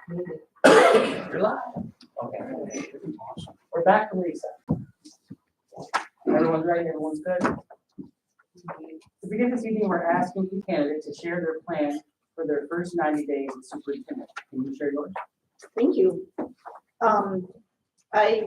You're live. Okay. Awesome. We're back to Lisa. Everyone's ready? Everyone's good? To begin this evening, we're asking each candidate to share their plan for their first 90 days as superintendent. Can you share yours? Thank you. I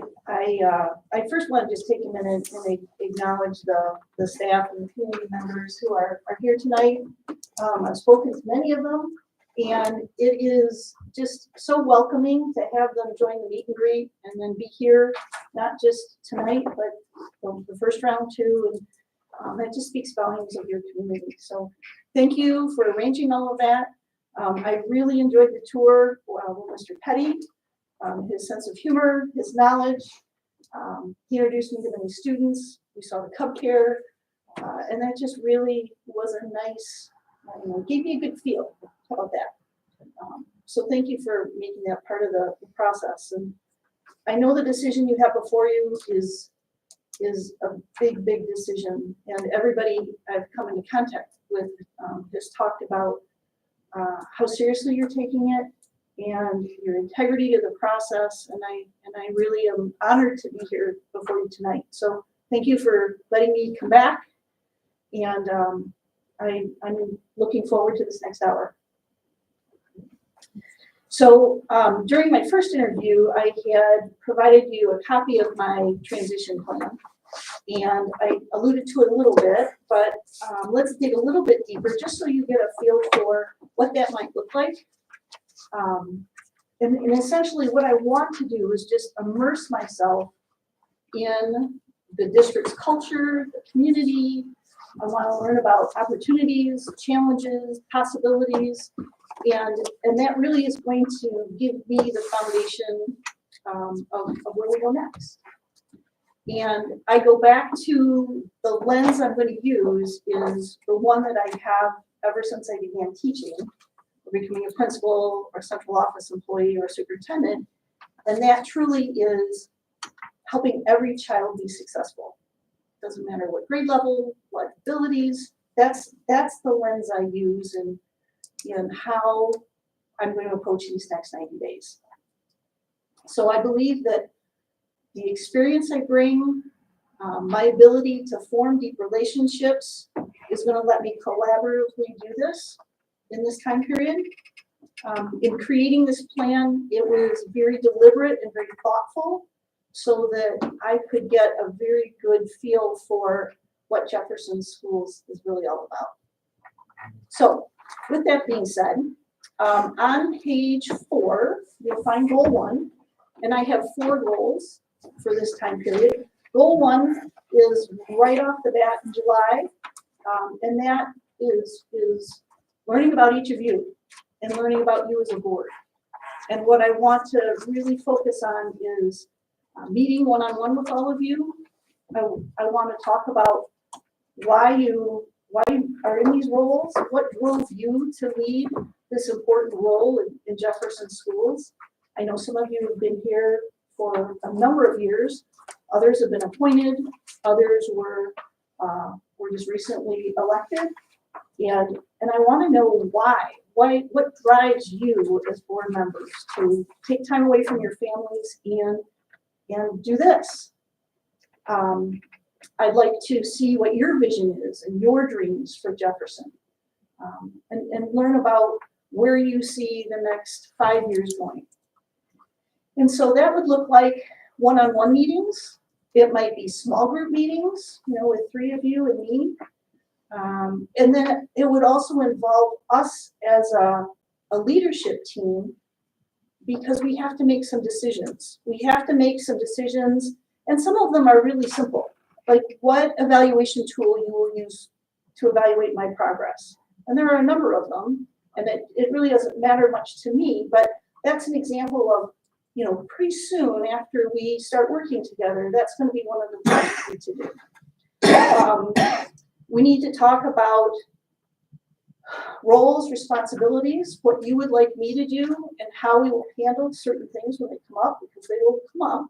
first want to just take a minute and acknowledge the staff and the community members who are here tonight. I've spoken to many of them, and it is just so welcoming to have them join the meet and greet and then be here, not just tonight, but the first round too. And that just speaks volumes of your community. So thank you for arranging all of that. I really enjoyed the tour with Mr. Petty. His sense of humor, his knowledge. He introduced me to many students. We saw the Cub Care, and that just really was a nice, gave me a good feel about that. So thank you for making that part of the process. And I know the decision you have before you is a big, big decision. And everybody I've come into contact with has talked about how seriously you're taking it and your integrity to the process. And I really am honored to be here before you tonight. So thank you for letting me come back. And I'm looking forward to this next hour. So during my first interview, I had provided you a copy of my transition plan. And I alluded to it a little bit, but let's dig a little bit deeper just so you get a feel for what that might look like. And essentially what I want to do is just immerse myself in the district's culture, the community. I want to learn about opportunities, challenges, possibilities, and that really is going to give me the foundation of where we go next. And I go back to the lens I'm going to use is the one that I have ever since I began teaching, or becoming a principal or central office employee or superintendent. And that truly is helping every child be successful. Doesn't matter what grade level, what abilities, that's the lens I use in how I'm going to approach these next 90 days. So I believe that the experience I bring, my ability to form deep relationships is going to let me collaboratively do this in this time period. In creating this plan, it was very deliberate and very thoughtful so that I could get a very good feel for what Jefferson Schools is really all about. So with that being said, on page 4, you'll find goal 1, and I have 4 goals for this time period. Goal 1 is right off the bat in July, and that is learning about each of you and learning about you as a board. And what I want to really focus on is meeting one-on-one with all of you. I want to talk about why you are in these roles, what drove you to lead this important role in Jefferson Schools. I know some of you have been here for a number of years. Others have been appointed. Others were just recently elected. And I want to know why. What drives you as board members to take time away from your families and do this? I'd like to see what your vision is and your dreams for Jefferson, and learn about where you see the next 5 years going. And so that would look like one-on-one meetings. It might be small group meetings, with 3 of you and me. And then it would also involve us as a leadership team, because we have to make some decisions. We have to make some decisions, and some of them are really simple, like what evaluation tool you will use to evaluate my progress. And there are a number of them, and it really doesn't matter much to me, but that's an example of, pretty soon after we start working together, that's going to be one of the things we need to do. We need to talk about roles, responsibilities, what you would like me to do, and how we will handle certain things when they come up, because they will come up.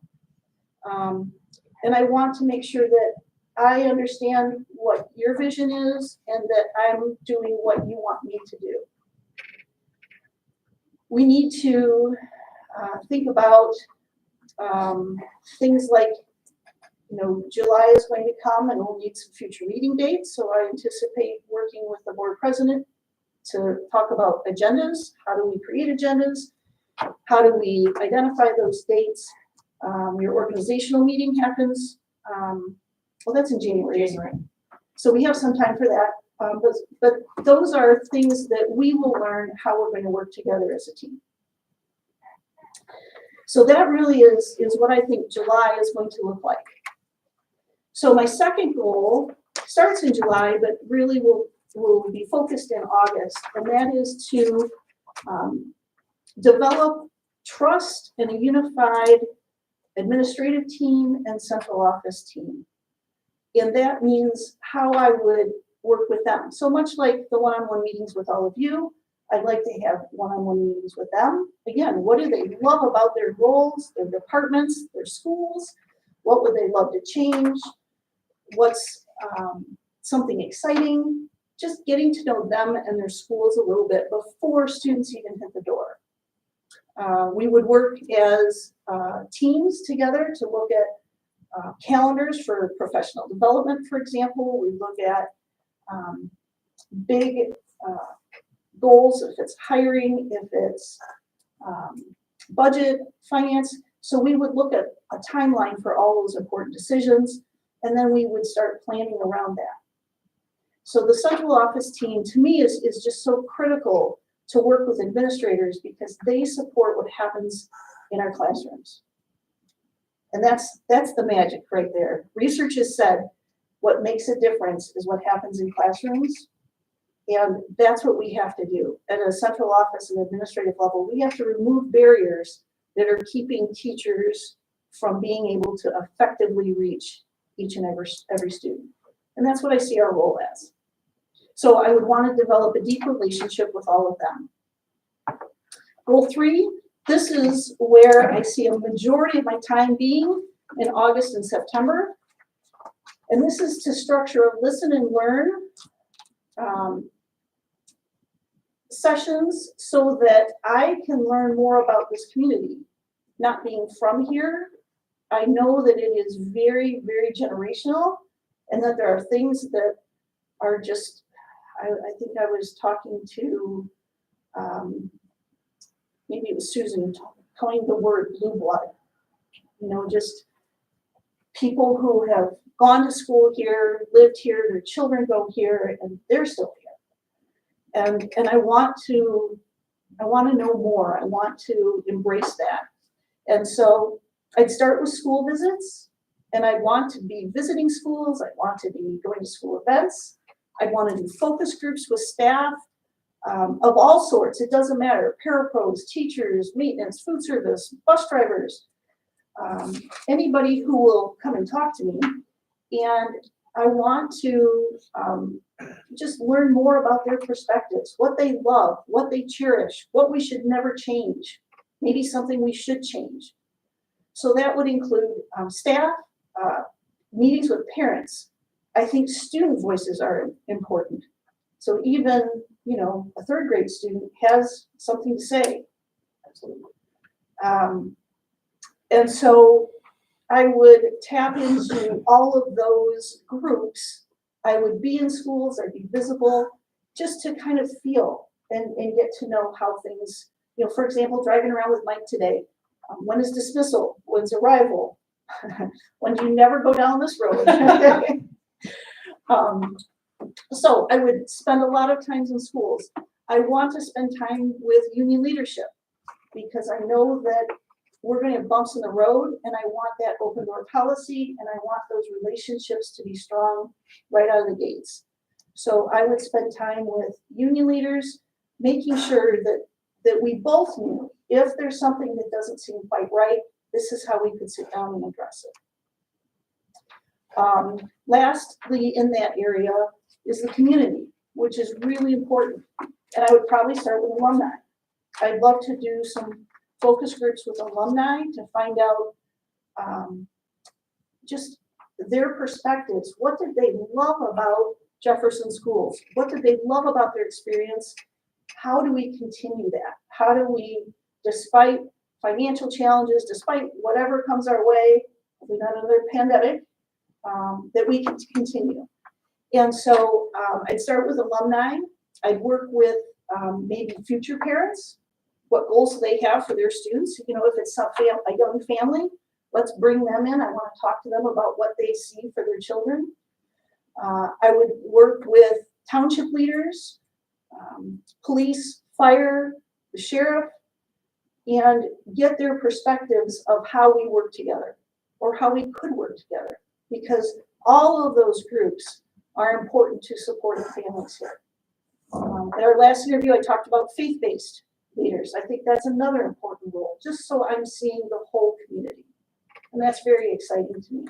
And I want to make sure that I understand what your vision is and that I'm doing what you want me to do. We need to think about things like, July is going to come and we'll need some future meeting dates. So I anticipate working with the board president to talk about agendas. How do we create agendas? How do we identify those dates? Your organizational meeting happens, well, that's in January. So we have some time for that. But those are things that we will learn how we're going to work together as a team. So that really is what I think July is going to look like. So my second goal starts in July, but really will be focused in August, and that is to develop trust in a unified administrative team and central office team. And that means how I would work with them. So much like the one-on-one meetings with all of you, I'd like to have one-on-one meetings with them. Again, what do they love about their roles, their departments, their schools? What would they love to change? What's something exciting? Just getting to know them and their schools a little bit before students even hit the door. We would work as teams together to look at calendars for professional development, for example. We look at big goals, if it's hiring, if it's budget, finance. So we would look at a timeline for all those important decisions, and then we would start planning around that. So the central office team, to me, is just so critical to work with administrators because they support what happens in our classrooms. And that's the magic right there. Research has said what makes a difference is what happens in classrooms. And that's what we have to do. At a central office and administrative level, we have to remove barriers that are keeping teachers from being able to effectively reach each and every student. And that's what I see our role as. So I would want to develop a deep relationship with all of them. Goal 3, this is where I see a majority of my time being in August and September. And this is to structure a listen and learn sessions so that I can learn more about this community. Not being from here, I know that it is very, very generational and that there are things that are just, I think I was talking to, maybe it was Susan coined the word blue blood. Just people who have gone to school here, lived here, their children go here, and they're still here. And I want to know more. I want to embrace that. And so I'd start with school visits, and I want to be visiting schools. I want to be going to school events. I want to do focus groups with staff of all sorts. It doesn't matter. Parapros, teachers, maintenance, food service, bus drivers, anybody who will come and talk to me. And I want to just learn more about their perspectives, what they love, what they cherish, what we should never change, maybe something we should change. So that would include staff, meetings with parents. I think student voices are important. So even, a 3rd grade student has something to say. Absolutely. And so I would tap into all of those groups. I would be in schools, I'd be visible, just to kind of feel and get to know how things, for example, driving around with Mike today. When is dismissal? When's arrival? When do you never go down this road? So I would spend a lot of times in schools. I want to spend time with union leadership because I know that we're going to have bumps in the road, and I want that open door policy, and I want those relationships to be strong right out of the gates. So I would spend time with union leaders, making sure that we both knew if there's something that doesn't seem quite right, this is how we could sit down and address it. Lastly, in that area is the community, which is really important. And I would probably start with alumni. I'd love to do some focus groups with alumni to find out just their perspectives. What did they love about Jefferson schools? What did they love about their experience? how do we continue that? How do we, despite financial challenges, despite whatever comes our way, if we got another pandemic, that we can continue. And so I'd start with alumni. I'd work with maybe future parents, what goals they have for their students. You know, if it's a young family, let's bring them in. I want to talk to them about what they see for their children. I would work with township leaders, police, fire, the sheriff, and get their perspectives of how we work together or how we could work together, because all of those groups are important to supporting families here. In our last interview, I talked about faith-based leaders. I think that's another important role, just so I'm seeing the whole community. And that's very exciting to me.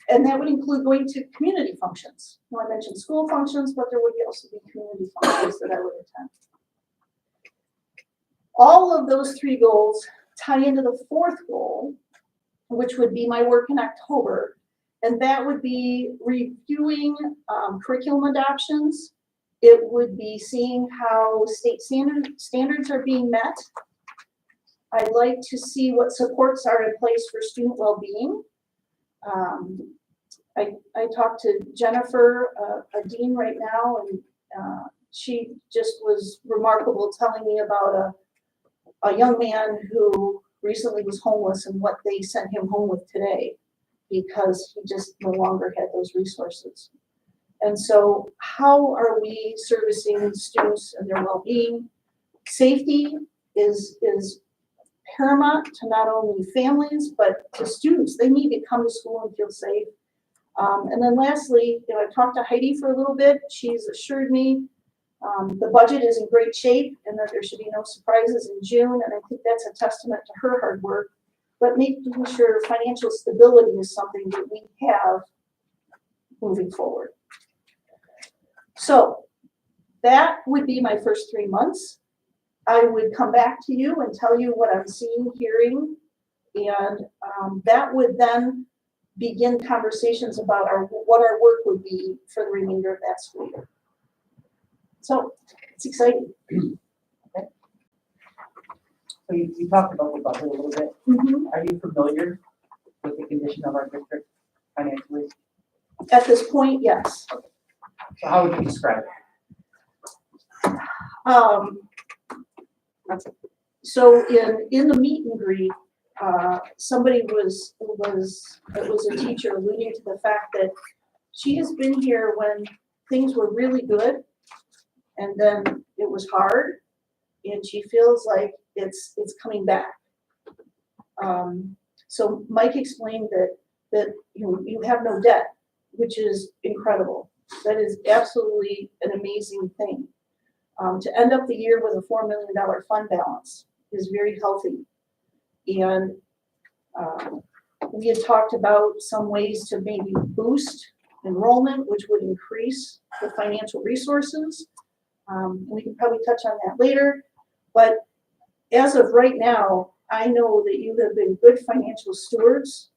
And that would include going to community functions. Well, I mentioned school functions, but there would also be community functions that I would attend. All of those three goals tie into the fourth goal, which would be my work in October. And that would be reviewing curriculum adoptions. It would be seeing how state standards are being met. I'd like to see what supports are in place for student well-being. I talked to Jennifer, a dean right now, and she just was remarkable, telling me about a young man who recently was homeless and what they sent him home with today, because he just no longer had those resources. And so how are we servicing students and their well-being? Safety is paramount to not only families, but to students. They need to come to school and feel safe. And then lastly, you know, I talked to Heidi for a little bit. She's assured me the budget is in great shape and that there should be no surprises in June. And I think that's a testament to her hard work. But making sure financial stability is something that we have moving forward. So that would be my first 3 months. I would come back to you and tell you what I'm seeing, hearing, and that would then begin conversations about what our work would be for the remainder of that school year. So it's exciting. Okay. So you talked about the budget a little bit. Mm-hmm. Are you familiar with the condition of our district financially? At this point, yes. So how would you describe it? So in the meet and greet, somebody it was a teacher alluding to the fact that she has been here when things were really good, and then it was hard, and she feels like it's coming back. So Mike explained that you have no debt, which is incredible. That is absolutely an amazing thing. To end up the year with a $4 million fund balance is very healthy. And we had talked about some ways to maybe boost enrollment, which would increase the financial resources. We can probably touch on that later. But as of right now, I know that you have been good financial stewards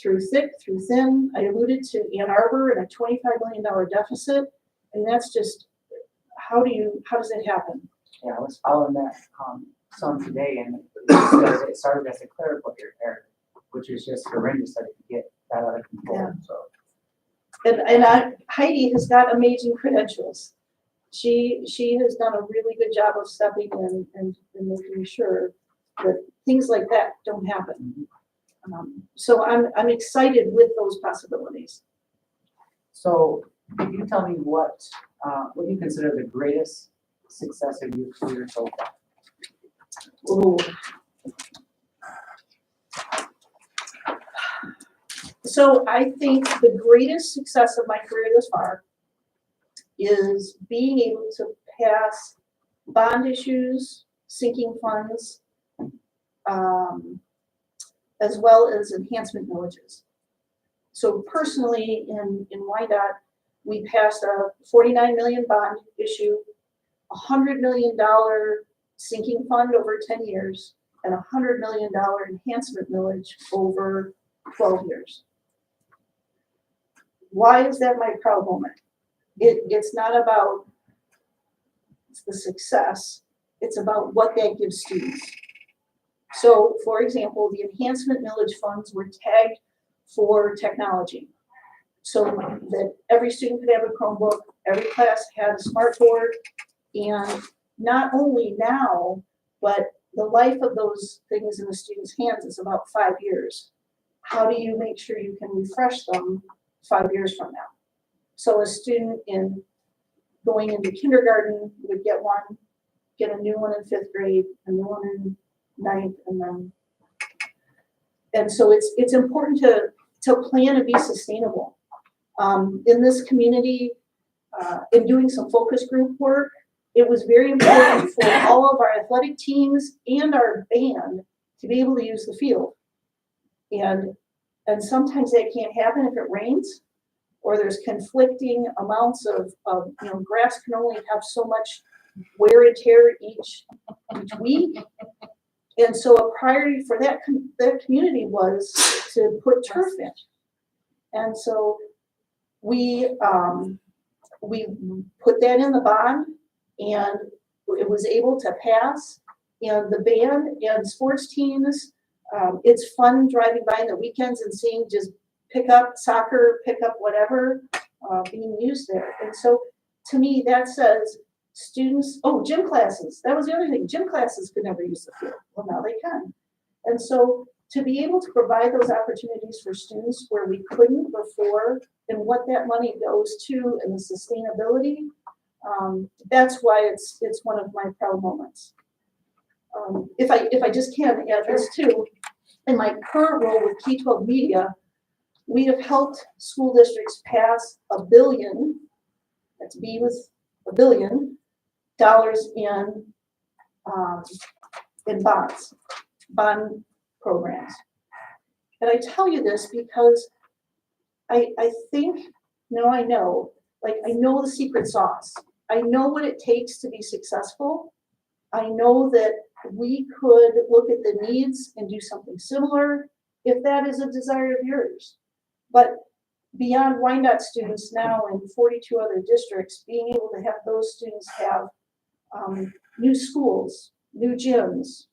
through thick, through thin. I alluded to Ann Arbor and a $25 million deficit, and that's just, how does it happen? Yeah, I was following that some today, and it started as a clerical error, which is just horrendous that it could get that out of control. Yeah. So. Heidi has got amazing credentials. She has done a really good job of stepping in and making sure that things like that don't happen. So I'm excited with those possibilities. So can you tell me what you consider the greatest success of your career so far? Ooh. So I think the greatest success of my career thus far is being able to pass bond issues, sinking funds, as well as enhancement villages. So personally in YDOT, we passed a 49 million bond issue, $100 million sinking fund over 10 years, and $100 million enhancement village over 12 years. Why is that my proud moment? It's not about the success, it's about what that gives students. So, for example, the enhancement millage funds were tagged for technology. So that every student could have a Chromebook, every class had a smart board, and not only now, but the life of those things in the student's hands is about 5 years. How do you make sure you can refresh them 5 years from now? So a student going into kindergarten would get a new one in 5th grade, a new one in 9th, and so it's important to plan and be sustainable. In this community, in doing some focus group work, it was very important for all of our athletic teams and our band to be able to use the field. And sometimes that can't happen if it rains, or there's conflicting amounts of grass can only have so much wear and tear each week. And so a priority for that community was to put turf in. And so we put that in the bond, and it was able to pass. And the band and sports teams, it's fun driving by on the weekends and seeing just pick up soccer, pick up whatever being used there. And so to me, that says students, gym classes. That was the other thing. Gym classes could never use the field. Well, now they can. And so to be able to provide those opportunities for students where we couldn't before, and what that money goes to and the sustainability, that's why it's one of my proud moments. If I just can add this too, in my current role with K-12 Media, we have helped school districts pass $1 billion, that's B with $1 billion, in bond programs. And I tell you this because I think, I know the secret sauce. I know what it takes to be successful. I know that we could look at the needs and do something similar if that is a desire of yours. But beyond Wyandotte students now in 42 other districts, being able to have those students have new schools, new gyms,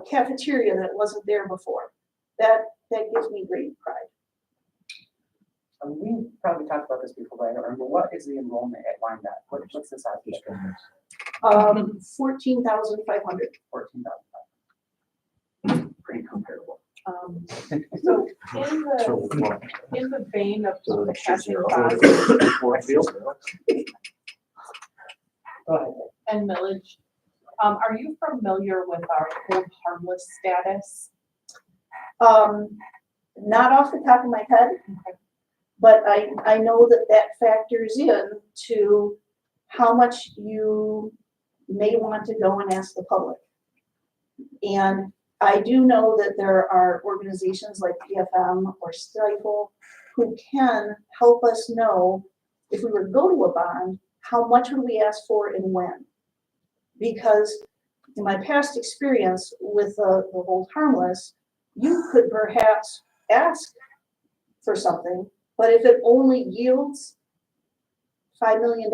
cafeteria that wasn't there before, that gives me great pride. We probably talked about this before, but I don't remember. What is the enrollment at Wyandotte? What's the size of the 14,500. 14,000. Pretty comparable. So in the vein of the passing bonds Go ahead. and millage, are you familiar with our hold harmless status? Not off the top of my head, but I know that factors in to how much you may want to go and ask the public. And I do know that there are organizations like PFM or Stifle who can help us know if we were to go to a bond, how much would we ask for and when? Because in my past experience with the hold harmless, you could perhaps ask for something, but if it only yields $5 million,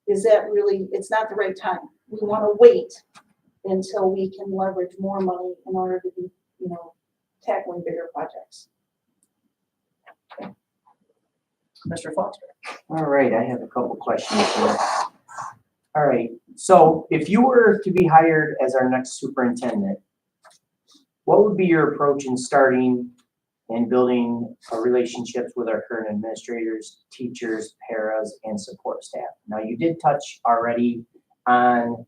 is that really, it's not the right time. We want to wait until we can leverage more money in order to be, tackling bigger projects. Mr. Foster. All right, I have a couple questions here. All right, so if you were to be hired as our next superintendent, what would be your approach in starting and building relationships with our current administrators, teachers, paras, and support staff? Now, you did touch already on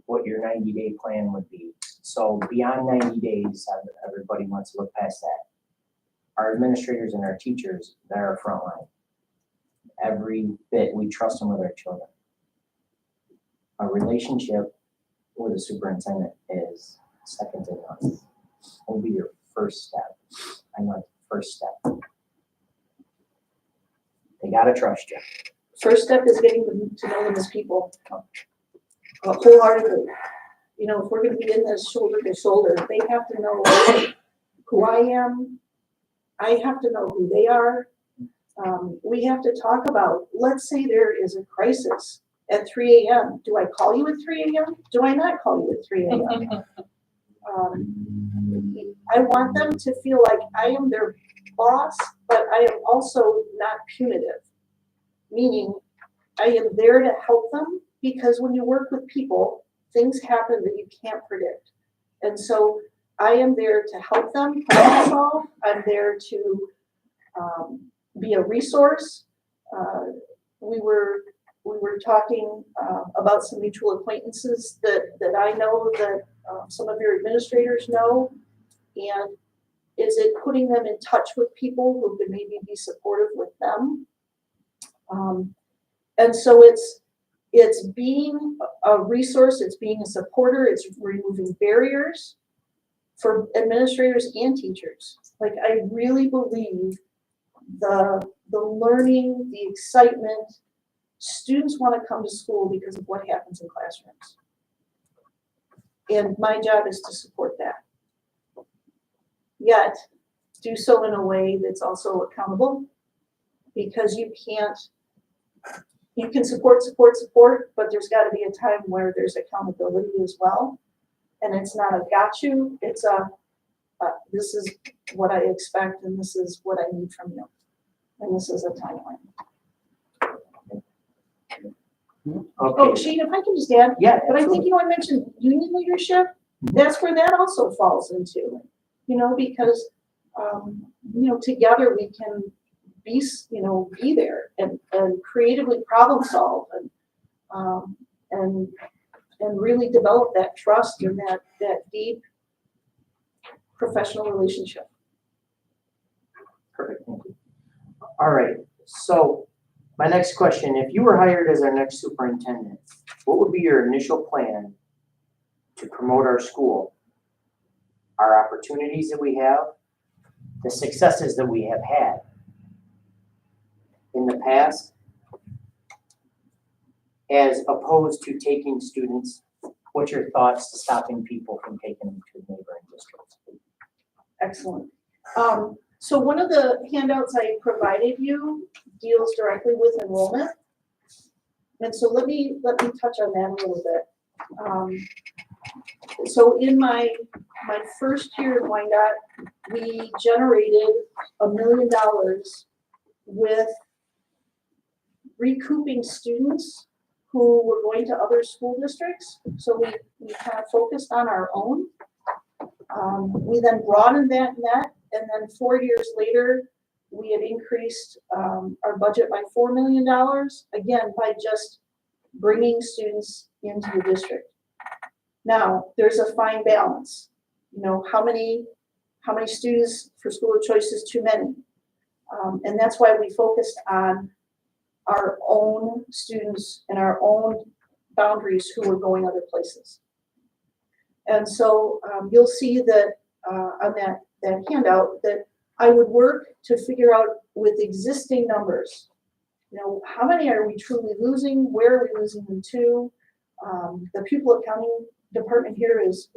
what your 90-day plan would be. So beyond 90 days, everybody wants to look past that. Our administrators and our teachers, they're our front line. Every bit, we trust them with our children. A relationship with a superintendent is second to none. Will be your first step. I know first step. They gotta trust you. First step is getting to know them as people wholeheartedly. If we're going to be in this shoulder to shoulder, they have to know who I am. I have to know who they are. We have to talk about, let's say there is a crisis at 3 a.m. Do I call you at 3 a.m.? Do I not call you at 3 a.m.? I want them to feel like I am their boss, but I am also not punitive. Meaning, I am there to help them, because when you work with people, things happen that you can't predict. And so I am there to help them problem solve. I'm there to be a resource. We were talking about some mutual acquaintances that I know that some of your administrators know. And is it putting them in touch with people who could maybe be supportive with them? And so it's being a resource, it's being a supporter, it's removing barriers for administrators and teachers. Like, I really believe the learning, the excitement, students want to come to school because of what happens in classrooms. And my job is to support that. Yet, do so in a way that's also accountable, because you can support, but there's got to be a time where there's accountability as well. And it's not a got you, it's this is what I expect, and this is what I need from you. And this is a timeline. Oh, Okay, Shane, if I can just add, yeah, but I absolutely. think, I mentioned union leadership, that's where that also falls into, because, together we can be there and creatively problem solve and really develop that trust and that deep professional relationship. Perfect, thank you. All right, so my next question, if you were hired as our next superintendent, what would be your initial plan to promote our school? Our opportunities that we have, the successes that we have had in the past, as opposed to taking students, what's your thoughts to stopping people from taking them to neighboring districts? Excellent. So one of the handouts I provided you deals directly with enrollment. And so let me touch on that a little bit. So in my first year in Wyandotte, we generated $1 million with recouping students who were going to other school districts. So we kind of focused on our own. We then broadened that net, and then 4 years later, we had increased our budget by $4 million, again, by just bringing students into the district. Now, there's a fine balance. How many students for school of choice is too many? And that's why we focused on our own students and our own boundaries who were going other places. And so you'll see that on that handout that I would work to figure out with existing numbers, how many are we truly losing? Where are we losing them to? The pupil accounting department here is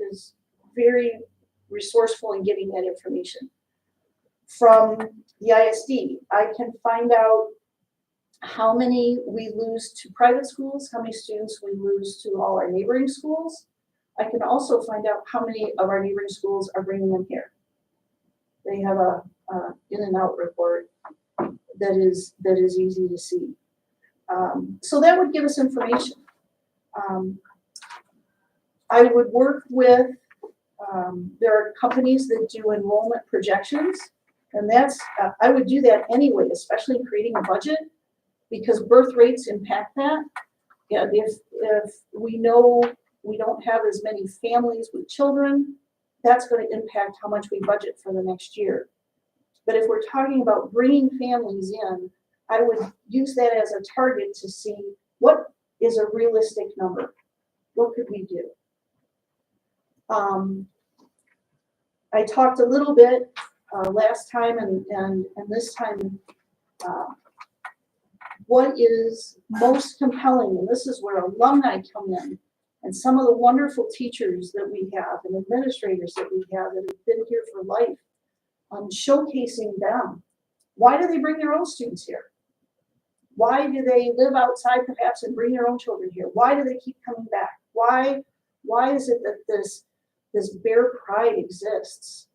very resourceful in getting that information. From the ISD, I can find out how many we lose to private schools, how many students we lose to all our neighboring schools. I can also find out how many of our neighboring schools are bringing them here. They have a in and out report that is easy to see. So that would give us information. I would work with, there are companies that do enrollment projections, and that's, I would do that anyway, especially in creating a budget, because birth rates impact that. Yeah, if we know we don't have as many families with children, that's going to impact how much we budget for the next year. But if we're talking about bringing families in, I would use that as a target to see what is a realistic number. What could we do? I talked a little bit last time and this time, what is most compelling, and this is where alumni come in, and some of the wonderful teachers that we have and administrators that we have that have been here for life, showcasing them. Why do they bring their own students here? Why do they live outside perhaps and bring their own children here? Why do they keep coming back? Why is it that this bear pride exists?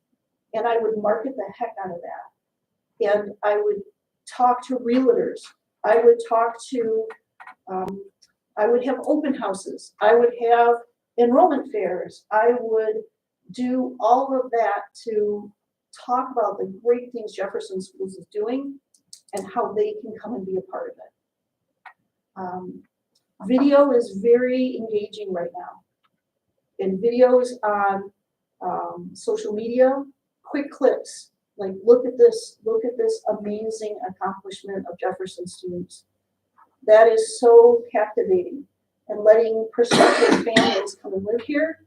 And I would market the heck out of that. And I would talk to realtors. I would talk to, I would have open houses. I would have enrollment fairs. I would do all of that to talk about the great things Jefferson Schools is doing and how they can come and be a part of it. Video is very engaging right now. And videos on social media, quick clips, like look at this amazing accomplishment of Jefferson students. That is so captivating, and letting prospective families come and live here,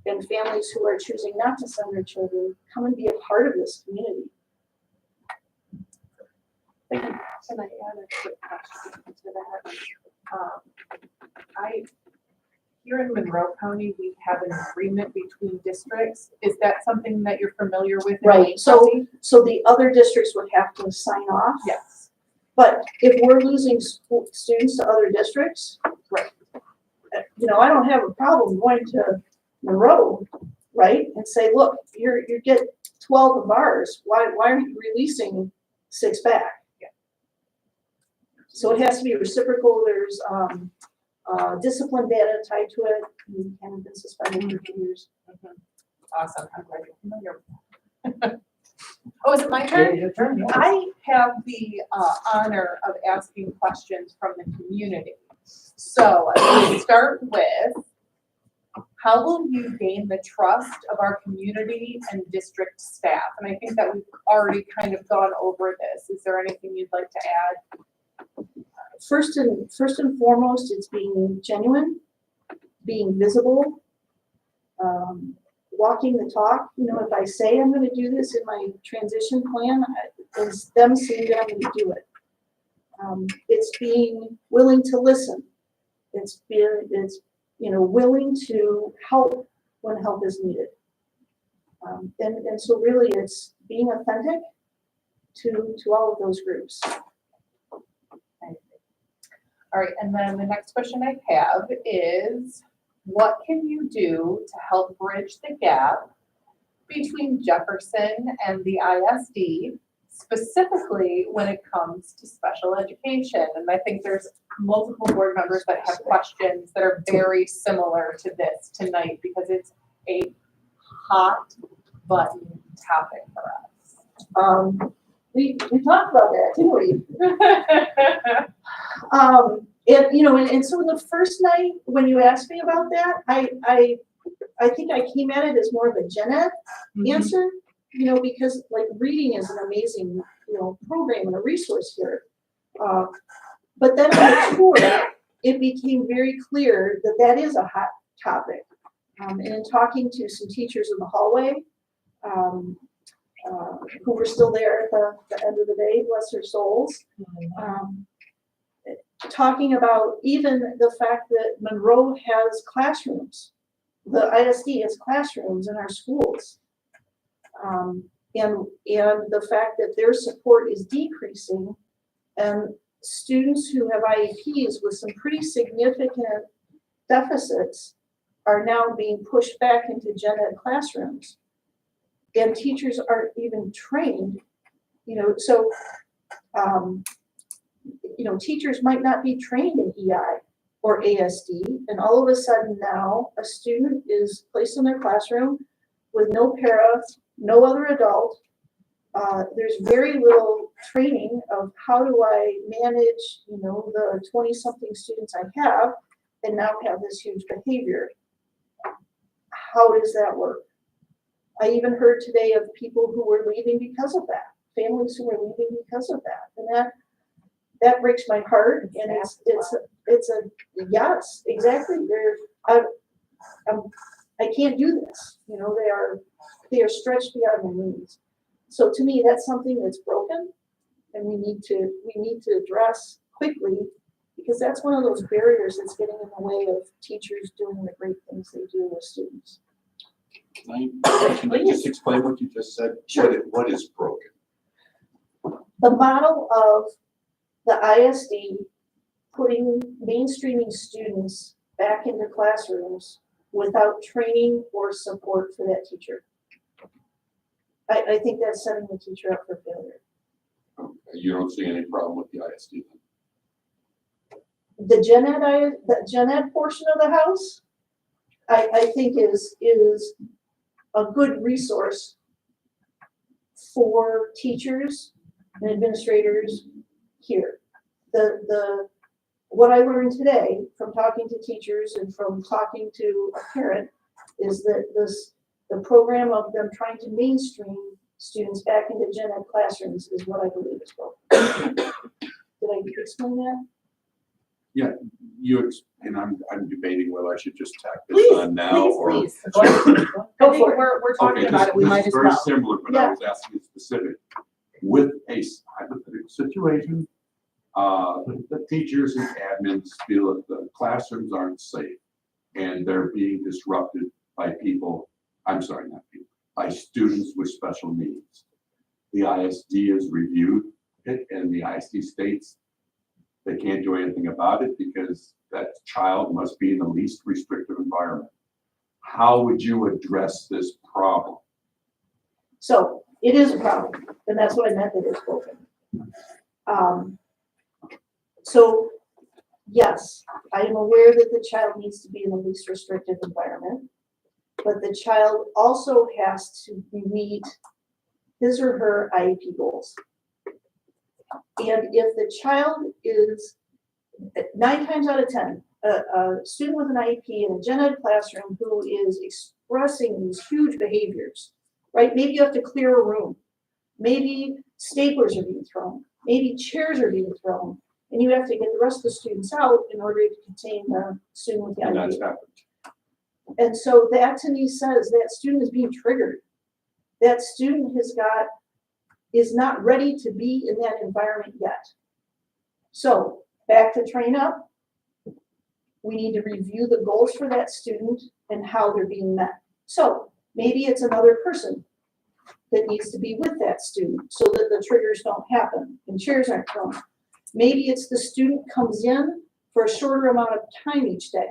and families who are choosing not to send their children come and be a part of this community. Thank you. Can I add a quick question to that? Here in Monroe County, we have an agreement between districts. Is that something that you're familiar with? in Right, Wayne so County? the other districts would have to sign off. Yes. But if we're losing students to other districts, Right. You know, I don't have a problem going to Monroe, right, and say, look, you get 12 of ours. Why aren't you releasing 6 back? Yeah. So it has to be reciprocal. There's discipline data tied to it. You haven't been suspended for 2 years. Awesome. I'm glad you're familiar with that. Oh, is it my turn? Your turn, yeah. I have the honor of asking questions from the community. So I'm gonna start with, how will you gain the trust of our community and district staff? And I think that we've already kind of gone over this. Is there anything you'd like to add? First and foremost, it's being genuine, being visible, walking the talk. You know, if I say I'm going to do this in my transition plan, it's them seeing that I'm going to do it. It's being willing to listen. It's willing to help when help is needed. And so really, it's being authentic to all of those groups. All right, and then the next question I have is, what can you do to help bridge the gap between Jefferson and the ISD, specifically when it comes to special education? And I think there's multiple board members that have questions that are very similar to this tonight, because it's a hot button topic for us. We talked about that, didn't we? And so the first night when you asked me about that, I think I came at it as more of a gen ed answer, because like reading is an amazing, program and a resource here. But then on the tour, it became very clear that that is a hot topic. And in talking to some teachers in the hallway, who were still there at the end of the day, bless their souls, talking about even the fact that Monroe has classrooms, the ISD has classrooms in our schools, and the fact that their support is decreasing, and students who have IEPs with some pretty significant deficits are now being pushed back into gen ed classrooms, and teachers aren't even trained, so teachers might not be trained in EI or ASD, and all of a sudden now a student is placed in their classroom with no para, no other adult. There's very little training of how do I manage, the 20-something students I have, and now have this huge behavior. How does that work? I even heard today of people who were leaving because of that, families who were leaving because of that, and that breaks my heart. And it's a yes, exactly. I can't do this. They are stretched beyond their means. So to me, that's something that's broken, and we need to address quickly, because that's one of those barriers that's getting in the way of teachers doing the great things they do with students. Can I just explain what you just said? Sure. What is broken? The model of the ISD putting mainstreaming students back into classrooms without training or support for that teacher. I think that's setting the teacher up for failure. Okay, you don't see any problem with the ISD then? The gen ed portion of the house, I think is a good resource for teachers and administrators here. What I learned today from talking to teachers and from talking to a parent is that the program of them trying to mainstream students back into gen ed classrooms is what I believe is broken. Did I explain that? And I'm debating whether I should just tack this Please, on now or. please. Go ahead. I think we're talking Okay, about it, we might as This is well. very similar, but I was asking specific. With a hypothetical situation, the teachers and admins feel that the classrooms aren't safe and they're being disrupted by by students with special needs. The ISD has reviewed it and the ISD states they can't do anything about it because that child must be in the least restrictive environment. How would you address this problem? So it is a problem, and that's what I meant that it's broken. So yes, I am aware that the child needs to be in the least restrictive environment, but the child also has to meet his or her IEP goals. And if the child is 9 times out of 10, a student with an IEP in a gen ed classroom who is expressing these huge behaviors, right? Maybe you have to clear a room. Maybe staplers are being thrown. Maybe chairs are being thrown. And you have to get the rest of the students out in order to contain the student with the And that's IEP. happened. And so that to me says that student is being triggered. That student is not ready to be in that environment yet. So back to train up. We need to review the goals for that student and how they're being met. So maybe it's another person that needs to be with that student so that the triggers don't happen and chairs aren't thrown. Maybe it's the student comes in for a shorter amount of time each day.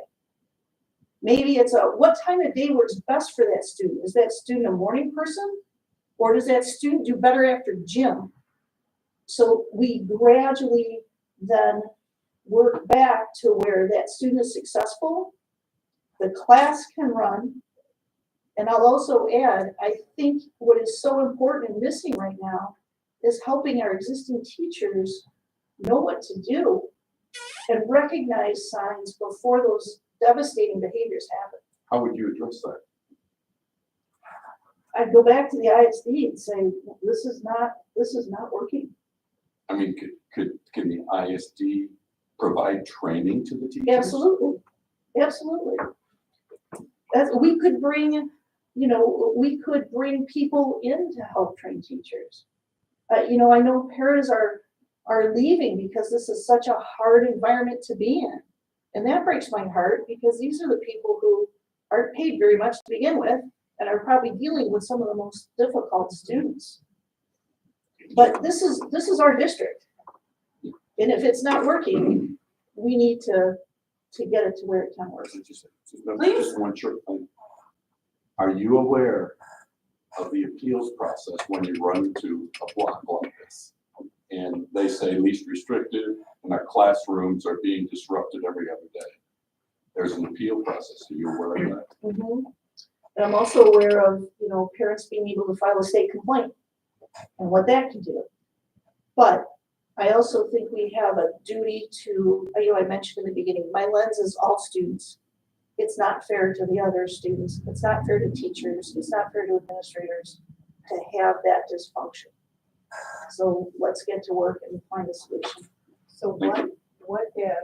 Maybe it's what time of day works best for that student? Is that student a morning person? Or does that student do better after gym? So we gradually then work back to where that student is successful, the class can run. And I'll also add, I think what is so important and missing right now is helping our existing teachers know what to do and recognize signs before those devastating behaviors happen. How would you address that? I'd go back to the ISD and say, this is not working. I mean, can the ISD provide training to the teachers? Absolutely, absolutely. We could bring people in to help train teachers. I know paras are leaving because this is such a hard environment to be in. And that breaks my heart because these are the people who aren't paid very much to begin with and are probably dealing with some of the most difficult students. But this is our district. And if it's not working, we need to get it to where it can work. Just one short thing. Are you aware of the appeals process when you run into a block like this? And they say least restrictive and our classrooms are being disrupted every other day. There's an appeal process. Are you aware of that? Mm-hmm. And I'm also aware of, parents being able to file a state complaint and what that can do. But I also think we have a duty to, I mentioned in the beginning, my lens is all students. It's not fair to the other students. It's not fair to teachers. It's not fair to administrators to have that dysfunction. So let's get to work and find a solution. So what if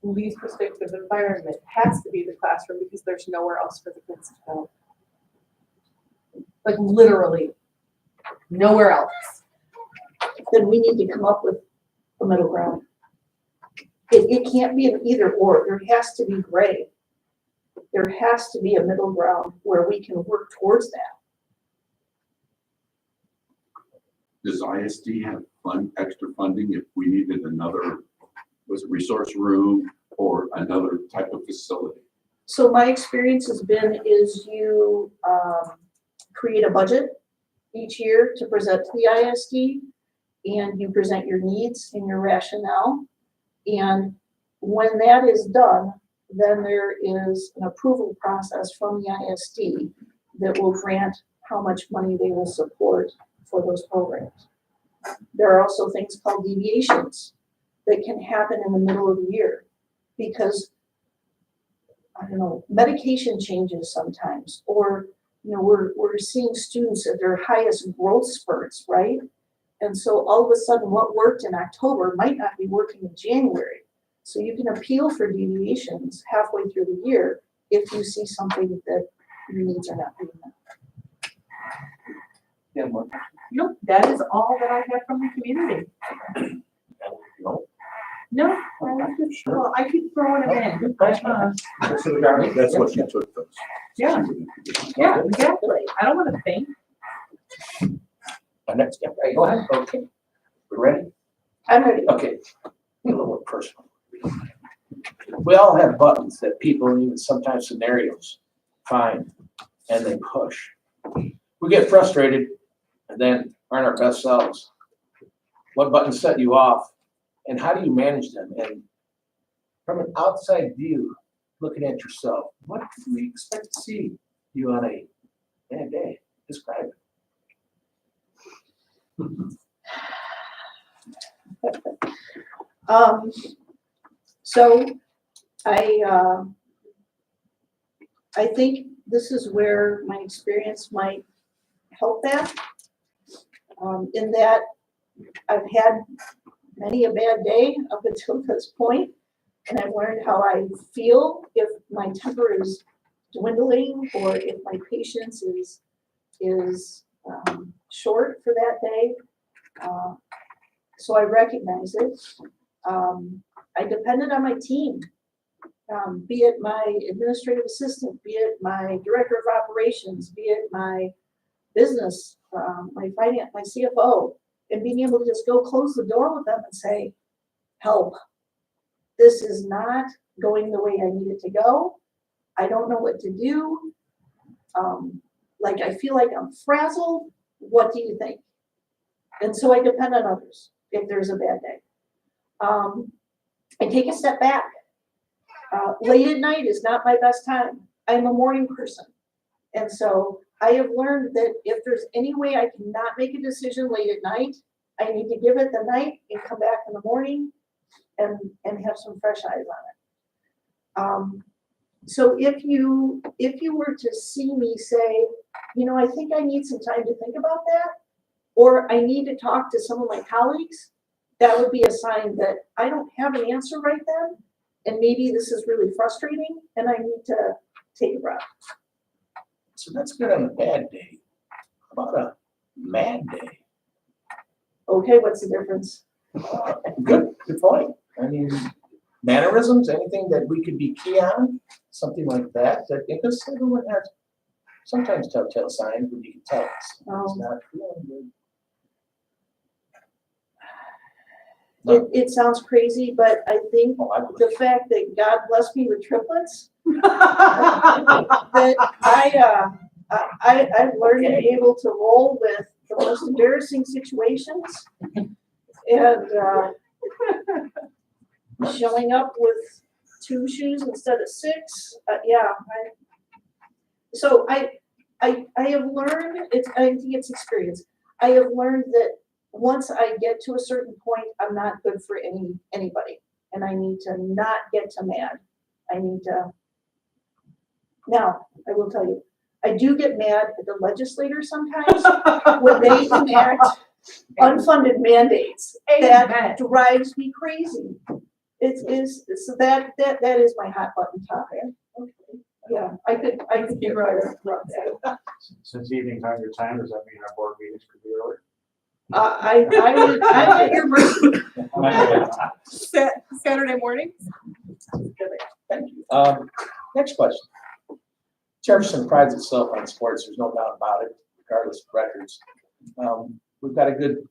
least restrictive environment has to be the classroom because there's nowhere else for the kids to go? Like literally nowhere else. Then we need to come up with a middle ground. It can't be an either or. There has to be gray. There has to be a middle ground where we can work towards that. Does ISD have extra funding if we needed another, was it resource room or another type of facility? So my experience has been is you create a budget each year to present to the ISD, and you present your needs and your rationale. And when that is done, then there is an approval process from the ISD that will grant how much money they will support for those programs. There are also things called deviations that can happen in the middle of the year because, I don't know, medication changes sometimes, or, you know, we're seeing students at their highest growth spurts, right? And so all of a sudden what worked in October might not be working in January. So you can appeal for deviations halfway through the year if you see something that your needs are not being met. Yeah, well, Nope, that is all that I have from the community. no. No, well, I keep throwing them in. That's what she took those. Yeah. Yeah, exactly. I don't want to think. Our next, okay, go ahead, okay. We ready? I'm ready. Okay, a little more personal. We all have buttons that people, and even sometimes scenarios, find and they push. We get frustrated and then aren't our best selves. What buttons set you off and how do you manage them? And from an outside view, looking at yourself, what can we expect to see you on a bad day? Describe it. So I think this is where my experience might help that. In that I've had many a bad day up until this point, and I've learned how I feel if my temper is dwindling or if my patience is short for that day. So I recognize it. I depended on my team, be it my administrative assistant, be it my director of operations, be it my business, my finance, my CFO, and being able to just go close the door with them and say, help, this is not going the way I need it to go. I don't know what to do. Like I feel like I'm frazzled. What do you think? And so I depend on others if there's a bad day. I take a step back. Late at night is not my best time. I'm a morning person. And so I have learned that if there's any way I cannot make a decision late at night, I need to give it the night and come back in the morning and have some fresh eyes on it. So if you were to see me say, you know, I think I need some time to think about that, or I need to talk to some of my colleagues, that would be a sign that I don't have an answer right then, and maybe this is really frustrating, and I need to take a breath. So that's good on a bad day. How about a mad day? Okay, what's the difference? Good point. I mean, mannerisms, anything that we could be key on, something like that, because everyone has sometimes telltale signs when you can tell it's not feeling good. It sounds crazy, but I think Oh, I believe the fact that God blessed me with triplets, that I've learned to be able to roll with the most embarrassing situations, and showing up with 2 shoes instead of 6. So I have learned, I think it's experience. I have learned that once I get to a certain point, I'm not good for anybody, and I need to not get to mad. I need to. Now, I will tell you, I do get mad at the legislators sometimes when they enact unfunded mandates. That drives me crazy. It is, so that is my hot button topic. Okay. Yeah, I could get right about that. Since evening's on your time, does that mean our board meetings could be early? I'm at your mercy. Saturday morning? Thank you. Next question. Jefferson prides itself on sports. There's no doubt about it, regardless of records. we've got a good,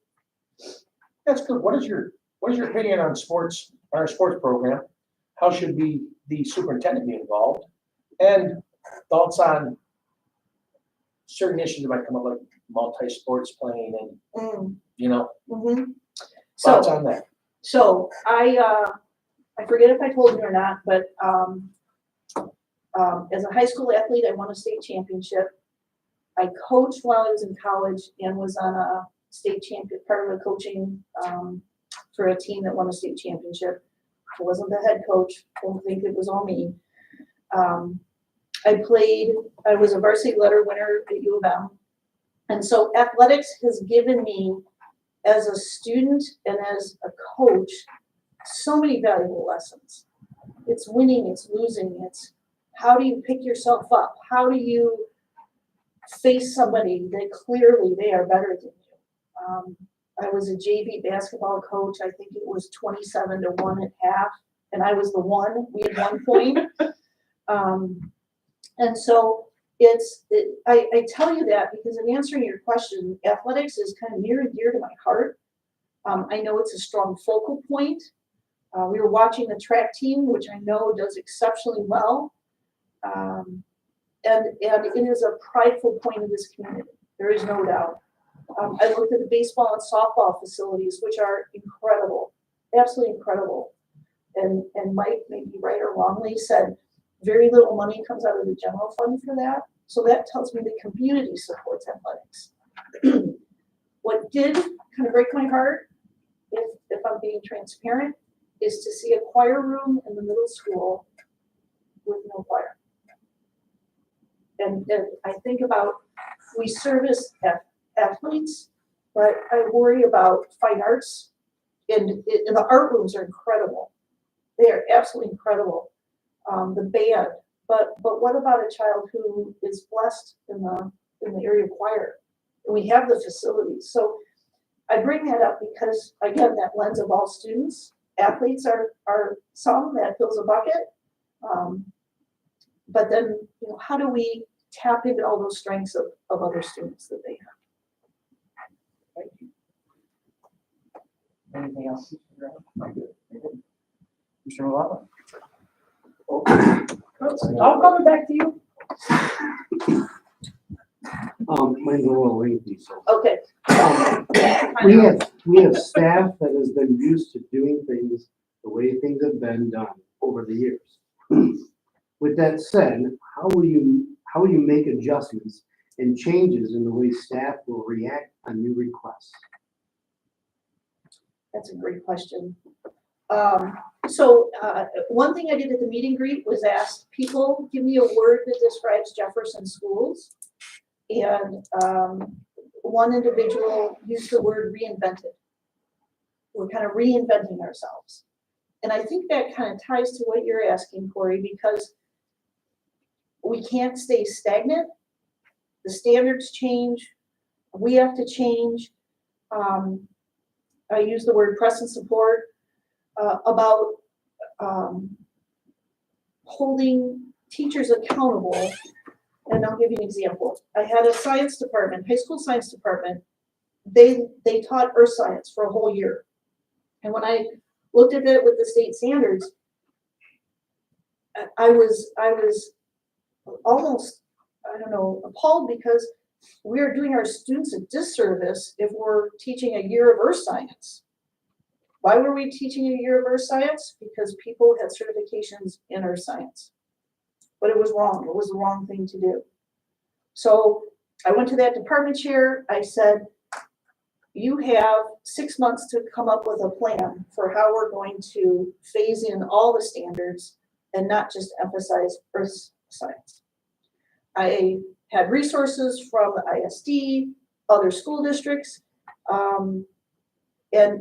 that's good. What is your opinion on sports, on our sports program? How should the superintendent be involved? And thoughts on certain issues that might come up, like multi-sports playing and, you know, Mhm. thoughts So, on that? so I forget if I told you or not, but, as a high school athlete, I won a state championship. I coached while I was in college and was on a state champion, part of the coaching, for a team that won a state championship. I wasn't the head coach, don't think it was all me. I was a varsity letter winner at U of M. And so athletics has given me, as a student and as a coach, so many valuable lessons. It's winning, it's losing, it's how do you pick yourself up? How do you face somebody that clearly they are better than you? I was a JV basketball coach. I think it was 27-1 at half, and I was the one. We had 1 point. And so I tell you that because in answering your question, athletics is kind of near and dear to my heart. I know it's a strong focal point. We were watching the track team, which I know does exceptionally well. And it is a prideful point of this community. There is no doubt. I looked at the baseball and softball facilities, which are incredible, absolutely incredible. And Mike, maybe right or wrongly, said very little money comes out of the general fund for that. So that tells me the community supports athletics. What did kind of break my heart, if I'm being transparent, is to see a choir room in the middle school with no choir. And I think about, we service athletes, but I worry about fine arts, and the art rooms are incredible. They are absolutely incredible. The band, but what about a child who is blessed in the area of choir? And we have the facilities. So I bring that up because, again, that lens of all students. Athletes are some that fills a bucket. But then, how do we tap into all those strengths of other students that they have? Thank you. Anything else? Mr. Mulala? I'll come back to you. Mine's a little lengthy, so. Okay. We have staff that has been used to doing things the way things have been done over the years. With that said, how will you make adjustments and changes in the way staff will react on new requests? That's a great question. So one thing I did at the meet and greet was ask people, give me a word that describes Jefferson schools. And one individual used the word reinvented. We're kind of reinventing ourselves. And I think that kind of ties to what you're asking, Corey, because we can't stay stagnant. The standards change. We have to change. I use the word press and support about holding teachers accountable. And I'll give you an example. I had a science department, high school science department. They taught earth science for a whole year. And when I looked at it with the state standards, I was almost, I don't know, appalled, because we are doing our students a disservice if we're teaching a year of earth science. Why were we teaching a year of earth science? Because people had certifications in earth science. But it was wrong. It was the wrong thing to do. So I went to that department chair. I said, you have 6 months to come up with a plan for how we're going to phase in all the standards and not just emphasize earth science. I had resources from the ISD, other school districts, and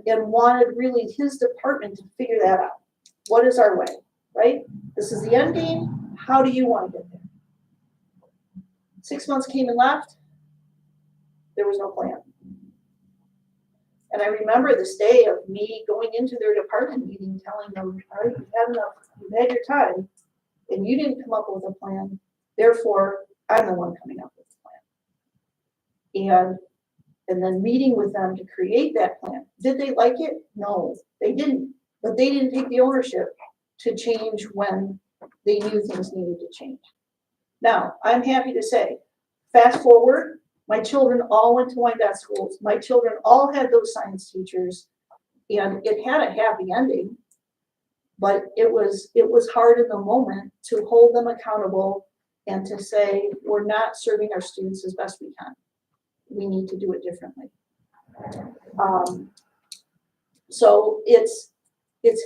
wanted really his department to figure that out. What is our way, right? This is the end game. How do you want to get there? 6 months came and left. There was no plan. And I remember this day of me going into their department meeting, telling them, all right, you've had enough, you've had your time, and you didn't come up with a plan. Therefore, I'm the one coming up with the plan. And and then meeting with them to create that plan. Did they like it? No, they didn't. But they didn't take the ownership to change when they knew things needed to change. Now, I'm happy to say, fast forward, my children all went to Wyandotte schools. My children all had those science teachers, and it had a happy ending. But it was hard in the moment to hold them accountable and to say, we're not serving our students as best we can. We need to do it differently. So it's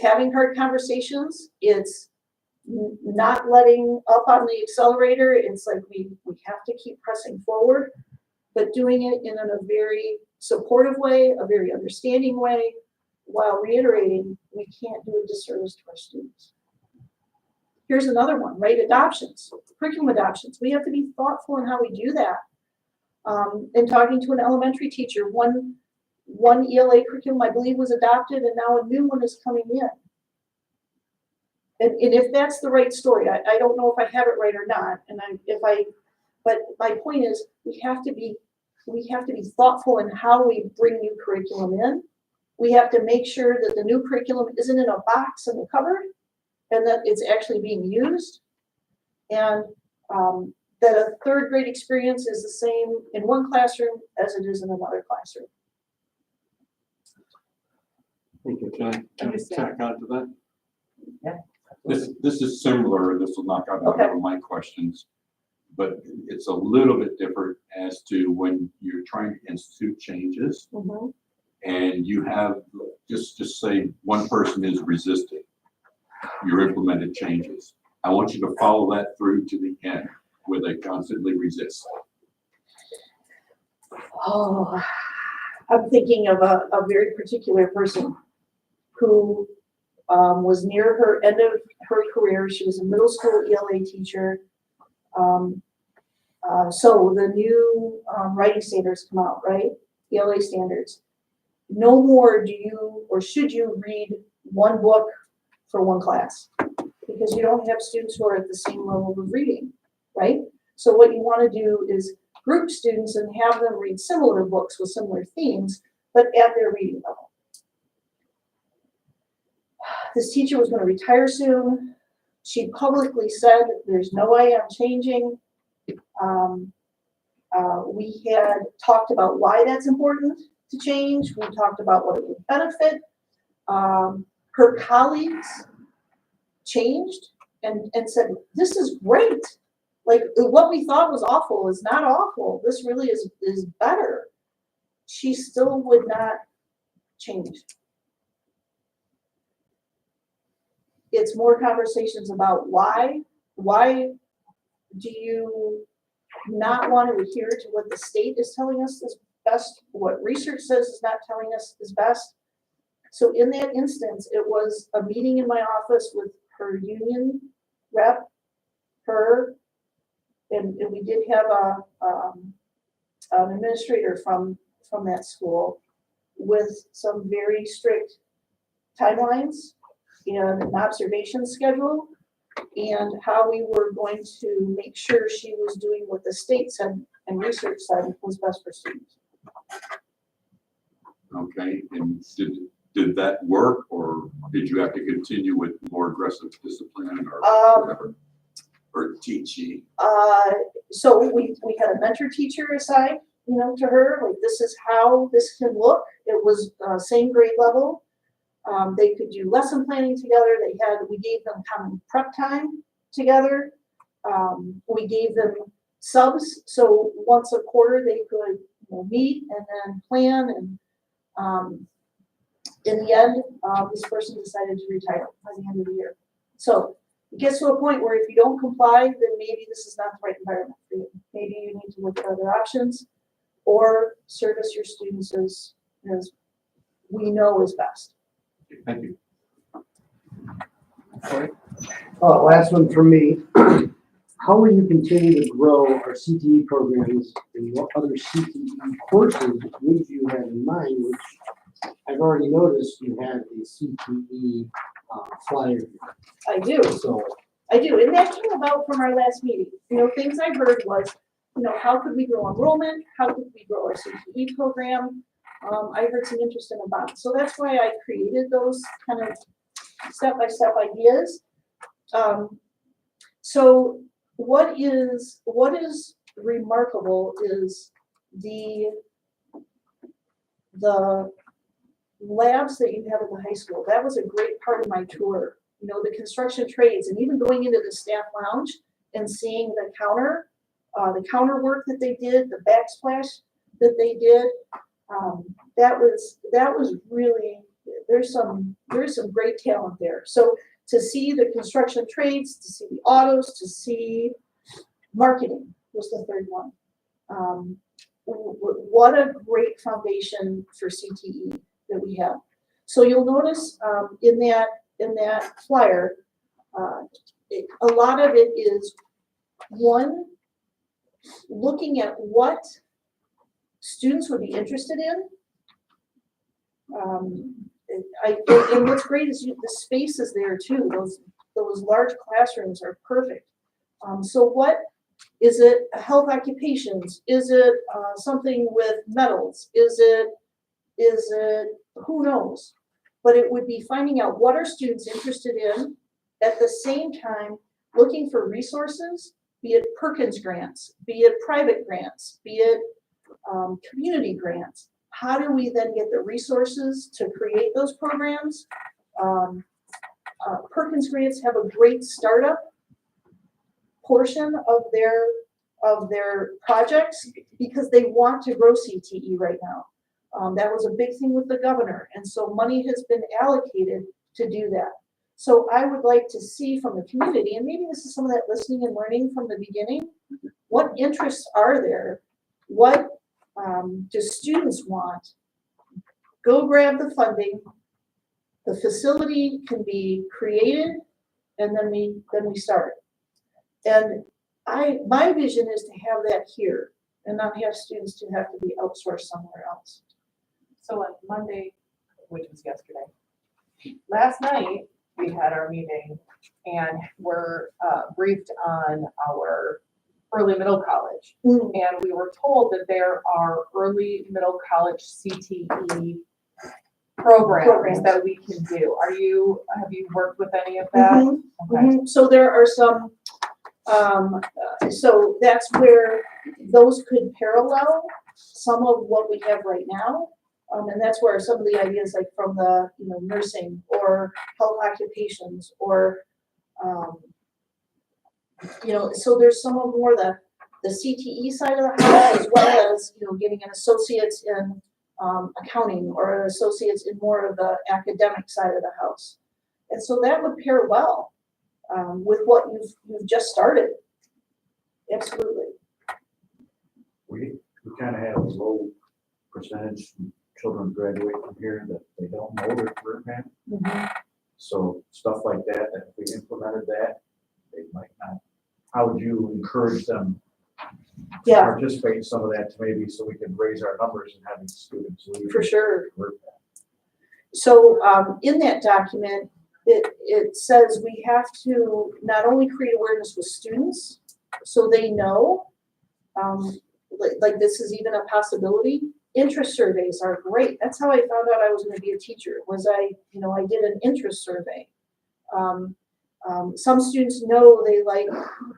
having hard conversations. It's not letting up on the accelerator. It's like we have to keep pressing forward, but doing it in a very supportive way, a very understanding way, while reiterating we can't do a disservice to our students. Here's another one, right? Adoptions, curriculum adoptions. We have to be thoughtful in how we do that. In talking to an elementary teacher, one ELA curriculum I believe was adopted, and now a new one is coming in. And if that's the right story, I don't know if I have it right or not. But my point is we have to be thoughtful in how we bring new curriculum in. We have to make sure that the new curriculum isn't in a box in the cupboard and that it's actually being used. And that a third grade experience is the same in one classroom as it is in another classroom. Thank you. Can I tack on to that? Yeah. This is similar, this will knock out Okay. one of my questions, but it's a little bit different as to when you're trying to institute changes Mhm. and you have, just say one person is resisting your implemented changes. I want you to follow that through to the end where they constantly resist. Oh, I'm thinking of a very particular person who was near her end of her career. She was a middle school ELA teacher. So the new writing standards come out, right? ELA standards. No more do you or should you read one book for one class because you don't have students who are at the same level of reading, right? So what you want to do is group students and have them read similar books with similar themes, but at their reading level. This teacher was going to retire soon. She publicly said, there's no way I'm changing. We had talked about why that's important to change. We talked about what it would benefit. Her colleagues changed and said, this is great. Like what we thought was awful is not awful. This really is better. She still would not change. It's more conversations about why do you not want to adhere to what the state is telling us is best, what research says is not telling us is best. So in that instance, it was a meeting in my office with her union rep, her, and we did have an administrator from that school with some very strict timelines and an observation schedule and how we were going to make sure she was doing what the state said and research said was best for students. Okay, and did that work or did you have to continue with more aggressive discipline or whatever? Or teaching? So we had a mentor teacher assigned, to her, like this is how this can look. It was same grade level. They could do lesson planning together. We gave them common prep time together. We gave them subs, so once a quarter they could meet and then plan. And in the end, this person decided to retire by the end of the year. So it gets to a point where if you don't comply, then maybe this is not the right environment for you. Maybe you need to look at other options or service your students as we know is best. Thank you. Last one from me. How will you continue to grow our CTE programs and what other CTE courses would you have in mind, which I've already noticed you have a CTE flyer. I do. So I do, and that came about from our last meeting. Things I heard was how could we grow enrollment? How could we grow our CTE program? I heard some interest in about, so that's why I created those kind of step-by-step ideas. So what is remarkable is the labs that you have in the high school. That was a great part of my tour. The construction trades, and even going into the staff lounge and seeing the counter work that they did, the backsplash that they did. That was really, there's some great talent there. So to see the construction trades, to see the autos, to see marketing was the third one. What a great foundation for CTE that we have. So you'll notice in that flyer, a lot of it is one, looking at what students would be interested in. And what's great is the space is there too. Those large classrooms are perfect. So what is it? Health occupations? Is it something with metals? Is it who knows? But it would be finding out what are students interested in, at the same time looking for resources, be it Perkins grants, be it private grants, be it community grants. How do we then get the resources to create those programs? Perkins grants have a great startup portion of their projects because they want to grow CTE right now. That was a big thing with the governor, and so money has been allocated to do that. So I would like to see from the community, and maybe this is some of that listening and learning from the beginning, what interests are there? What do students want? Go grab the funding. The facility can be created, and then we start. And my vision is to have that here and not have students to have to be outsourced somewhere else. So on Monday, which was yesterday, last night, we had our meeting and we're briefed on our early middle college. And we were told that there are early middle college CTE programs that we can do. Have you worked with any of that? Mm-hmm. Okay. Mm-hmm. So there are some, so that's where those could parallel some of what we have right now. And that's where some of the ideas like from the, nursing or health occupations or, so there's some of more the CTE side of the house as well as, getting an associate's in accounting or an associate's in more of the academic side of the house. And so that would pair well with what you've just started. Absolutely. We kind of have a low percentage of children graduate from here that they don't know their career path. Mm-hmm. So stuff like that if we implemented that, they might not. How would you encourage them to Yeah, participate in some of that maybe so we can raise our numbers and having students leave? for sure. Career path? So in that document, it says we have to not only create awareness with students so they know, like this is even a possibility. Interest surveys are great. That's how I found out I was going to be a teacher. I did an interest survey. Some students know they like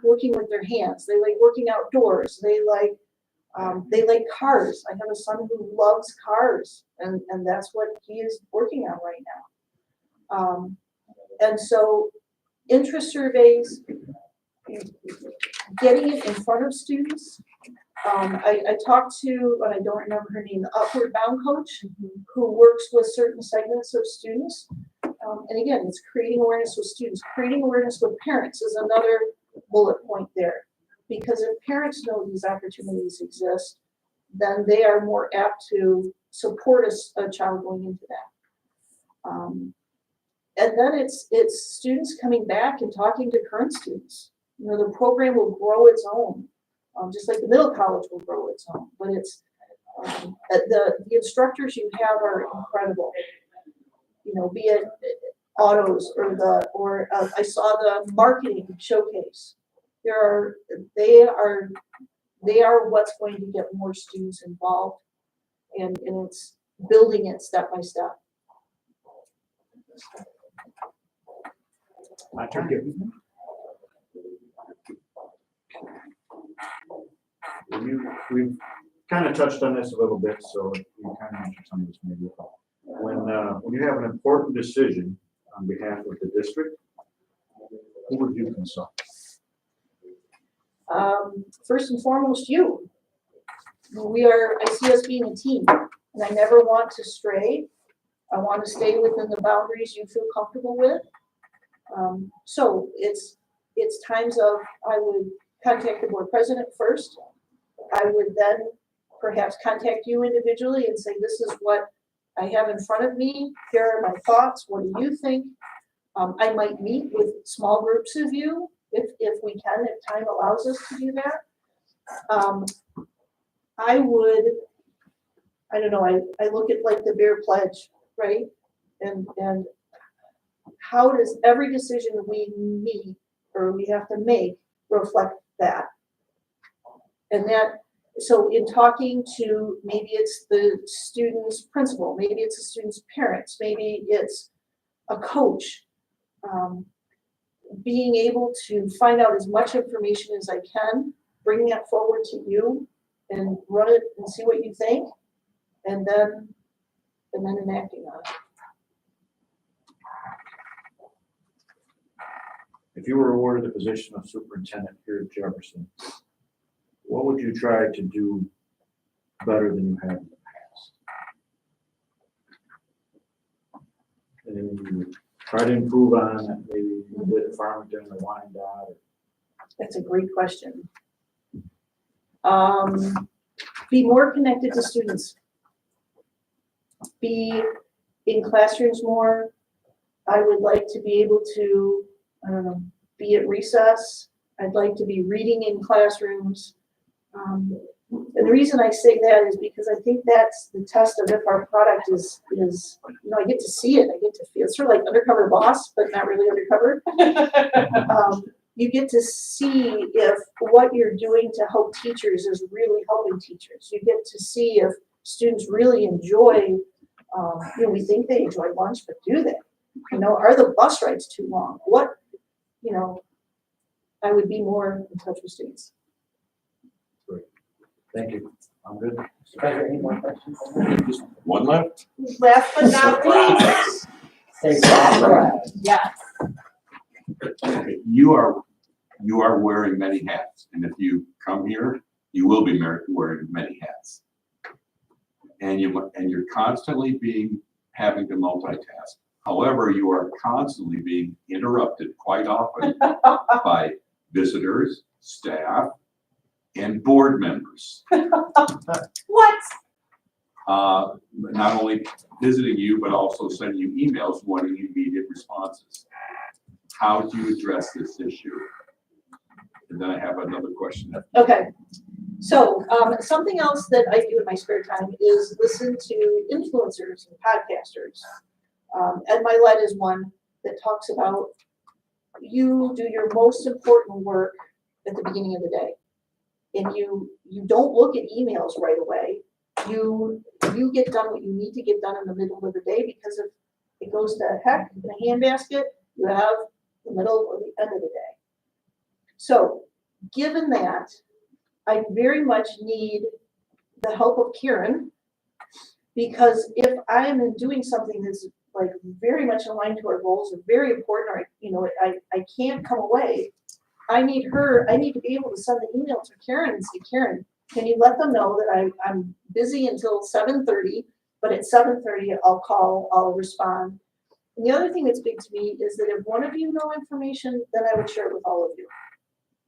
working with their hands. They like working outdoors. They like cars. I have a son who loves cars, and that's what he is working on right now. And so interest surveys, getting it in front of students. I talked to, but I don't remember her name, the Upward Bound coach who works with certain segments of students. And again, it's creating awareness with students. Creating awareness with parents is another bullet point there. Because if parents know these opportunities exist, then they are more apt to support a child going into that. And then it's students coming back and talking to current students. The program will grow its own, just like the middle college will grow its own. But it's the instructors you have are incredible. Be it autos or I saw the marketing showcase. They are they are what's going to get more students involved, and it's building it step by step. My turn. We've kind of touched on this a little bit, so you kind of answered some of this maybe. When you have an important decision on behalf of the district, who would you consult? First and foremost, you. I see us being a team, and I never want to stray. I want to stay within the boundaries you feel comfortable with. So it's times of, I would contact the board president first. I would then perhaps contact you individually and say, this is what I have in front of me. Here are my thoughts. What do you think? I might meet with small groups of you if we can, if time allows us to do that. I don't know, I look at like the Bear Pledge, right? And how does every decision we meet or we have to make reflect that? And so in talking to, maybe it's the student's principal, maybe it's the student's parents, maybe it's a coach, being able to find out as much information as I can, bring that forward to you and run it and see what you think, and then enacting on it. If you were awarded the position of superintendent here at Jefferson, what would you try to do better than you have in the past? And you try to improve on it, maybe you did at Farmington or Wyandotte. That's a great question. Be more connected to students. Be in classrooms more. I would like to be able to, I don't know, be at recess. I'd like to be reading in classrooms. And the reason I say that is because I think that's the test of if our product is, I get to see it, I get to feel, it's sort of like Undercover Boss, but not really undercover. You get to see if what you're doing to help teachers is really helping teachers. You get to see if students really enjoy, we think they enjoy lunch, but do they? Are the bus rides too long? I would be more in touch with students. Great. Thank you. I'm good. Any more questions? Just one left? Last but not least, Say that. yes. Okay, you are wearing many hats, and if you come here, you will be wearing many hats. And you're constantly having to multitask. However, you are constantly being interrupted quite often by visitors, staff, and board members. What? Not only visiting you, but also sending you emails wanting immediate responses. How do you address this issue? And then I have another question. Okay. So something else that I do in my spare time is listen to influencers and podcasters. Ed Milet is one that talks about you do your most important work at the beginning of the day. And you don't look at emails right away. You get done what you need to get done in the middle of the day, because if it goes to heck in a handbasket, you have the middle or the end of the day. So given that, I very much need the help of Karen, because if I am doing something that's like very much aligned to our goals and very important, or I can't come away, I need to be able to send the email to Karen and say, Karen, can you let them know that I'm busy until 7:30, but at 7:30 I'll call, I'll respond. And the other thing that's big to me is that if one of you know information, then I would share it with all of you.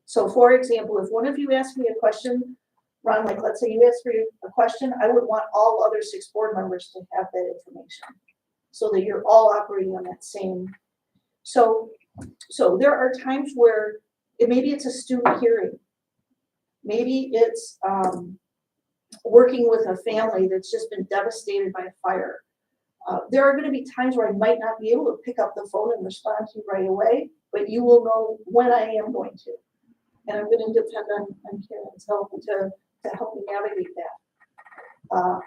So for example, if one of you asked me a question, Ron, like let's say you asked me a question, I would want all other 6 board members to have that information so that you're all operating on that same. So there are times where maybe it's a student hearing. Maybe it's working with a family that's just been devastated by a fire. There are going to be times where I might not be able to pick up the phone and respond to you right away, but you will know when I am going to. And I'm gonna depend on Karen's help to help me navigate that.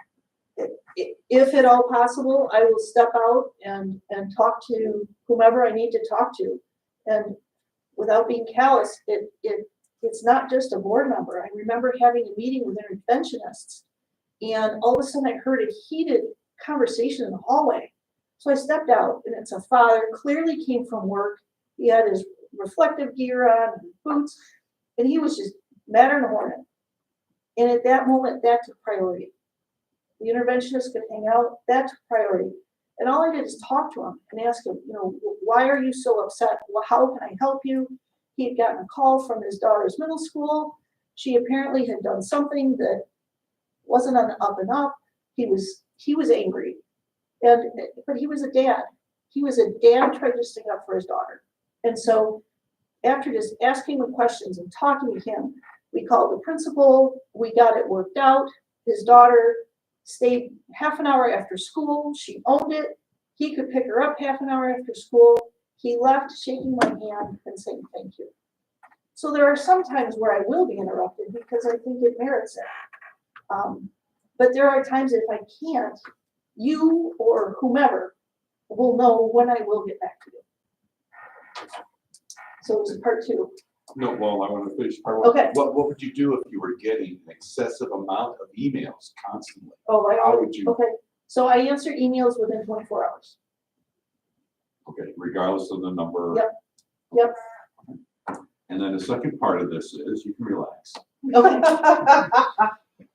If at all possible, I will step out and talk to whomever I need to talk to. And without being callous, it's not just a board member. I remember having a meeting with interventionists, and all of a sudden I heard a heated conversation in the hallway. So I stepped out, and it's a father, clearly came from work. He had his reflective gear on, and boots, and he was just madder than a hornet. And at that moment, that took priority. The interventionist could hang out, that took priority. And all I did is talk to him and ask him, why are you so upset? Well, how can I help you? He had gotten a call from his daughter's middle school. She apparently had done something that wasn't on the up and up. He was angry. But he was a dad. He was a dad trying to stick up for his daughter. And so after just asking him questions and talking to him, we called the principal, we got it worked out. His daughter stayed half an hour after school. She owned it. He could pick her up half an hour after school. He left shaking my hand and saying thank you. So there are some times where I will be interrupted because I think it merits it. But there are times that if I can't, you or whomever will know when I will get back to you. So it's part two. No, well, I want to finish part one. Okay. What would you do if you were getting an excessive amount of emails constantly? Oh, How would you, okay. So I answer emails within 24 hours. okay, regardless of the number? Yep. And then the second part of this is, you can relax. Okay.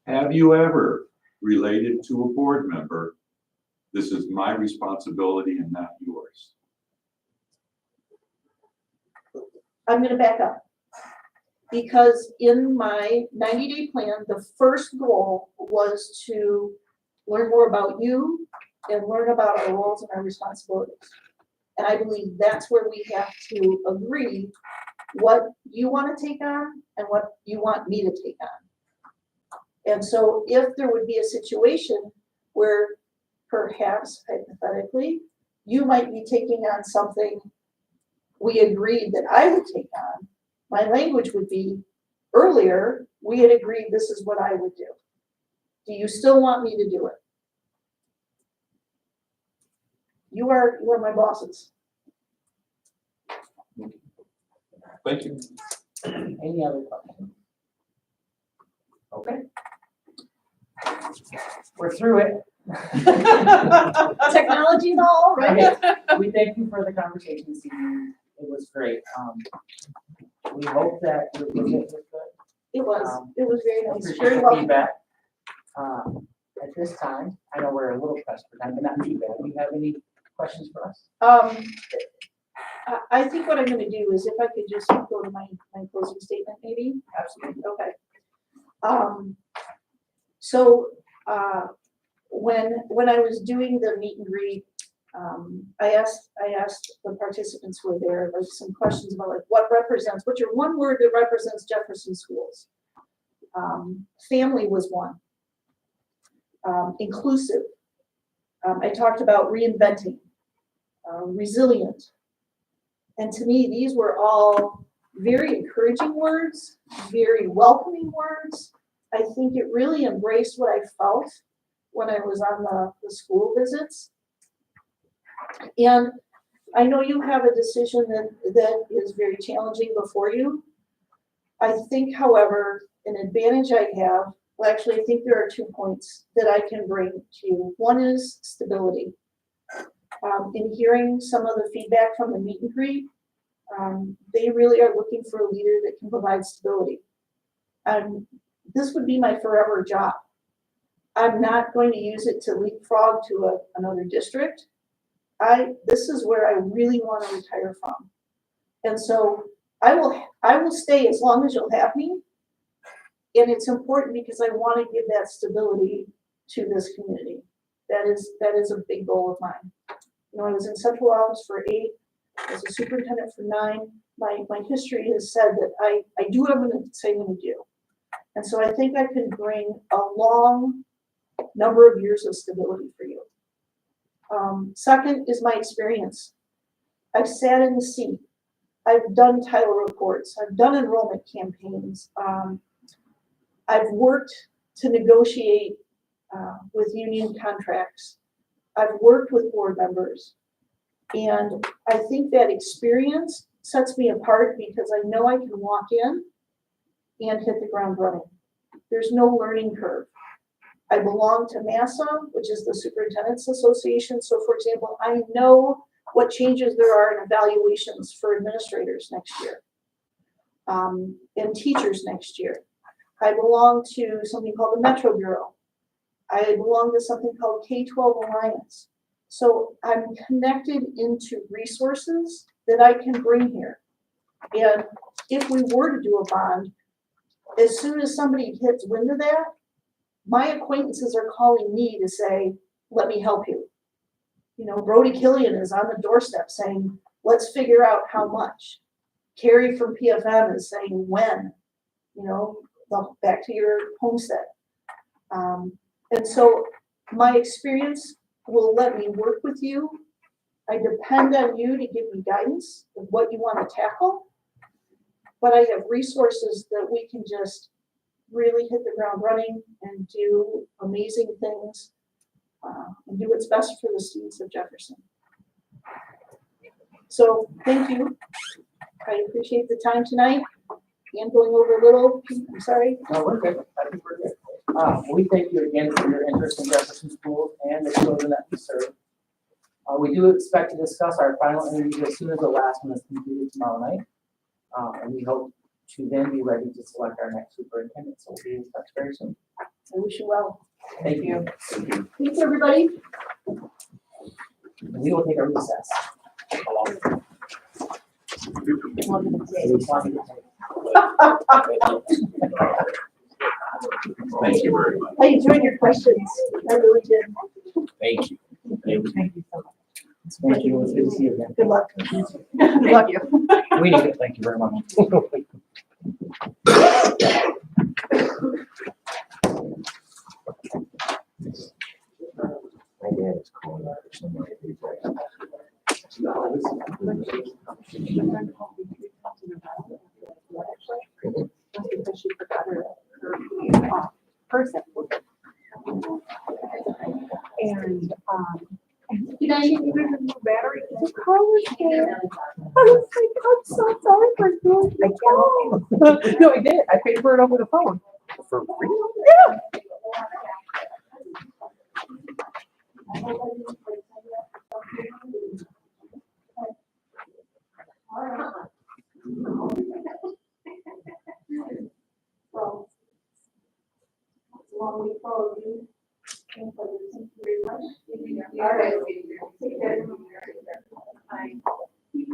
Have you ever related to a board member, this is my responsibility and not yours? I'm going to back up. Because in my 90-day plan, the first goal was to learn more about you and learn about our roles and our responsibilities. And I believe that's where we have to agree what you want to take on and what you want me to take on. And so if there would be a situation where perhaps hypothetically, you might be taking on something we agreed that I would take on, my language would be, earlier, we had agreed this is what I would do. Do you still want me to do it? You are my bosses. Thank you. Any other questions? Okay. We're through it. Technology and all, right? We thank you for the conversation this evening. It was great. We hope that your visit was good. It was very nice, Appreciate very the well. feedback. At this time, I know we're a little pressed for time, but not too bad. Do you have any questions for us? I think what I'm gonna do is if I could just go to my closing statement, maybe? Absolutely. Okay. So, when I was doing the meet and greet, I asked the participants who were there, like, some questions about, like, what's your one word that represents Jefferson schools? Family was one. Inclusive. I talked about reinventing, resilient. And to me, these were all very encouraging words, very welcoming words. I think it really embraced what I felt when I was on the school visits. And I know you have a decision that is very challenging before you. I think, however, an advantage I have, well, actually, I think there are 2 points that I can bring to you. One is stability. In hearing some of the feedback from the meet and greet, they really are looking for a leader that can provide stability. This would be my forever job. I'm not going to use it to leapfrog to another district. This is where I really want to retire from. And so I will stay as long as you'll have me. And it's important because I want to give that stability to this community. That is a big goal of mine. I was in central office for 8, as a superintendent for 9. My history has said that I do what I'm going to say I'm going to do. And so I think I can bring a long number of years of stability for you. Second is my experience. I've sat in the seat. I've done title reports. reports. I've done enrollment campaigns. I've worked to negotiate with union contracts. I've worked with board members. And I think that experience sets me apart because I know I can walk in and hit the ground running. There's no learning curve. I belong to MASA, which is the Superintendent's Association. So for example, I know what changes there are in evaluations for administrators next year, and teachers next year. I belong to something called the Metro Bureau. I belong to something called K-12 Alliance. So I'm connected into resources that I can bring here. And if we were to do a bond, as soon as somebody hits wind of that, my acquaintances are calling me to say, let me help you. You know, Brody Killian is on the doorstep saying, let's figure out how much. Carrie from PFM is saying when, you know, back to your homestead. And so my experience will let me work with you. I depend on you to give me guidance of what you want to tackle. But I have resources that we can just really hit the ground running and do amazing things and do what's best for the students of Jefferson. So thank you. I appreciate the time tonight and going over a little. I'm sorry. No, we're good. I think we're good. We thank you again for your interest in Jefferson Schools and the children that we serve. We do expect to discuss our final interviews as soon as the last one is completed tomorrow night. And we hope to then be ready to select our next superintendent. So we'll be in touch very soon. I wish you well. Thank you. Thanks, everybody. And we will take a recess. Thank you very much. I enjoyed your questions. I really did. Thank you. Thank you so much. Thank you. It's good to see you again. Good luck. Good luck. We need it. Thank you very much. My dad is calling out for somebody. Because she forgot her person. And, Good night. battery. The car was there. I was like, I'm so sorry for doing the No, I did. I paid for it over the phone. For real? Yeah. Well, it's a long week for all of you. Thank you very much. All right. Take care. Bye.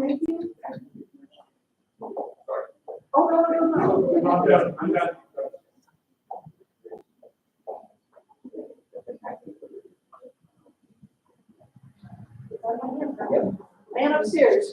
Thank you. Oh, no. I'm done. Man upstairs.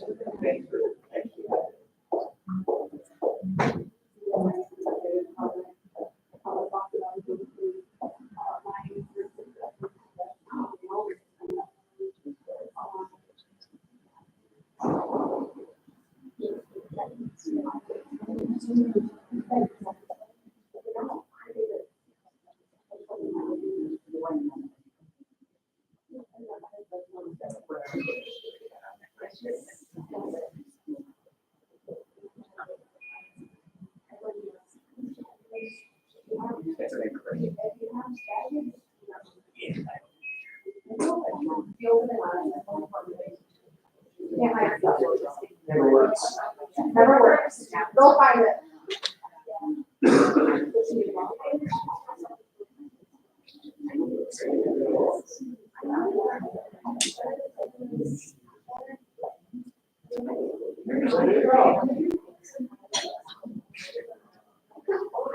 Never works. Never works. Go find it.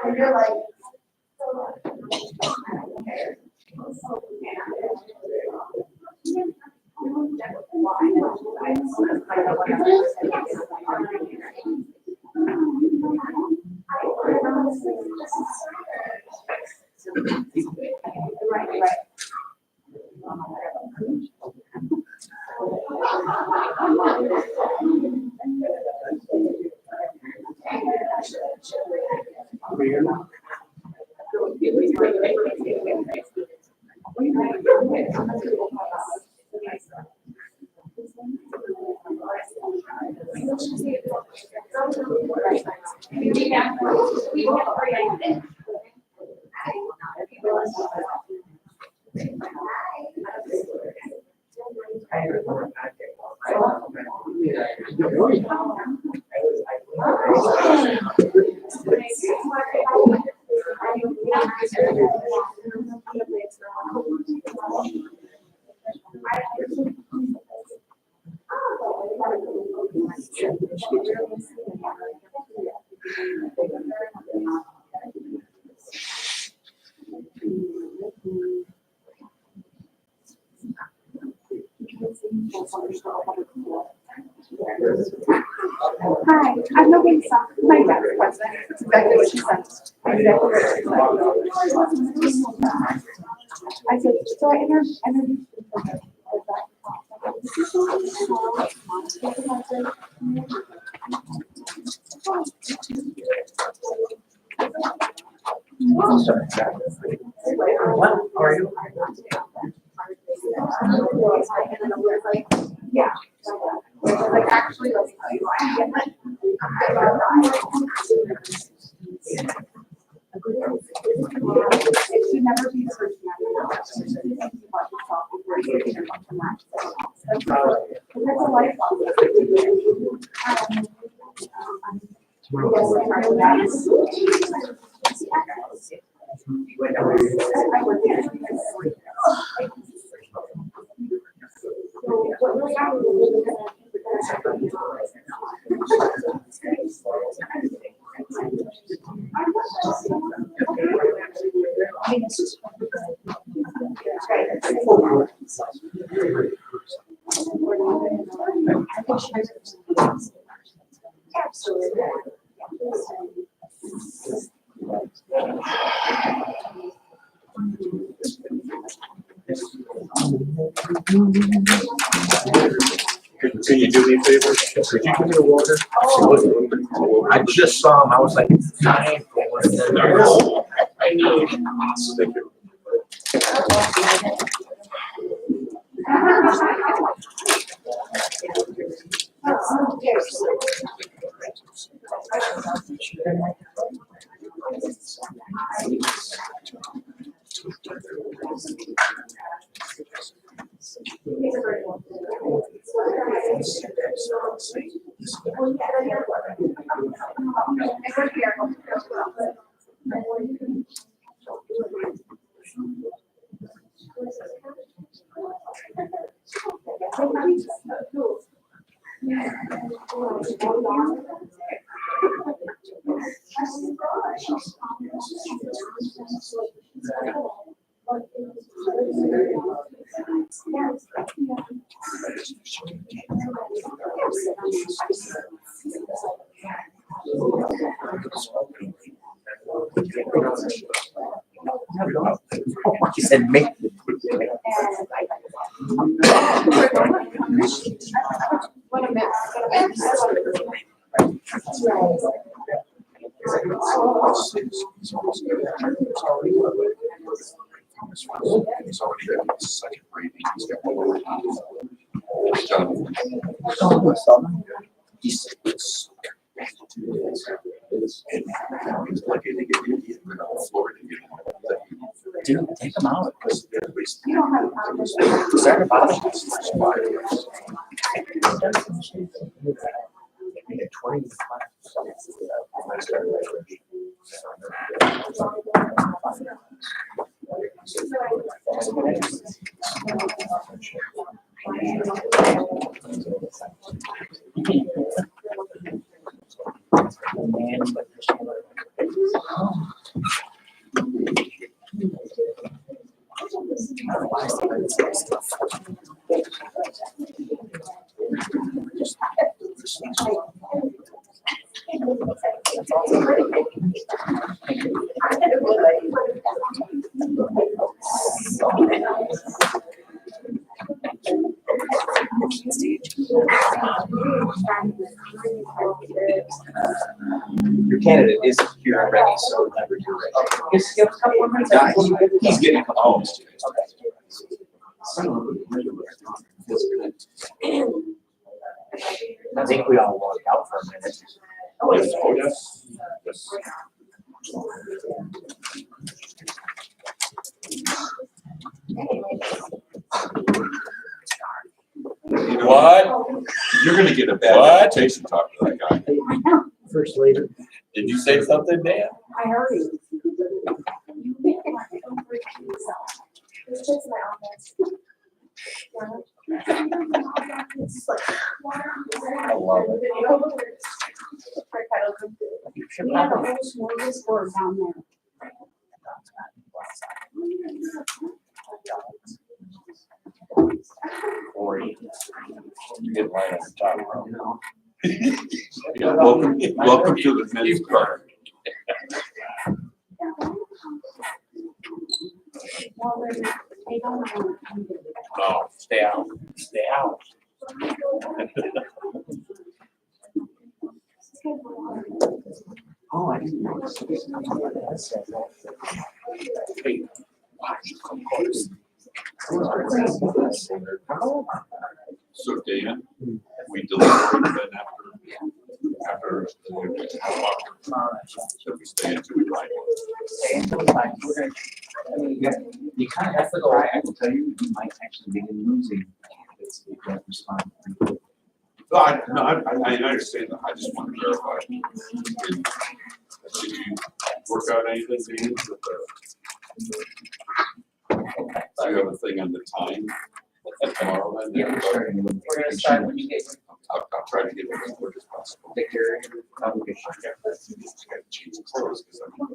And you're like, right. Hi, I'm nobody saw my dad's president. That's exactly what she said. Exactly what she said. I said, so I introduced her. What, how are you? Yeah. Like actually, let's tell you why. It should never be the first man. That's a life. Can you do me a favor? Could you give me a water? I just saw him, I was like, dying for one of them. I need. Thank you. He said, make. He's already got his second rating. He's got one. And he's lucky to get Indian and on Florida. Dude, take him out. You don't have to. Start about it. Your candidate is here already, so whenever you're ready. Just give us a couple more minutes. Yeah, he's getting a couple hours. I think we all walked out for a minute. Yes, oh, yes, yes. You know what? You're gonna get a bad reputation talking to that guy. First lady. Did you say something, Dan? I heard you. This is my office. I love it. We have a whole smorgasbord down there. Or you get right on the top row. Yeah, welcome to the men's car. Well, they don't know. No, stay out, stay out. Oh, I didn't know. Hey, watch, of course. So Dana, we deliberated then after so we stay until we ride. Stay until the time. We're gonna- I mean, you kind of have to go. I will tell you, you might actually begin losing if you don't respond. I understand that, I just want to verify. Did you work out anything, Dan, with the? Do you have a thing on the time tomorrow then? Yeah, Starting a little We're gonna start when you get. I'll try to get it as quick as possible. Take your obligation. Just gotta change the clothes, 'cause I'm. No,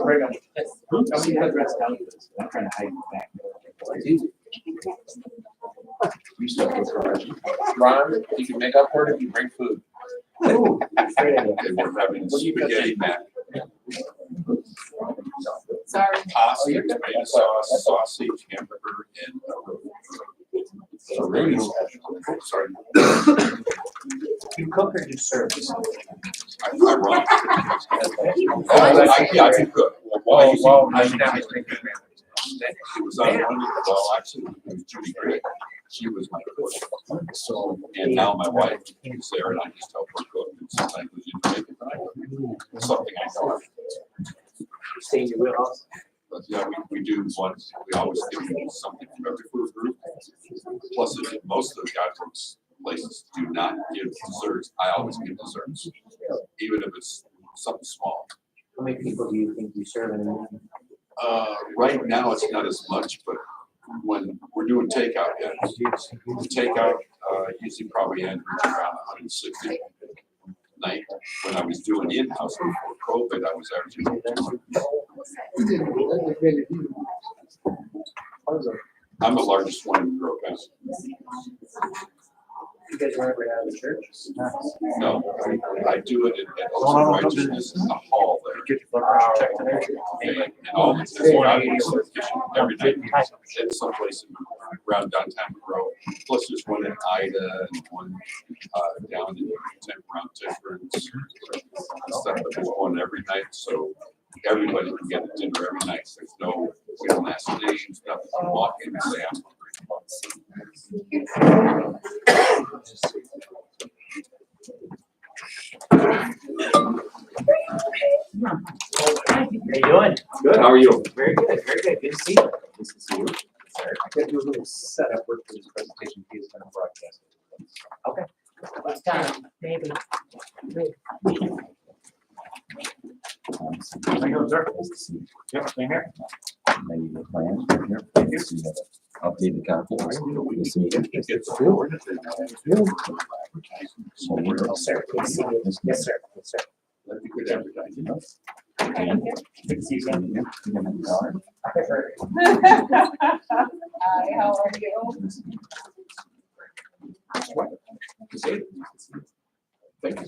we're gonna- Nobody has rest down to this. I'm trying to hide you back. It's easy. You stuck with her. Ron, you can make up for it if you bring food. Ooh, great idea. Okay, we're having spaghetti mac. Sorry. Pasta, tomato sauce, sausage, hamburger, and. Really special. Sorry. You cook or just serve? I run. I can cook. It was on one, well, actually, it was Judy Gray. She was my cook. So, and now my wife is there and I just help her cook. And sometimes we just make it, but I cook. Something I know. Stay in your wheelhouse. But yeah, we do once, we always give you something from every food group. Plus, most of the guidebooks places do not give desserts. I always give desserts, even if it's something small. How many people do you think you serve in a minute? Right now, it's not as much, but when we're doing takeout, yeah, takeout, usually probably average around 160 night. When I was doing in-house before COVID, I was averaging about 200. I'm the largest one in Grove County. You guys run right out of the church? No, I do it at Oaks of Righteousness in the hall there. Get your blood pressure checked today. And all this is every night. At some place around downtown Grove. Plus there's one in Ida and one down in around Temperance. Stuff, but there's one every night, so everybody can get a dinner every night. There's no, we don't ask names, nothing. You walk in and say, I'm How you doing? Good, how are you? Very good, very good. Good to see you. Nice to see you. Sorry, I gotta do a little setup work for this presentation, piece kind of broadcast. Okay. It's time, maybe. How you doing, sir? Nice to see you. Yep, same here. Maybe the plans, here. Thank you. Updated copy. Nice to meet you. So we're all set. Good to see you. Yes, sir. Yes, sir. That'd be good advertising. Good to see you again. Hi, how are you? Thank you.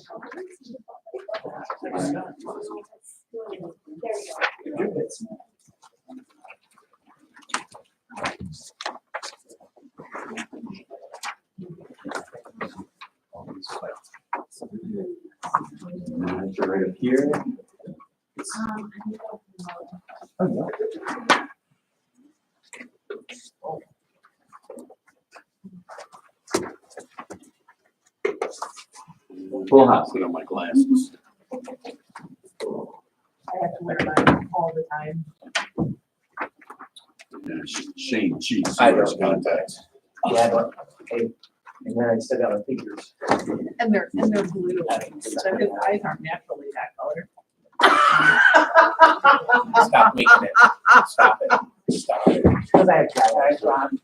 Right up here. Full house. Put on my glasses. I have to wear mine all the time. Yeah, Shane cheats. I wears don't. contacts. Yeah, but, hey, and then I still got my fingers. And they're blue. So his eyes aren't naturally that color. Stop making it. Stop it. Stop it. Because I have dry eyes, Ron.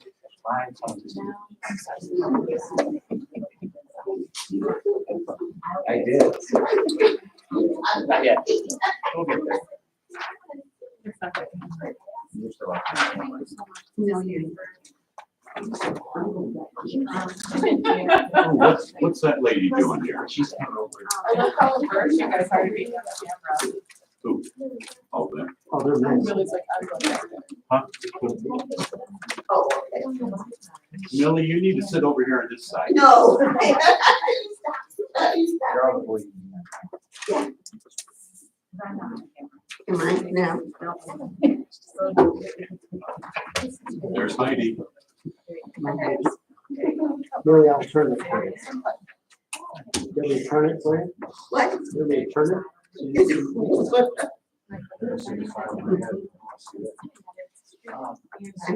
Mine, so I'm just- I did. Not yet. We'll get there. It's not that color. You're still up. No, you. What's that lady doing here? She's coming over. I love how first you guys already being on camera. Who? Oh, there. Oh, they're nice. Millie's like, I'm going Huh? Millie, you need to sit over here on this side. No. They're all avoiding me. Am I now? There's Heidi. Really, I'll turn it for you. You want me to turn it for you? What? You want me to turn it? I'm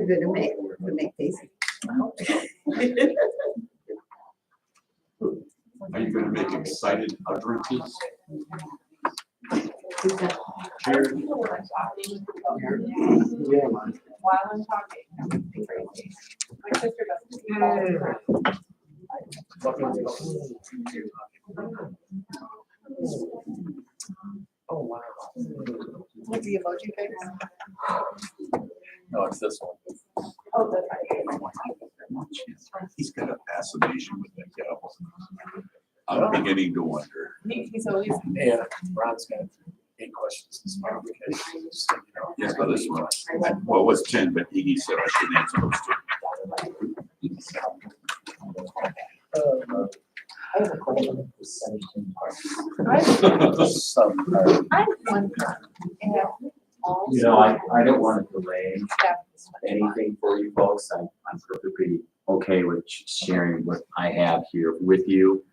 gonna make faces. Are you gonna make excited utterances? Cheers. Yeah, man. While I'm talking. My sister doesn't. Oh, wow. With the emoji face. No, it's this one. Oh, that's right. He's got a fascination with that gavel. I'm beginning to wonder. He's always. Yeah, Ron's got 8 questions this morning because, you know. Yes, but this one, well, it was 10, but he said I shouldn't answer those two. I have a question for 17 parts. Some are- I have one. And all. You know, I don't want to delay staff is- anything for you folks. I'm perfectly okay with sharing what I have here with you.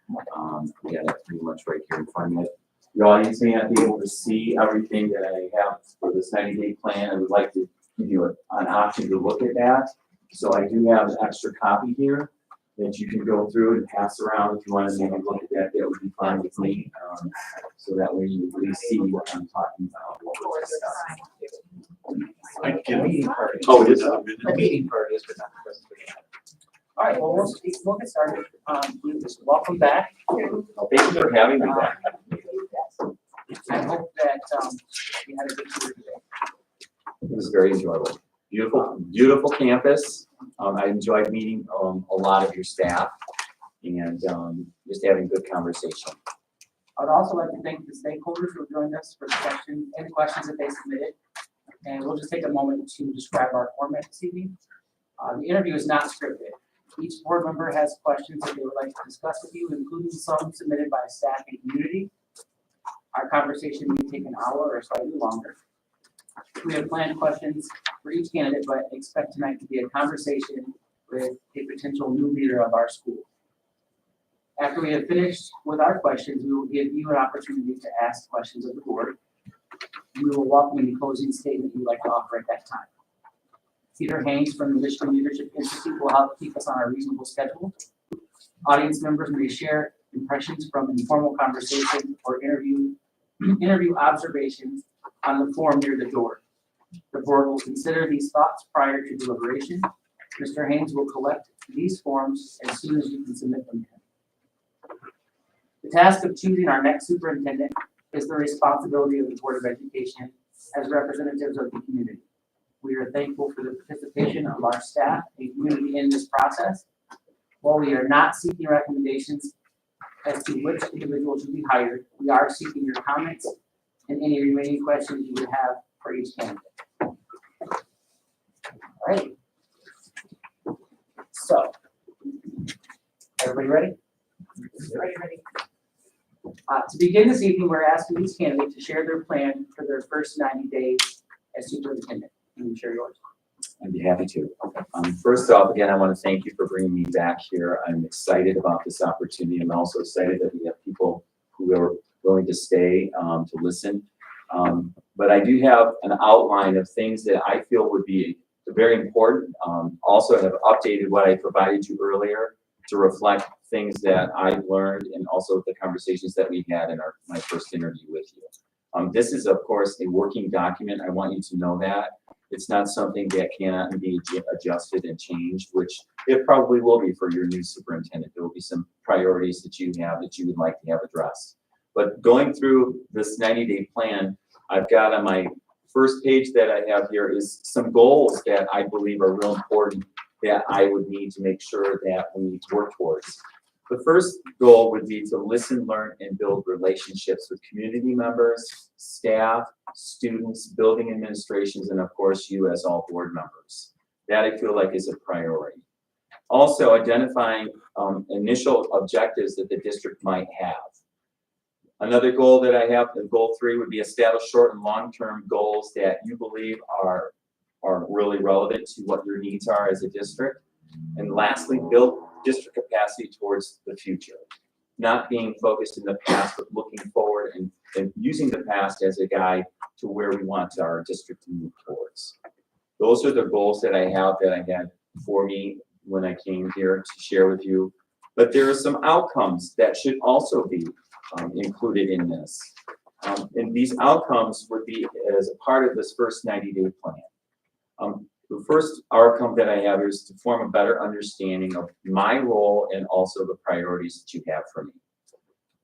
We got it pretty much right here in front of you. The audience may not be able to see everything that I have for this 90-day plan. I would like to give you an option to look at that. So I do have an extra copy here that you can go through and pass around. If you want to maybe look at that, that would be fine with me. So that way you at least see what I'm talking about, what we're discussing. I get Meeting part. Oh, it is? The meeting part is, but not the presentation. All right, well, we'll get started. Welcome back. Well, thank you for having me back. I hope that you had a good year today. It was very enjoyable. Beautiful, beautiful campus. I enjoyed meeting a lot of your staff and just having good conversation. I'd also like to thank the stakeholders who have joined us for the questions and questions that they submitted. And we'll just take a moment to describe our format this evening. The interview is not scripted. Each board member has questions that they would like to discuss with you, including some submitted by staff and community. Our conversation may take an hour or slightly longer. We have planned questions for each candidate, but expect tonight to be a conversation with a potential new leader of our school. After we have finished with our questions, we will give you an opportunity to ask questions of the board. We will welcome any closing statement you'd like to offer at that time. Peter Haynes from the Michigan Leadership Institute will help keep us on a reasonable schedule. Audience members may share impressions from informal conversation or interview observations on the form near the door. The board will consider these thoughts prior to deliberation. Mr. Haynes will collect these forms as soon as you can submit them to him. The task of choosing our next superintendent is the responsibility of the Board of Education as representatives of the community. We are thankful for the participation of our staff and community in this process. While we are not seeking recommendations as to which individual should be hired, we are seeking your comments and any remaining questions you would have for each candidate. All right. So, everybody ready? Ready. To begin this evening, we're asking each candidate to share their plan for their first 90 days as superintendent. Can you share yours? I'd be happy to. First off, again, I want to thank you for bringing me back here. I'm excited about this opportunity. I'm also excited that we have people who are willing to stay to listen. But I do have an outline of things that I feel would be very important. Also, I have updated what I provided you earlier to reflect things that I've learned and also the conversations that we had in my first interview with you. This is, of course, a working document. I want you to know that. It's not something that cannot be adjusted and changed, which it probably will be for your new superintendent. There will be some priorities that you have that you would like to have addressed. But going through this 90-day plan, I've got on my first page that I have here is some goals that I believe are real important that I would need to make sure that we work towards. The first goal would be to listen, learn, and build relationships with community members, staff, students, building administrations, and of course you as all board members. That I feel like is a priority. Also identifying initial objectives that the district might have. Another goal that I have, goal 3, would be establish short and long-term goals that you believe are really relevant to what your needs are as a district. And lastly, build district capacity towards the future. Not being focused in the past, but looking forward and using the past as a guide to where we want our district to move towards. Those are the goals that I have that I had for me when I came here to share with you. But there are some outcomes that should also be included in this. And these outcomes would be as a part of this first 90-day plan. The first outcome that I have is to form a better understanding of my role and also the priorities that you have for me.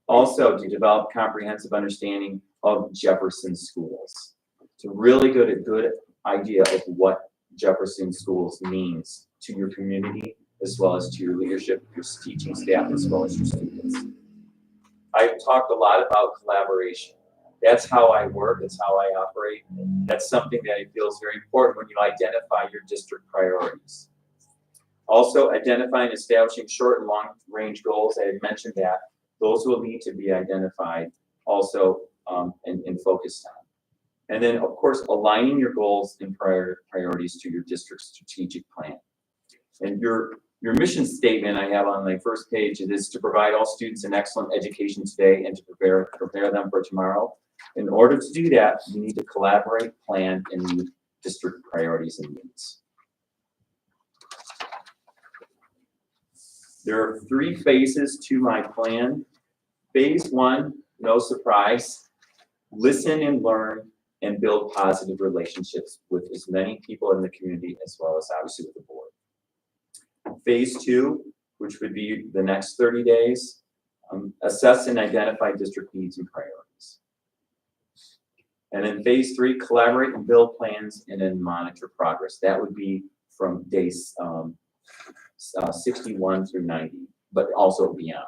Also, to develop comprehensive understanding of Jefferson schools, to really get a good idea of what Jefferson schools means to your community, as well as to your leadership, your teaching staff, as well as your students. I've talked a lot about collaboration. That's how I work, that's how I operate. That's something that I feel is very important when you identify your district priorities. Also, identifying and establishing short and long range goals, I had mentioned that. Those will need to be identified also and focused on. And then, of course, aligning your goals and priorities to your district's strategic plan. And your mission statement I have on my first page is to provide all students an excellent education today and to prepare them for tomorrow. In order to do that, you need to collaborate, plan, and meet district priorities and needs. There are 3 phases to my plan. Phase 1, no surprise, listen and learn and build positive relationships with as many people in the community as well as obviously with the board. Phase 2, which would be the next 30 days, assess and identify district needs and priorities. And then phase 3, collaborate and build plans and then monitor progress. That would be from days 61 through 90, but also beyond.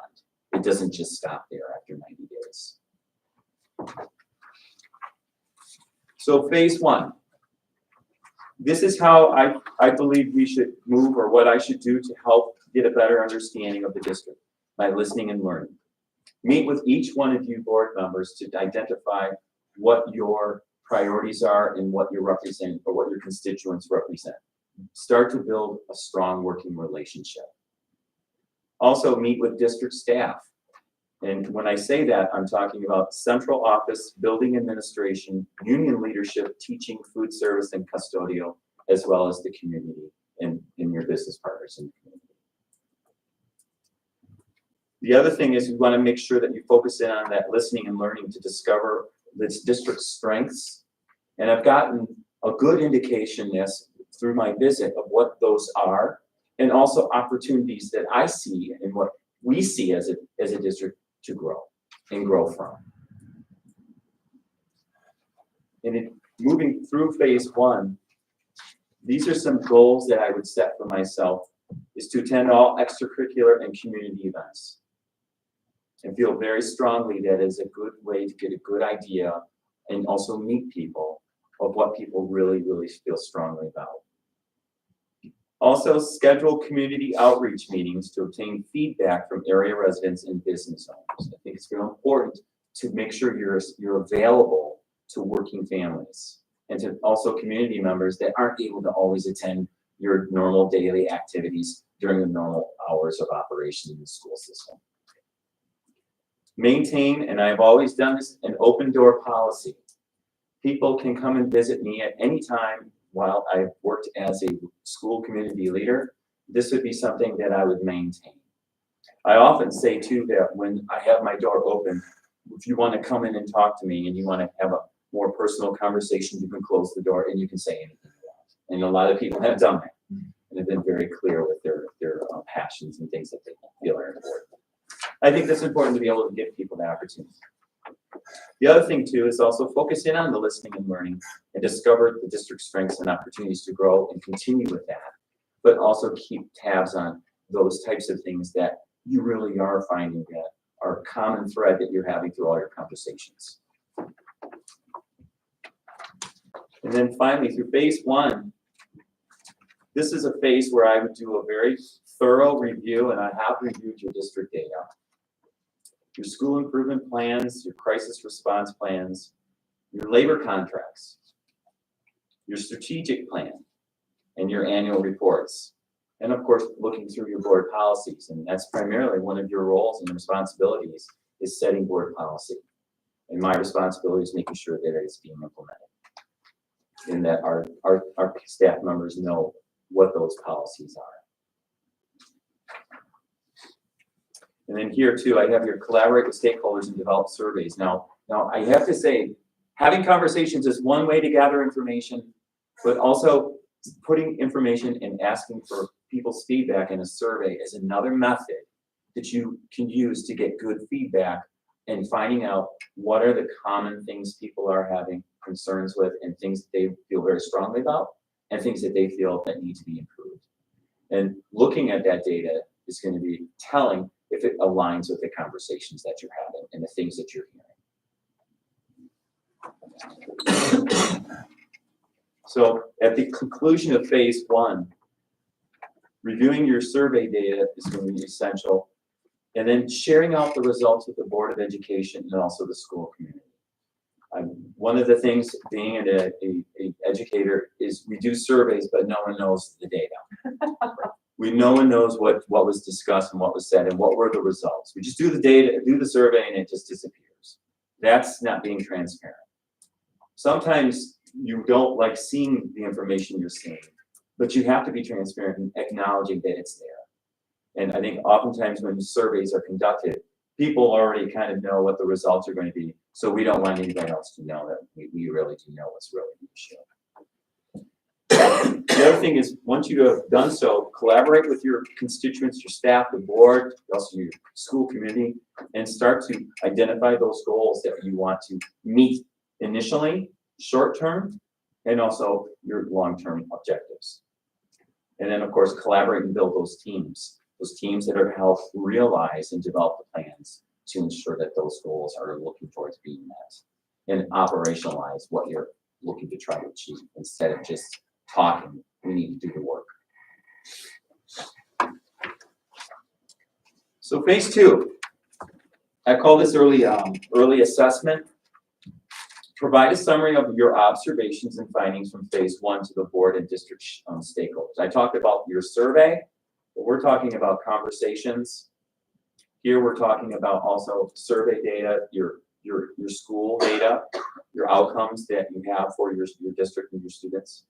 It doesn't just stop there after 90 days. So phase 1. This is how I believe we should move, or what I should do to help get a better understanding of the district by listening and learning. Meet with each one of you board members to identify what your priorities are and what you represent, or what your constituents represent. Start to build a strong working relationship. Also meet with district staff. And when I say that, I'm talking about central office, building administration, union leadership, teaching, food service, and custodial, as well as the community and your business partners in the community. The other thing is we want to make sure that you focus in on that listening and learning to discover this district's strengths. And I've gotten a good indication through my visit of what those are, and also opportunities that I see and what we see as a district to grow and grow from. And moving through phase 1, these are some goals that I would set for myself, is to attend all extracurricular and community events. And feel very strongly that is a good way to get a good idea and also meet people of what people really, really feel strongly about. Also, schedule community outreach meetings to obtain feedback from area residents and business owners. I think it's very important to make sure you're available to working families. and to also community members that aren't able to always attend your normal daily activities during the normal hours of operation in the school system. Maintain, and I've always done this, an open door policy. People can come and visit me at any time while I've worked as a school community leader. This would be something that I would maintain. I often say too that when I have my door open, if you want to come in and talk to me and you want to have a more personal conversation, you can close the door and you can say anything you want. And a lot of people have done that and have been very clear with their passions and things that they feel are important. I think that's important to be able to give people that opportunity. The other thing too is also focus in on the listening and learning and discover the district's strengths and opportunities to grow and continue with that, but also keep tabs on those types of things that you really are finding that are a common thread that you're having through all your conversations. And then finally, through phase one, this is a phase where I would do a very thorough review, and I have reviewed your district data, your school improvement plans, your crisis response plans, your labor contracts, your strategic plan, and your annual reports. And of course, looking through your board policies, and that's primarily one of your roles and responsibilities is setting board policy. And my responsibility is making sure that it is being implemented and that our staff members know what those policies are. And then here too, I have your collaborate with stakeholders and develop surveys. Now I have to say, having conversations is one way to gather information, but also putting information and asking for people's feedback in a survey is another method that you can use to get good feedback and finding out what are the common things people are having concerns with and things that they feel very strongly about and things that they feel that need to be improved. And looking at that data is going to be telling if it aligns with the conversations that you're having and the things that you're hearing. So at the conclusion of phase one, reviewing your survey data is going to be essential, and then sharing out the results with the Board of Education and also the school community. One of the things being an educator is we do surveys, but no one knows the data. No one knows what was discussed and what was said and what were the results. We just do the data, do the survey, and it just disappears. That's not being transparent. Sometimes you don't like seeing the information you're seeing, but you have to be transparent and acknowledging that it's there. And I think oftentimes when surveys are conducted, people already kind of know what the results are going to be, so we don't want anybody else to know that we really do know what's really the issue. The other thing is, once you have done so, collaborate with your constituents, your staff, the board, also your school community, and start to identify those goals that you want to meet initially, short-term, and also your long-term objectives. And then, of course, collaborate and build those teams that are help realize and develop the plans to ensure that those goals are looking towards being met and operationalize what you're looking to try to achieve instead of just talking. We need to do the work. So phase two, I call this early assessment. Provide a summary of your observations and findings from phase one to the board and district stakeholders. I talked about your survey, but we're talking about conversations. Here we're talking about also survey data, your school data, your outcomes that you have for your district and your students.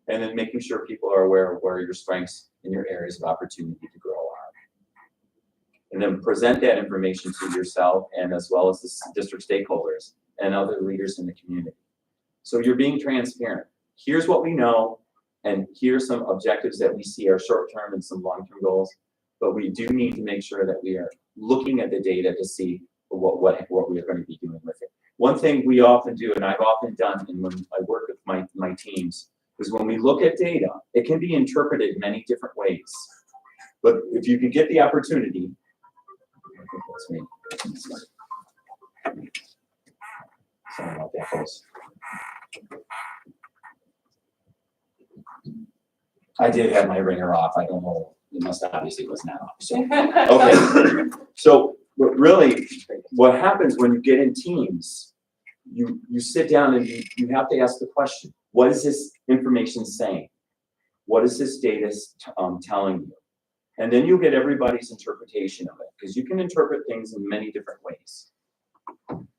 And then making sure people are aware of where your strengths and your areas of opportunity to grow are. And then present that information to yourself and as well as the district stakeholders and other leaders in the community. So you're being transparent. Here's what we know, and here's some objectives that we see are short-term and some long-term goals, but we do need to make sure that we are looking at the data to see what we are going to be doing with it. One thing we often do, and I've often done, and when I work with my teams, is when we look at data, it can be interpreted many different ways. But if you could get the opportunity, I think that's me. Sorry about that, folks. I did have my ringer off. I don't know. It must obviously was not off. So. Okay. So really, what happens when you get in teams, you sit down and you have to ask the question, what is this information saying? What is this data telling you? And then you'll get everybody's interpretation of it, because you can interpret things in many different ways.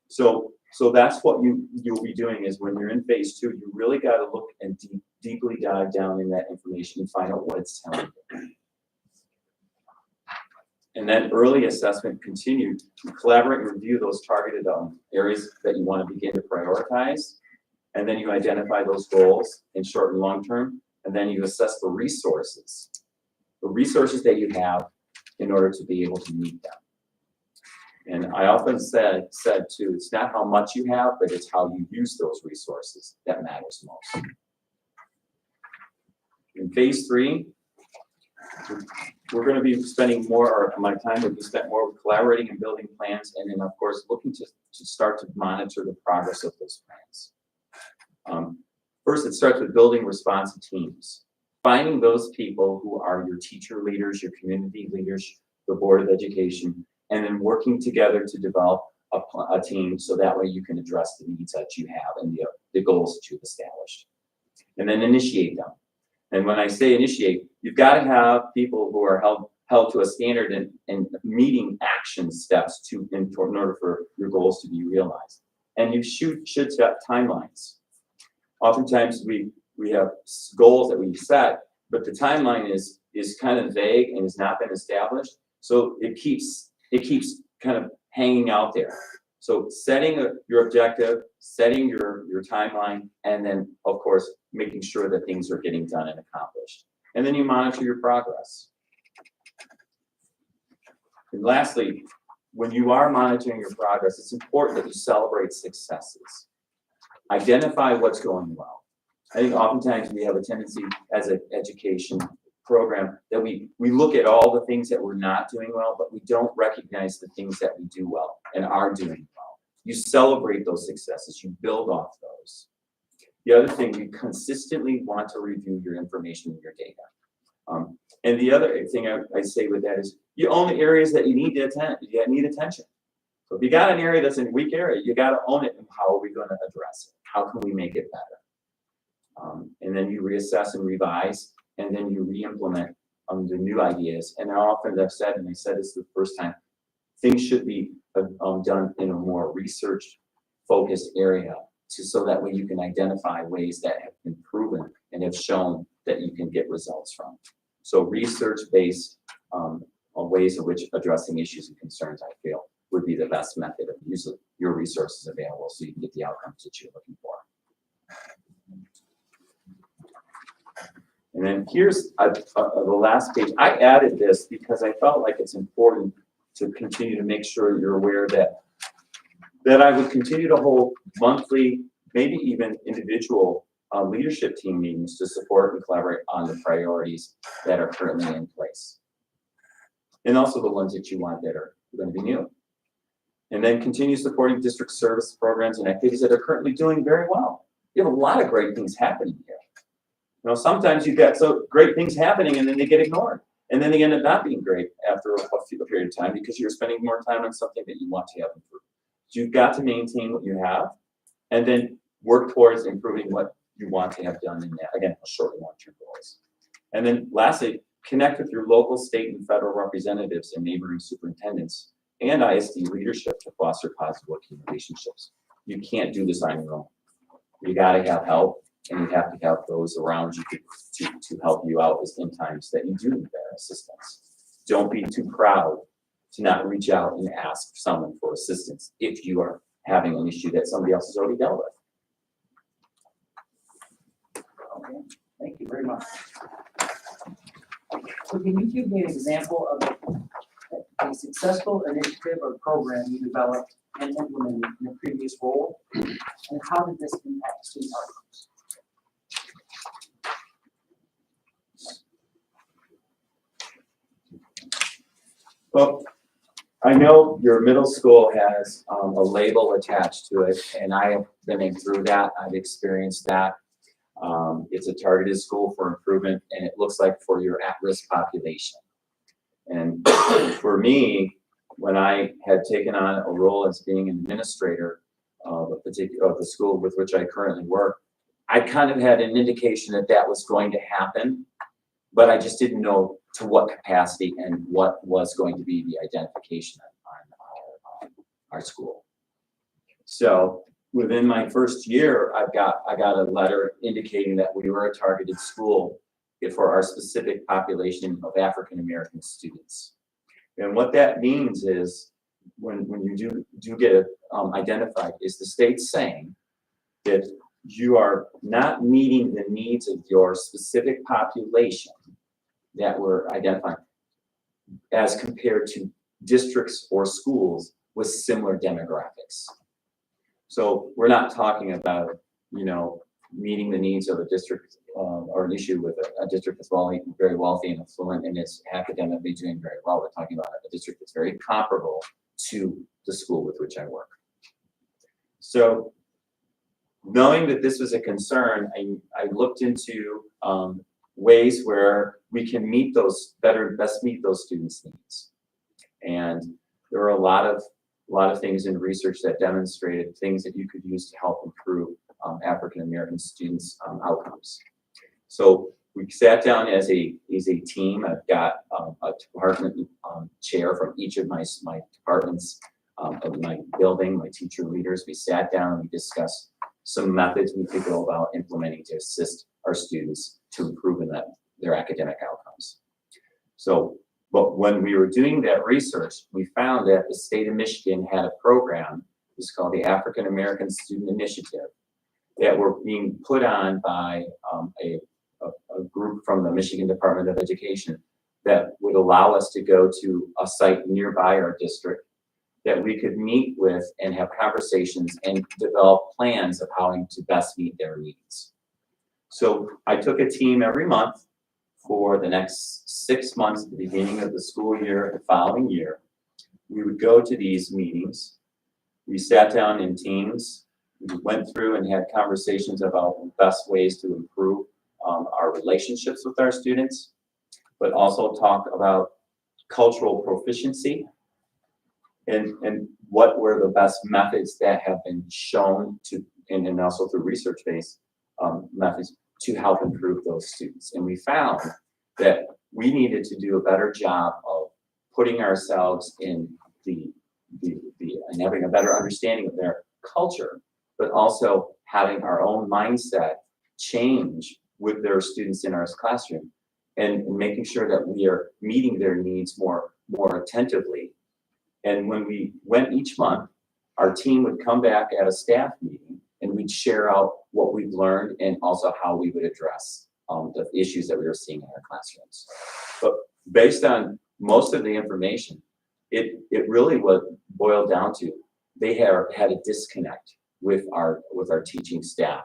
So that's what you'll be doing, is when you're in phase 2, you really got to look and deeply dive down in that information and find out what it's telling you. And then early assessment continued. You collaborate and review those targeted areas that you want to begin to prioritize. And then you identify those goals in short and long term. And then you assess the resources that you have in order to be able to meet them. And I often said too, it's not how much you have, but it's how you use those resources that matters most. In phase 3, we're going to be spending more, or my time will be spent more with collaborating and building plans, and then of course looking to start to monitor the progress of those plans. First, it starts with building responsive teams. Finding those people who are your teacher leaders, your community leaders, the Board of Education, and then working together to develop a team so that way you can address the needs that you have and the goals that you've established. And then initiate them. And when I say initiate, you've got to have people who are held to a standard and meeting action steps in order for your goals to be realized. And you should set timelines. Oftentimes we have goals that we set, but the timeline is kind of vague and has not been established. So it keeps kind of hanging out there. So setting your objective, setting your timeline, and then of course making sure that things are getting done and accomplished. And then you monitor your progress. And lastly, when you are monitoring your progress, it's important that you celebrate successes. Identify what's going well. I think oftentimes we have a tendency as an education program that we look at all the things that we're not doing well, but we don't recognize the things that we do well and are doing well. You celebrate those successes, you build off those. The other thing, you consistently want to review your information and your data. And the other thing I say with that is you own the areas that you need to attend, you need attention. So if you got an area that's in a weak area, you got to own it, and how are we going to address it? How can we make it better? And then you reassess and revise, and then you re-implement the new ideas. And often I've said, and I said this the first time, things should be done in a more research-focused area, so that way you can identify ways that have been proven and have shown that you can get results from. So research-based ways in which addressing issues and concerns, I feel, would be the best method of using your resources available so you can get the outcomes that you're looking for. And then here's the last page. I added this because I felt like it's important to continue to make sure you're aware that I would continue to hold monthly, maybe even individual leadership team meetings to support and collaborate on the priorities that are currently in place. And also the ones that you want that are going to be new. And then continue supporting district service programs and activities that are currently doing very well. You have a lot of great things happening here. You know, sometimes you've got so great things happening and then they get ignored. And then they end up not being great after a period of time because you're spending more time on something that you want to have improved. So you've got to maintain what you have and then work towards improving what you want to have done in that, again, short and long-term goals. And then lastly, connect with your local, state, and federal representatives and neighboring superintendents and ISD leadership to foster positive working relationships. You can't do this on your own. You got to have help, and you have to have those around you to help you out in times that you do need their assistance. Don't be too proud to not reach out and ask someone for assistance if you are having an issue that somebody else has already dealt with. Okay, thank you very much. So can you give me an example of a successful initiative or program you developed and implemented in a previous role, and how did this impact student outcomes? Well, I know your middle school has a label attached to it, and I have been through that. I've experienced that. It's a targeted school for improvement, and it looks like for your at-risk population. And for me, when I had taken on a role as being an administrator, of the school with which I currently work, I kind of had an indication that that was going to happen, but I just didn't know to what capacity and what was going to be the identification on our school. So within my first year, I got a letter indicating that we were a targeted school for our specific population of African American students. And what that means is when you do get identified, is the state saying that you are not meeting the needs of your specific population that we're identifying as compared to districts or schools with similar demographics. So we're not talking about, meeting the needs of a district or an issue with a district that's very wealthy and affluent and is academically doing very well. We're talking about a district that's very comparable to the school with which I work. So knowing that this was a concern, I looked into ways where we can best meet those students' needs. And there are a lot of things in research that demonstrated things that you could use to help improve African American students' outcomes. So we sat down as a team. I've got a department chair from each of my departments of my building, my teacher leaders. We sat down and we discussed some methods we could go about implementing to assist our students to improve in their academic outcomes. So, but when we were doing that research, we found that the state of Michigan had a program, it's called the African American Student Initiative, that were being put on by a group from the Michigan Department of Education that would allow us to go to a site nearby our district that we could meet with and have conversations and develop plans of how to best meet their needs. So I took a team every month for the next 6 months, at the beginning of the school year, the following year. We would go to these meetings. We sat down in teams. We went through and had conversations about the best ways to improve our relationships with our students, but also talk about cultural proficiency and what were the best methods that have been shown to, and also through research-based methods to help improve those students. And we found that we needed to do a better job of putting ourselves in and having a better understanding of their culture, but also having our own mindset change with their students in our classroom and making sure that we are meeting their needs more attentively. And when we went each month, our team would come back at a staff meeting and we'd share out what we've learned and also how we would address the issues that we were seeing in our classrooms. But based on most of the information, it really what boiled down to, they had a disconnect with our teaching staff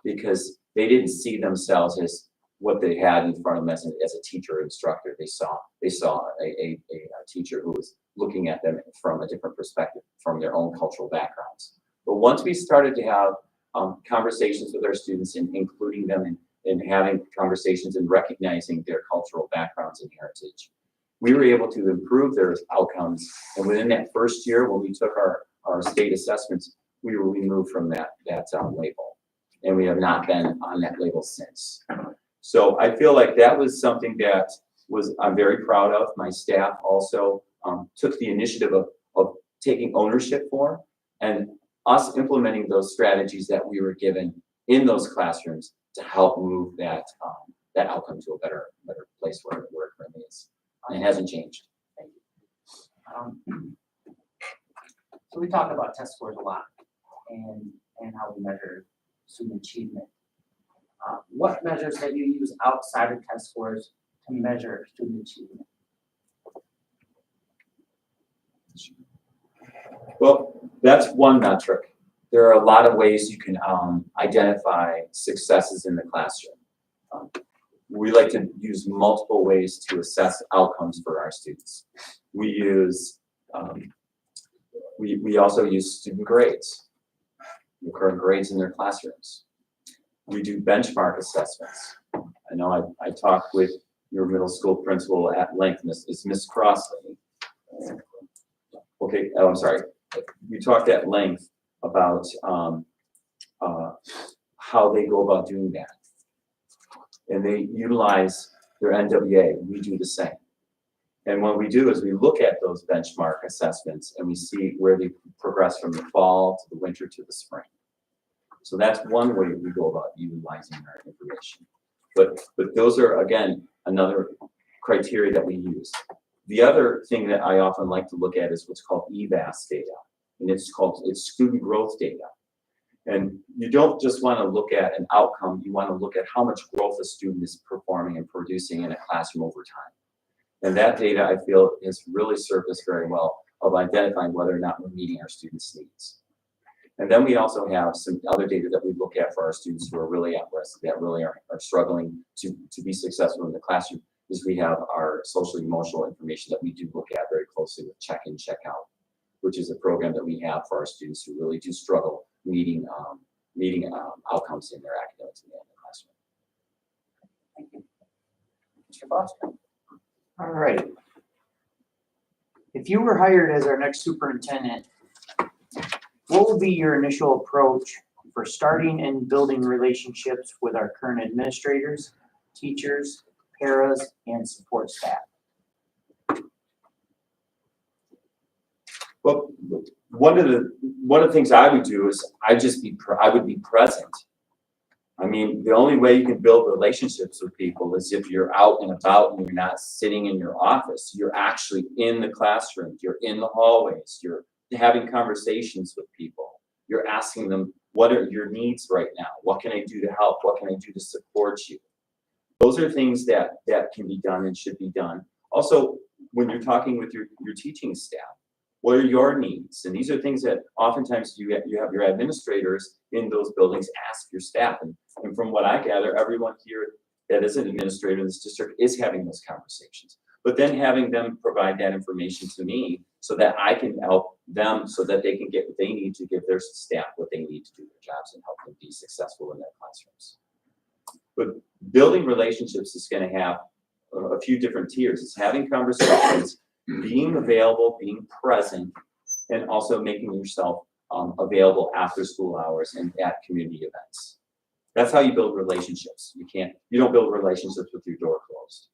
because they didn't see themselves as what they had in front of them as a teacher or instructor. They saw a teacher who was looking at them from a different perspective, from their own cultural backgrounds. But once we started to have conversations with our students and including them in having conversations and recognizing their cultural backgrounds and heritage, we were able to improve their outcomes. And within that first year, when we took our state assessments, we were removed from that label. And we have not been on that label since. So I feel like that was something that I'm very proud of. My staff also took the initiative of taking ownership for and us implementing those strategies that we were given in those classrooms to help move that outcome to a better place where it currently is. It hasn't changed. Thank you. So we talk about test scores a lot and how we measure student achievement. What measures have you used outside of test scores to measure student achievement? Well, that's one metric. There are a lot of ways you can identify successes in the classroom. We like to use multiple ways to assess outcomes for our students. We use, we also use student grades, the current grades in their classrooms. We do benchmark assessments. I know I talked with your middle school principal at length, Miss Crossley. Okay, I'm sorry. We talked at length about how they go about doing that. And they utilize their NWA. We do the same. And what we do is we look at those benchmark assessments and we see where they progress from the fall to the winter to the spring. So that's one way we go about utilizing our information. But those are, again, another criteria that we use. The other thing that I often like to look at is what's called EVAS data. And it's student growth data. And you don't just want to look at an outcome, you want to look at how much growth a student is performing and producing in a classroom over time. And that data, I feel, has really served us very well of identifying whether or not we're meeting our students' needs. And then we also have some other data that we look at for our students who are really at risk, that really are struggling to be successful in the classroom, is we have our social emotional information that we do look at very closely with check in, check out, which is a program that we have for our students who really do struggle meeting outcomes in their academics in the classroom. Thank you. Mr. Foster? All right. If you were hired as our next superintendent, what would be your initial approach for starting and building relationships with our current administrators, teachers, paras, and support staff? Well, one of the things I would do is I would be present. I mean, the only way you can build relationships with people is if you're out and about and you're not sitting in your office. You're actually in the classroom. You're in the hallways. You're having conversations with people. You're asking them, what are your needs right now? What can I do to help? What can I do to support you? Those are things that can be done and should be done. Also, when you're talking with your teaching staff, what are your needs? And these are things that oftentimes you have your administrators in those buildings ask your staff. And from what I gather, everyone here that is an administrator in this district is having those conversations. But then having them provide that information to me so that I can help them so that they can get what they need to give their staff what they need to do their jobs and help them be successful in their classrooms. But building relationships is going to have a few different tiers. It's having conversations, being available, being present, and also making yourself available after school hours and at community events. That's how you build relationships. You don't build relationships with your door closed.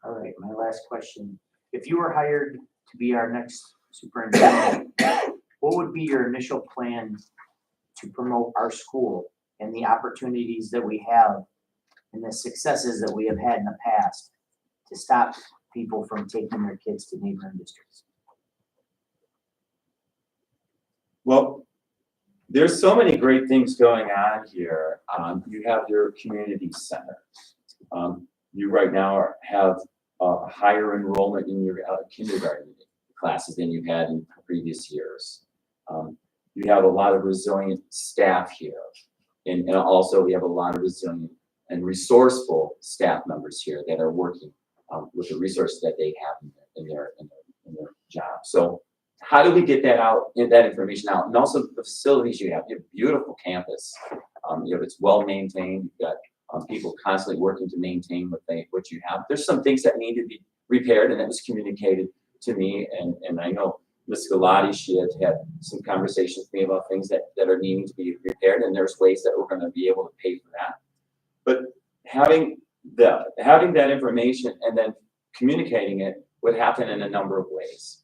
All right, my last question. If you were hired to be our next superintendent, what would be your initial plan to promote our school and the opportunities that we have and the successes that we have had in the past to stop people from taking their kids to neighboring districts? Well, there's so many great things going on here. You have your community center. You right now have a higher enrollment in your kindergarten classes than you had in previous years. You have a lot of resilient staff here. And also we have a lot of resilient and resourceful staff members here that are working with the resources that they have in their job. So how do we get that information out? And also the facilities you have. You have a beautiful campus. It's well maintained. You've got people constantly working to maintain what you have. There's some things that need to be repaired, and that was communicated to me. And I know Ms. Galati, she had some conversations with me about things that are needing to be repaired, and there's ways that we're going to be able to pay for that. But having that information and then communicating it would happen in a number of ways.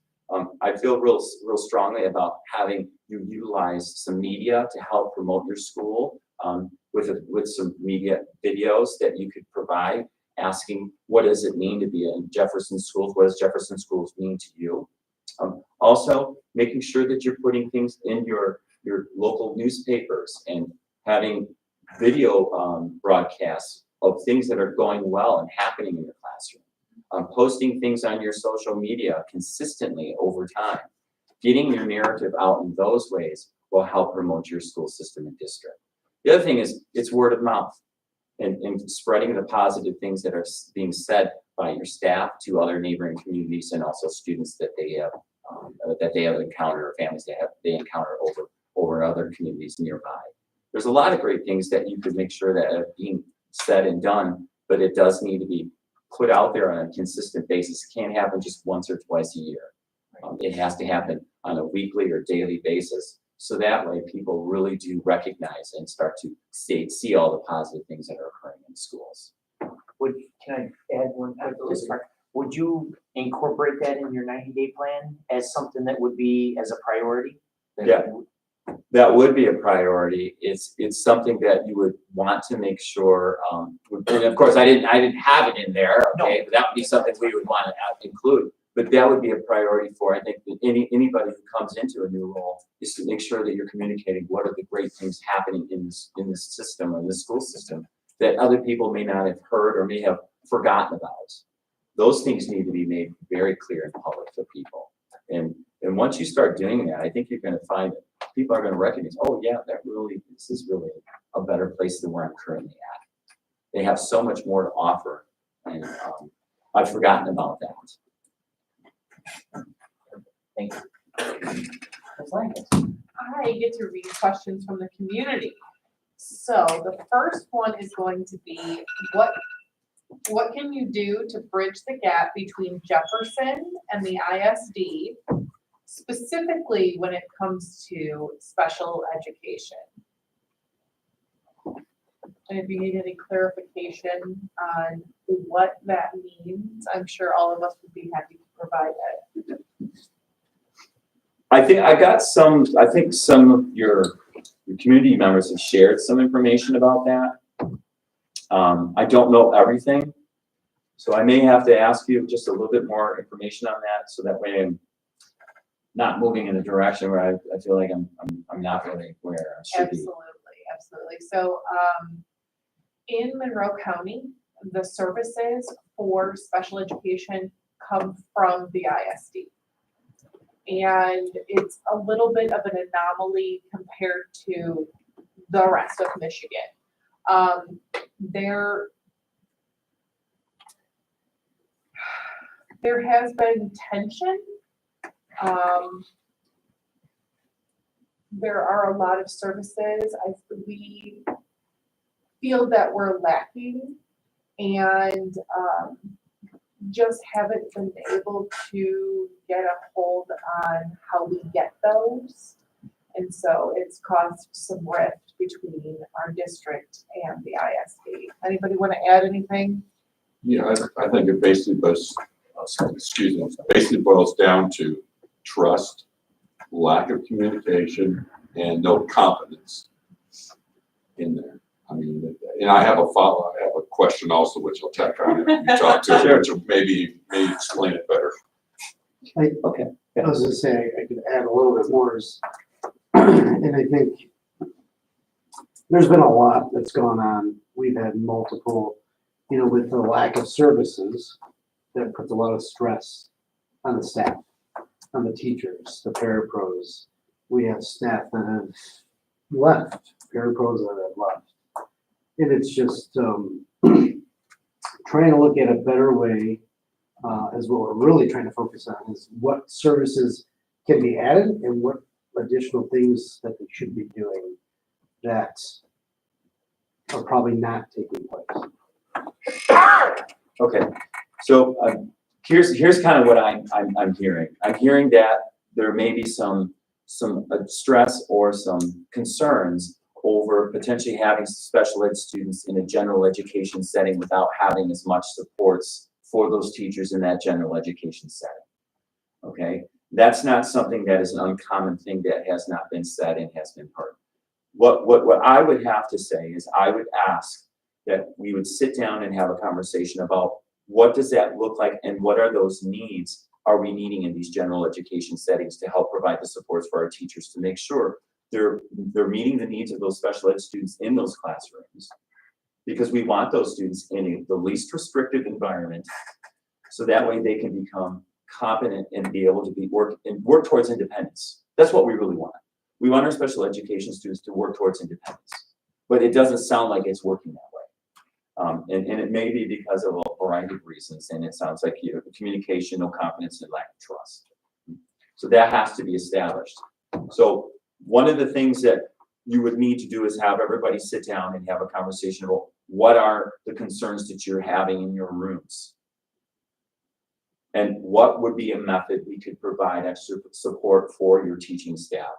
I feel real strongly about having you utilize some media to help promote your school with some media videos that you could provide, asking what does it mean to be in Jefferson Schools? What does Jefferson Schools mean to you? Also, making sure that you're putting things in your local newspapers and having video broadcasts of things that are going well and happening in your classroom. Posting things on your social media consistently over time. Getting your narrative out in those ways will help promote your school system and district. The other thing is it's word of mouth and spreading the positive things that are being said by your staff to other neighboring communities and also students that they have encountered or families they encounter over other communities nearby. There's a lot of great things that you could make sure that are being said and done, but it does need to be put out there on a consistent basis. It can't happen just once or twice a year. It has to happen on a weekly or daily basis. So that way people really do recognize and start to see all the positive things that are occurring in schools. Can I add one quick, just Mark, would you incorporate that in your 90-day plan as something that would be as a priority? Yeah. That would be a priority. It's something that you would want to make sure, and of course, I didn't have it in there, okay? But that would be something we would want to include. But that would be a priority for, I think, that anybody who comes into a new role is to make sure that you're communicating what are the great things happening in this system or in this school system that other people may not have heard or may have forgotten about. Those things need to be made very clear in public for people. And once you start doing that, I think you're going to find that people are going to recognize, oh yeah, this is really a better place than where I'm currently at. They have so much more to offer, and I've forgotten about that. Thank you. Ms. Lancaster. I get to read questions from the community. So the first one is going to be, what can you do to bridge the gap between Jefferson and the ISD, specifically when it comes to special education? And if you need any clarification on what that means, I'm sure all of us would be happy to provide that. I think some of your community members have shared some information about that. I don't know everything, so I may have to ask you just a little bit more information on that, so that way I'm not moving in a direction where I feel like I'm not really where I should be. Absolutely. So in Monroe County, the services for special education come from the ISD. And it's a little bit of an anomaly compared to the rest of Michigan. There has been tension. There are a lot of services we feel that we're lacking, and just haven't been able to get a hold on how we get those. And so it's caused some rift between our district and the ISD. Anybody want to add anything? Yeah, I think it basically boils down to trust, lack of communication, and no confidence in there. I mean, and I have a question also, which I'll tack on if you talk to, Sure. which will maybe explain it better. Okay. I was gonna say, I could add a little bit more, and I think there's been a lot that's gone on. We've had multiple, with the lack of services, that puts a lot of stress on the staff, on the teachers, the parapros. We have staff that have left, parapros that have left. And it's just trying to look at a better way, is what we're really trying to focus on, is what services can be added and what additional things that they should be doing that are probably not taking place. Okay, so here's kind of what I'm hearing. I'm hearing that there may be some stress or some concerns over potentially having special ed students in a general education setting without having as much supports for those teachers in that general education setting. Okay, that's not something that is an uncommon thing that has not been said and has been heard. What I would have to say is I would ask that we would sit down and have a conversation about what does that look like and what are those needs are we needing in these general education settings to help provide the supports for our teachers to make sure they're meeting the needs of those special ed students in those classrooms, because we want those students in the least restrictive environment, so that way they can become competent and be able to work towards independence. That's what we really want. We want our special education students to work towards independence, but it doesn't sound like it's working that way. And it may be because of a variety of reasons, and it sounds like communication, no confidence, and lack of trust. So that has to be established. So one of the things that you would need to do is have everybody sit down and have a conversation about what are the concerns that you're having in your rooms. And what would be a method we could provide extra support for your teaching staff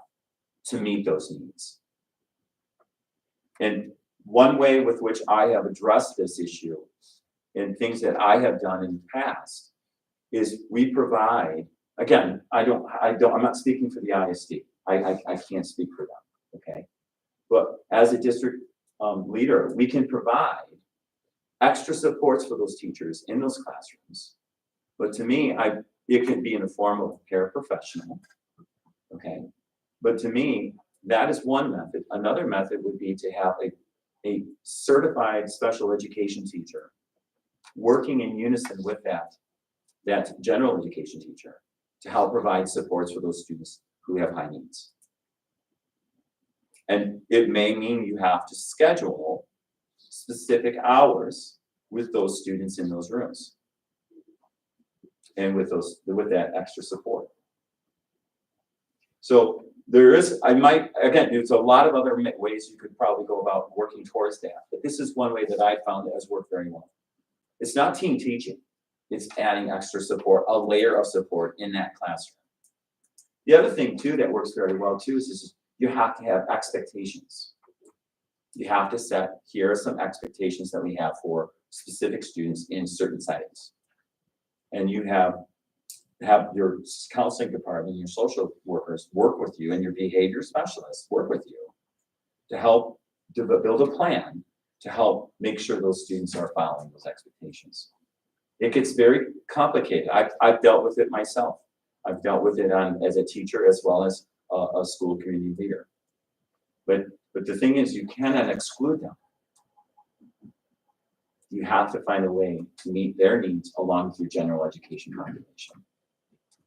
to meet those needs? And one way with which I have addressed this issue and things that I have done in the past is we provide, again, I'm not speaking for the ISD. I can't speak for them, okay? But as a district leader, we can provide extra supports for those teachers in those classrooms. But to me, it can be in the form of a paraprofessional, okay? But to me, that is one method. Another method would be to have a certified special education teacher working in unison with that general education teacher to help provide supports for those students who have high needs. And it may mean you have to schedule specific hours with those students in those rooms and with that extra support. So there's a lot of other ways you could probably go about working towards that, but this is one way that I found that has worked very well. It's not team teaching, it's adding extra support, a layer of support in that classroom. The other thing too that works very well too is you have to have expectations. You have to set, here are some expectations that we have for specific students in certain settings. And you have your counseling department, your social workers work with you, and your behavior specialists work with you to help build a plan to help make sure those students are following those expectations. It gets very complicated. I've dealt with it myself. I've dealt with it as a teacher as well as a school community leader. But the thing is, you cannot exclude them. You have to find a way to meet their needs along with your general education population.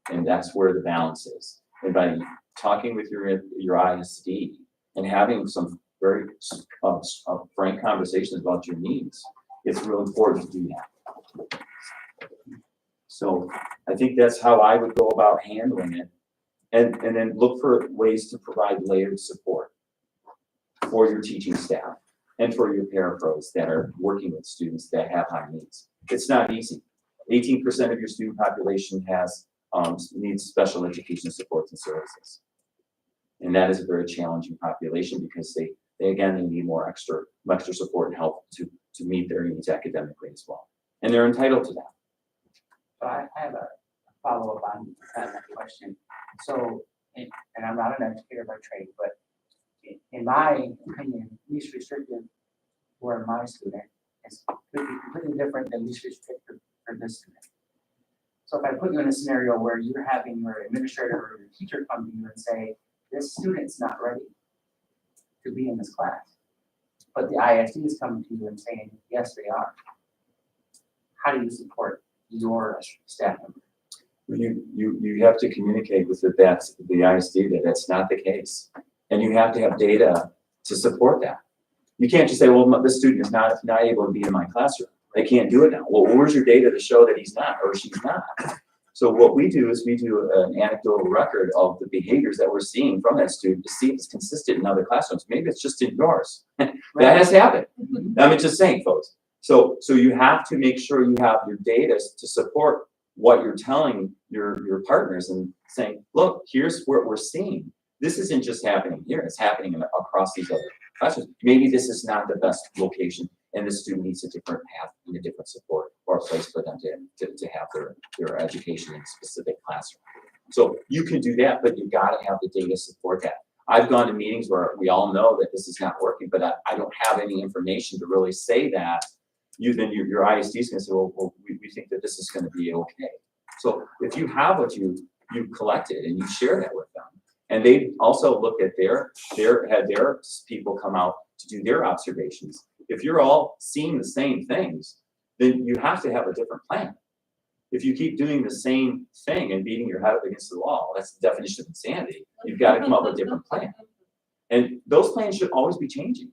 And that's where the balance is. And by talking with your ISD and having some very frank conversations about your needs, it's real important to do that. So I think that's how I would go about handling it. And then look for ways to provide layered support for your teaching staff and for your parapros that are working with students that have high needs. It's not easy. 18% of your student population needs special education supports and services. And that is a very challenging population because they need more extra support and help to meet their needs academically as well. And they're entitled to that. So I have a follow-up on that question. So, and I'm not an educator by trade, but in my opinion, least restrictive for my student could be completely different than least restrictive for this student. So if I put you in a scenario where you're having your administrator or your teacher come to you and say, this student's not ready to be in this class, but the ISD is coming to you and saying, yes, they are. How do you support your staff member? You have to communicate with the ISD that that's not the case. And you have to have data to support that. You can't just say, well, this student is not able to be in my classroom. They can't do it now. Well, where's your data to show that he's not or she's not? So what we do is we do an anecdotal record of the behaviors that we're seeing from that student to see if it's consistent in other classrooms. Maybe it's just in yours. That has happened. I'm just saying, folks. So you have to make sure you have your data to support what you're telling your partners and saying, look, here's what we're seeing. This isn't just happening here, it's happening across these other classrooms. Maybe this is not the best location and the student needs a different path and a different support or a place for them to have their education in a specific classroom. So you can do that, but you've got to have the data support that. I've gone to meetings where we all know that this is not working, but I don't have any information to really say that. Then your ISD is going to say, well, we think that this is going to be okay. So if you have what you've collected and you share that with them, and they also look at had their people come out to do their observations. If you're all seeing the same things, then you have to have a different plan. If you keep doing the same thing and beating your head up against the wall, that's the definition of insanity. You've got to come up with a different plan. And those plans should always be changing.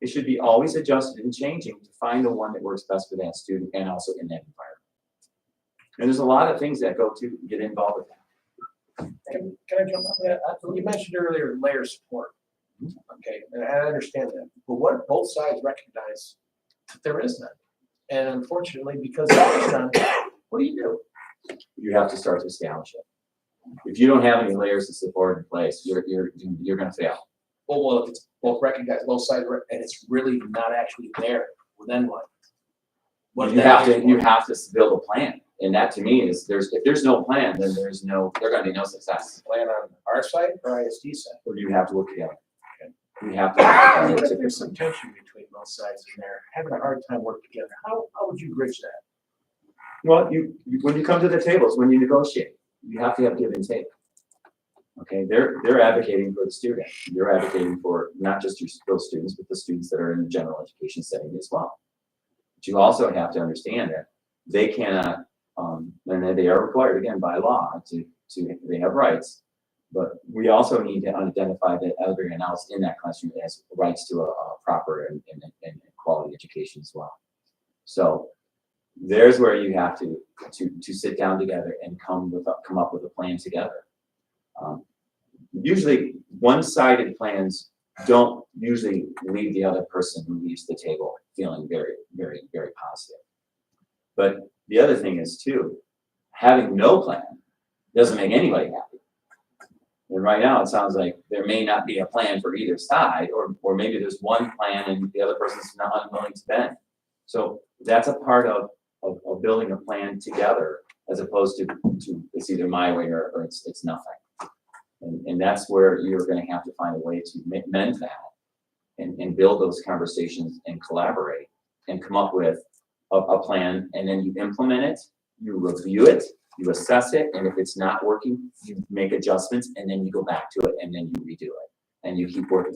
It should be always adjusted and changing to find the one that works best for that student and also in that environment. And there's a lot of things that go to get involved with that. Can I jump on that? You mentioned earlier layer support. Okay, and I understand that. But what if both sides recognize that there is none? And unfortunately, because there is none, what do you do? you have to start to establish it. If you don't have any layers of support in place, you're gonna fail. Well, if it's both recognized, both sides, and it's really not actually there, well, then what? What You have to build a plan, and that to me is, if there's no plan, then there's gonna be no success. Plan on our side or ISD side? Or you have to work together. You have to. What if there's some tension between both sides and they're having a hard time working together? How would you bridge that? Well, when you come to the tables, when you negotiate, you have to have give and take. Okay, they're advocating for the student. You're advocating for not just those students, but the students that are in the general education setting as well. But you also have to understand that they cannot, and they are required again by law they have rights. But we also need to identify that everyone else in that classroom has rights to a proper and quality education as well. So there's where you have to sit down together and come up with a plan together. Usually one-sided plans don't usually leave the other person who leaves the table feeling very, very, very positive. But the other thing is too, having no plan doesn't make anybody happy. And right now it sounds like there may not be a plan for either side, or maybe there's one plan and the other person's not unwilling to bend. So that's a part of building a plan together, as opposed to it's either my way or it's nothing. And that's where you're going to have to find a way to mend that and build those conversations and collaborate and come up with a plan, and then you implement it, you review it, you assess it, and if it's not working, you make adjustments, and then you go back to it, and then you redo it, and you keep working.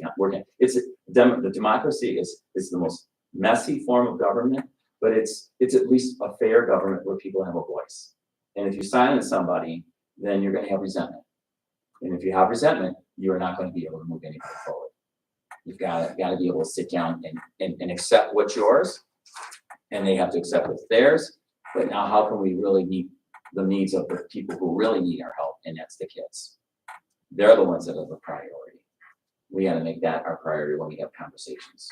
The democracy is the most messy form of government, but it's at least a fair government where people have a voice. And if you silence somebody, then you're going to have resentment. And if you have resentment, you are not going to be able to move anybody forward. You've got to be able to sit down and accept what's yours, and they have to accept what's theirs. But now, how can we really meet the needs of the people who really need our help, and that's the kids. They're the ones that are the priority. We got to make that our priority when we have conversations.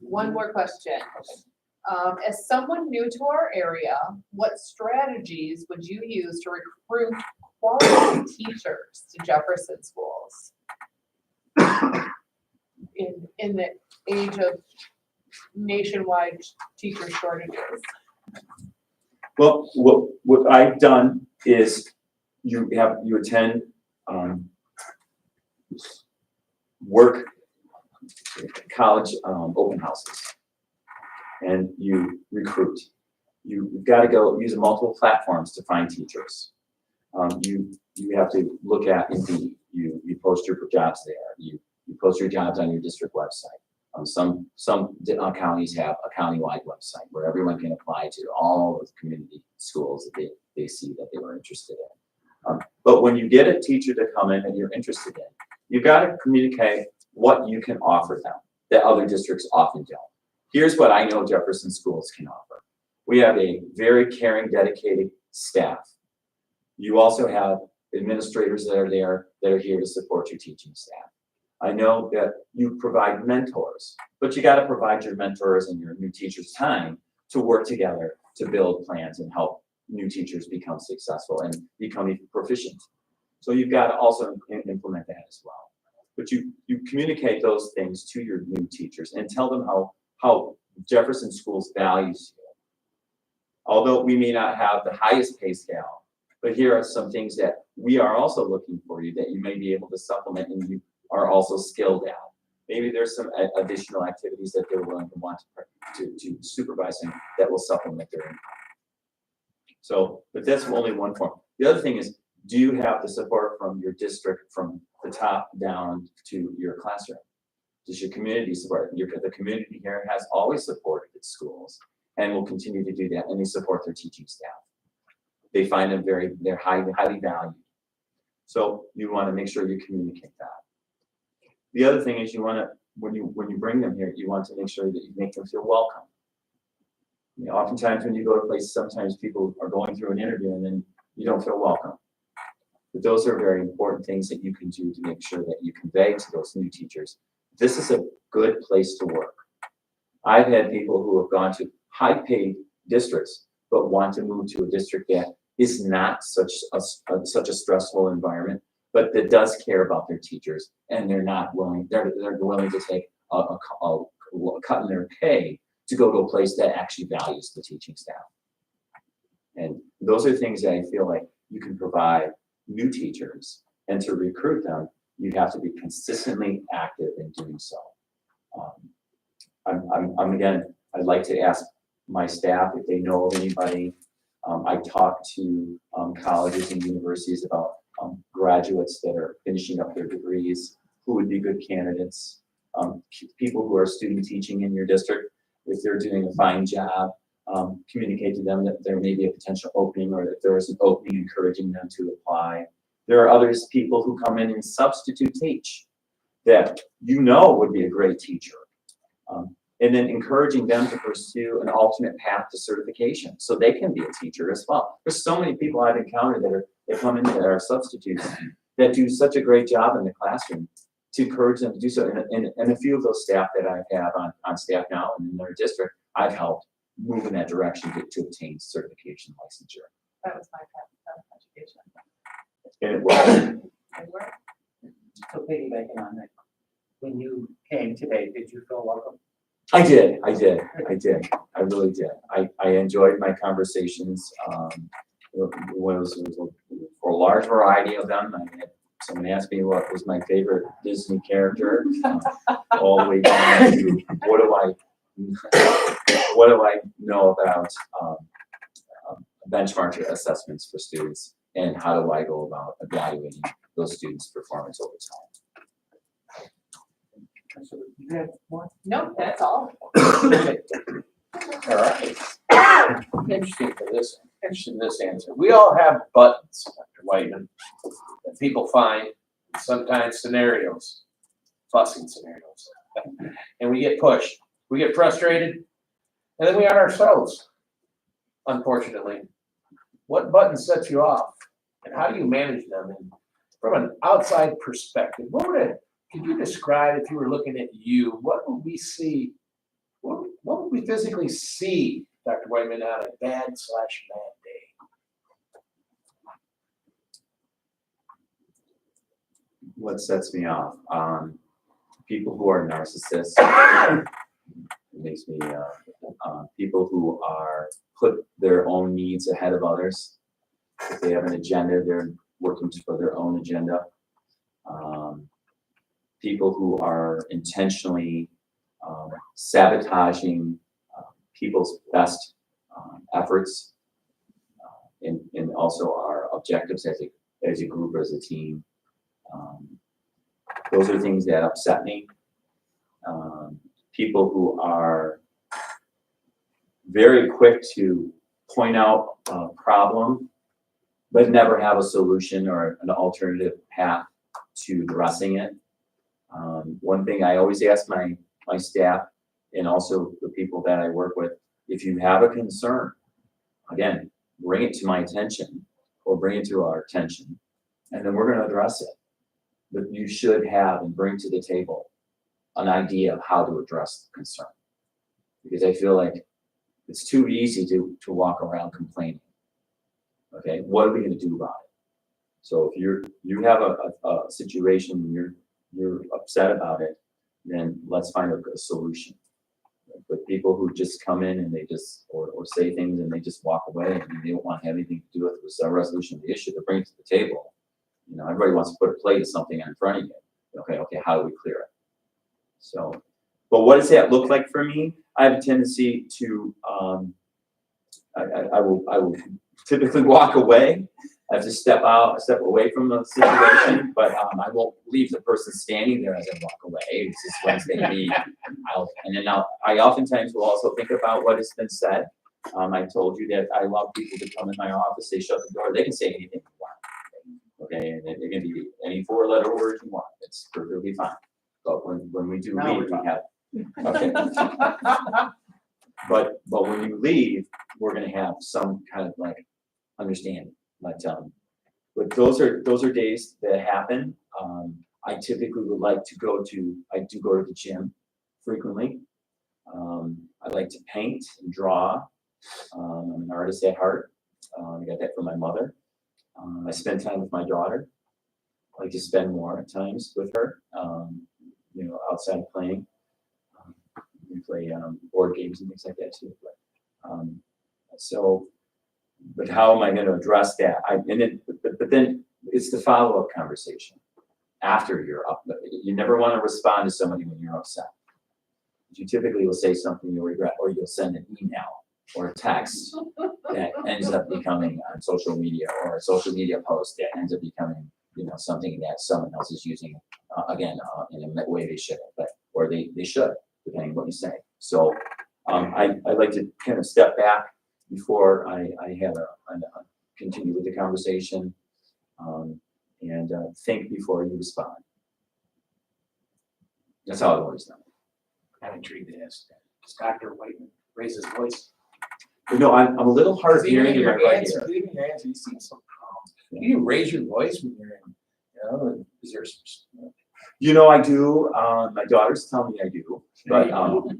One more question. As someone new to our area, what strategies would you use to recruit quality teachers to Jefferson schools in the age of nationwide teacher shortages? Well, what I've done is you attend work college open houses, and you recruit. You've got to go use multiple platforms to find teachers. You have to look at Indeed. You post your jobs there. You post your jobs on your district website. Some counties have a countywide website where everyone can apply to all of the community schools that they see that they were interested in. But when you get a teacher to come in and you're interested in, you've got to communicate what you can offer them that other districts often don't. Here's what I know Jefferson schools can offer. We have a very caring, dedicated staff. You also have administrators that are there that are here to support your teaching staff. I know that you provide mentors, but you got to provide your mentors and your new teachers time to work together to build plans and help new teachers become successful and become proficient. So you've got to also implement that as well. But you communicate those things to your new teachers and tell them how Jefferson Schools values you. Although we may not have the highest pay scale, but here are some things that we are also looking for you that you may be able to supplement and you are also skilled at. Maybe there's some additional activities that they're willing to want to supervise and that will supplement their income. So, but that's only one form. The other thing is, do you have the support from your district from the top down to your classroom? Does your community support? The community here has always supported its schools and will continue to do that, and they support their teaching staff. They find them they're highly valued. So you want to make sure you communicate that. The other thing is you want to, when you bring them here, you want to make sure that you make them feel welcome. You know, oftentimes when you go to places, sometimes people are going through an interview and then you don't feel welcome. But those are very important things that you can do to make sure that you convey to those new teachers, this is a good place to work. I've had people who have gone to high-paid districts but want to move to a district that is not such a stressful environment, but that does care about their teachers, and they're willing to take a cut in their pay to go to a place that actually values the teaching staff. And those are things that I feel like you can provide new teachers, and to recruit them, you have to be consistently active in doing so. Again, I'd like to ask my staff if they know of anybody. I talk to colleges and universities about graduates that are finishing up their degrees, who would be good candidates. People who are student teaching in your district, if they're doing a fine job, communicate to them that there may be a potential opening, or if there is an opening, encouraging them to apply. There are others, people who come in and substitute teach that you know would be a great teacher. And then encouraging them to pursue an alternate path to certification so they can be a teacher as well. There's so many people I've encountered that come in that are substitutes that do such a great job in the classroom, to encourage them to do so. And a few of those staff that I have on staff now and in their district, I've helped move in that direction to obtain certification licensure. That was my path of education. And it was. And where- So piggybacking on that, when you came today, did you feel welcome? I did. I really did. I enjoyed my conversations. It was for a large variety of them. Someone asked me what was my favorite Disney character, all the way down to what do I know about benchmark assessments for students, and how do I go about evaluating those students' performance over time. So you have more? No, that's all. All right. Interesting in this answer. We all have buttons, Dr. Whiteman, that people find in sometimes scenarios, fussing scenarios. And we get pushed, we get frustrated, and then we are ourselves, unfortunately. What button sets you off, and how do you manage them? And from an outside perspective, could you describe, if you were looking at you, what would we see? What would we physically see, Dr. Whiteman, on a bad/bad day? What sets me off? People who are narcissists. It makes me, people who put their own needs ahead of others. If they have an agenda, they're working for their own agenda. People who are intentionally sabotaging people's best efforts, and also our objectives as a group, as a team. Those are things that upset me. People who are very quick to point out a problem, but never have a solution or an alternative path to addressing it. One thing I always ask my staff, and also the people that I work with, if you have a concern, again, bring it to my attention, or bring it to our attention, and then we're going to address it. But you should have and bring to the table an idea of how to address the concern. Because I feel like it's too easy to walk around complaining. Okay, what are we going to do about it? So if you have a situation, you're upset about it, then let's find a solution. But people who just come in and they just or say things and they just walk away, and they don't want to have anything to do with the resolution of the issue, to bring it to the table. You know, everybody wants to put a plate of something in front of you. Okay, how do we clear it? So, but what does that look like for me? I have a tendency to, I will typically walk away. I have to step away from the situation, but I won't leave the person standing there as I walk away. It's just what it's going to be. I oftentimes will also think about what has been said. I told you that I love people to come in my office. They shut the door. They can say anything they want. Okay, and it can be any 4-letter word you want. It's perfectly fine. But when we do leave, we have. Okay. But when you leave, we're going to have some kind of like understanding. But those are days that happen. I typically would like to go to the gym frequently. I like to paint and draw. I'm an artist at heart. I got that from my mother. I spend time with my daughter. I like to spend more times with her, outside playing. We play board games and things like that too. But how am I going to address that? But then it's the follow-up conversation after you're up. You never want to respond to somebody when you're upset. You typically will say something you'll regret, or you'll send an email or a text that ends up becoming on social media, or a social media post that ends up becoming, something that someone else is using, in a way they shouldn't, or they should, depending on what you say. So I like to kind of step back before I have continue with the conversation, and think before you respond. That's how I've always done it. I'm intrigued to ask, does Dr. Whiteman raise his voice? No, I'm a little hard of hearing in my right ear. Even your answer, you seem so calm. Do you raise your voice when you're in, is there some? I do. My daughters tell me I do, but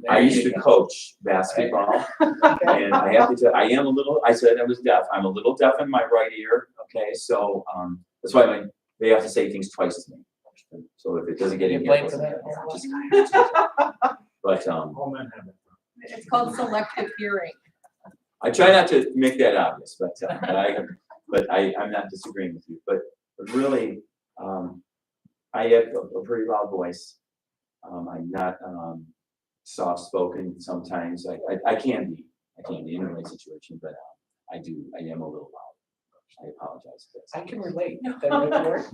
I used to coach basketball, and I have to tell, I am a little. I said I was deaf. I'm a little deaf in my right ear. Okay, so that's why they have to say things twice to me. So if it doesn't get in here, but All men have it. It's called selective hearing. I try not to make that obvious, but I'm not disagreeing with you. But really, I have a pretty loud voice. I'm not soft-spoken sometimes. I can be in the right situation, but I am a little loud. I apologize for this. I can relate. I can relate.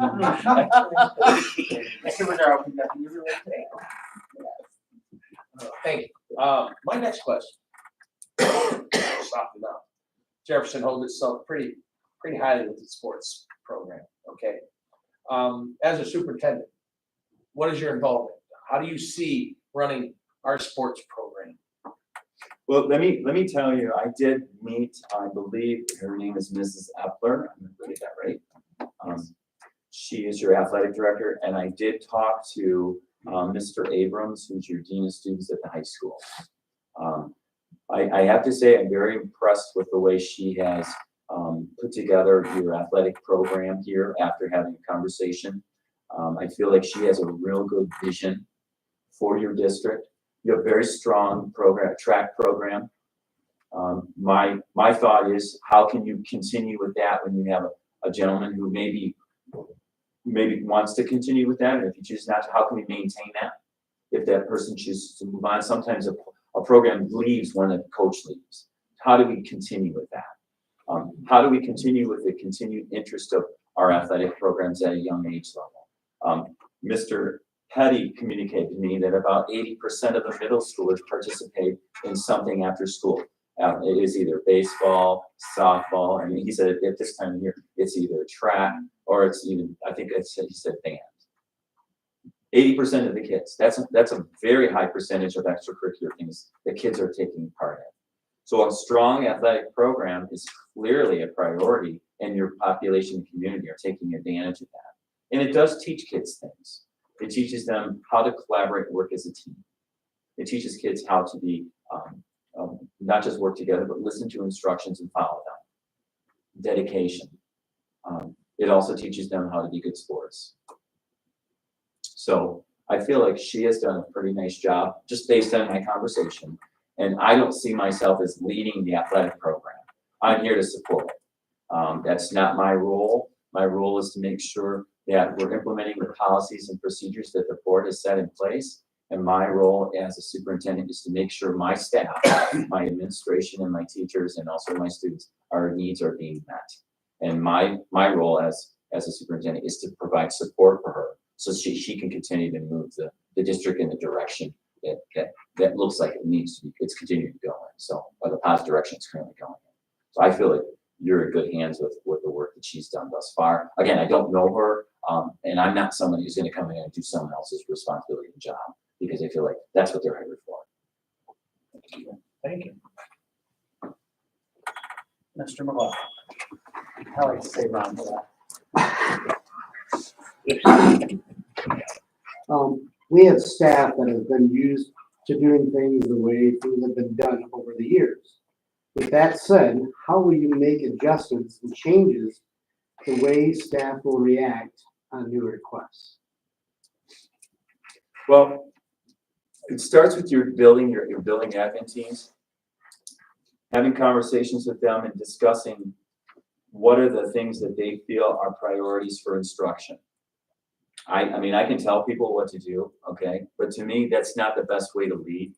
Thank you. My next question. Soften up. Jefferson holds itself pretty highly with the sports program. Okay. As a superintendent, what is your involvement? How do you see running our sports program? Well, let me tell you, I did meet, I believe her name is Mrs. Epler. I'm going to get that right. She is your athletic director, and I did talk to Mr. Abrams, who's your dean of students at the high school. I have to say I'm very impressed with the way she has put together your athletic program here after having a conversation. I feel like she has a real good vision for your district. You have a very strong track program. My thought is, how can you continue with that when you have a gentleman who maybe wants to continue with that, and if you choose not to, how can we maintain that? If that person chooses to move on, sometimes a program leaves when a coach leaves. How do we continue with that? How do we continue with the continued interest of our athletic programs at a young age level? Mr. Petty communicated to me that about 80% of the middle schoolers participate in something after school. It is either baseball, softball, and he said at this time of year, it's either track or it's even, I think he said band. 80% of the kids, that's a very high percentage of extracurricular things that kids are taking part in. So a strong athletic program is clearly a priority, and your population and community are taking advantage of that. And it does teach kids things. It teaches them how to collaborate and work as a team. It teaches kids how to be, not just work together, but listen to instructions and follow them. Dedication. It also teaches them how to be good sports. So I feel like she has done a pretty nice job, just based on my conversation. And I don't see myself as leading the athletic program. I'm here to support it. That's not my role. My role is to make sure that we're implementing the policies and procedures that the board has set in place. And my role as a superintendent is to make sure my staff, my administration and my teachers, and also my students, our needs are being met. And my role as a superintendent is to provide support for her so she can continue to move the district in the direction that looks like it needs to be, it's continuing to go in. So, or the positive direction it's currently going in. So I feel like you're in good hands with the work that she's done thus far. Again, I don't know her, and I'm not somebody who's going to come in and do someone else's responsibility and job, because I feel like that's what they're hired for. Thank you. Mr. McLaughlin. I like to say Ron for that. We have staff that have been used to doing things the way things have been done over the years. With that said, how will you make adjustments and changes the way staff will react on new requests? Well, it starts with your building admin teams, having conversations with them and discussing what are the things that they feel are priorities for instruction. I mean, I can tell people what to do, okay, but to me, that's not the best way to lead.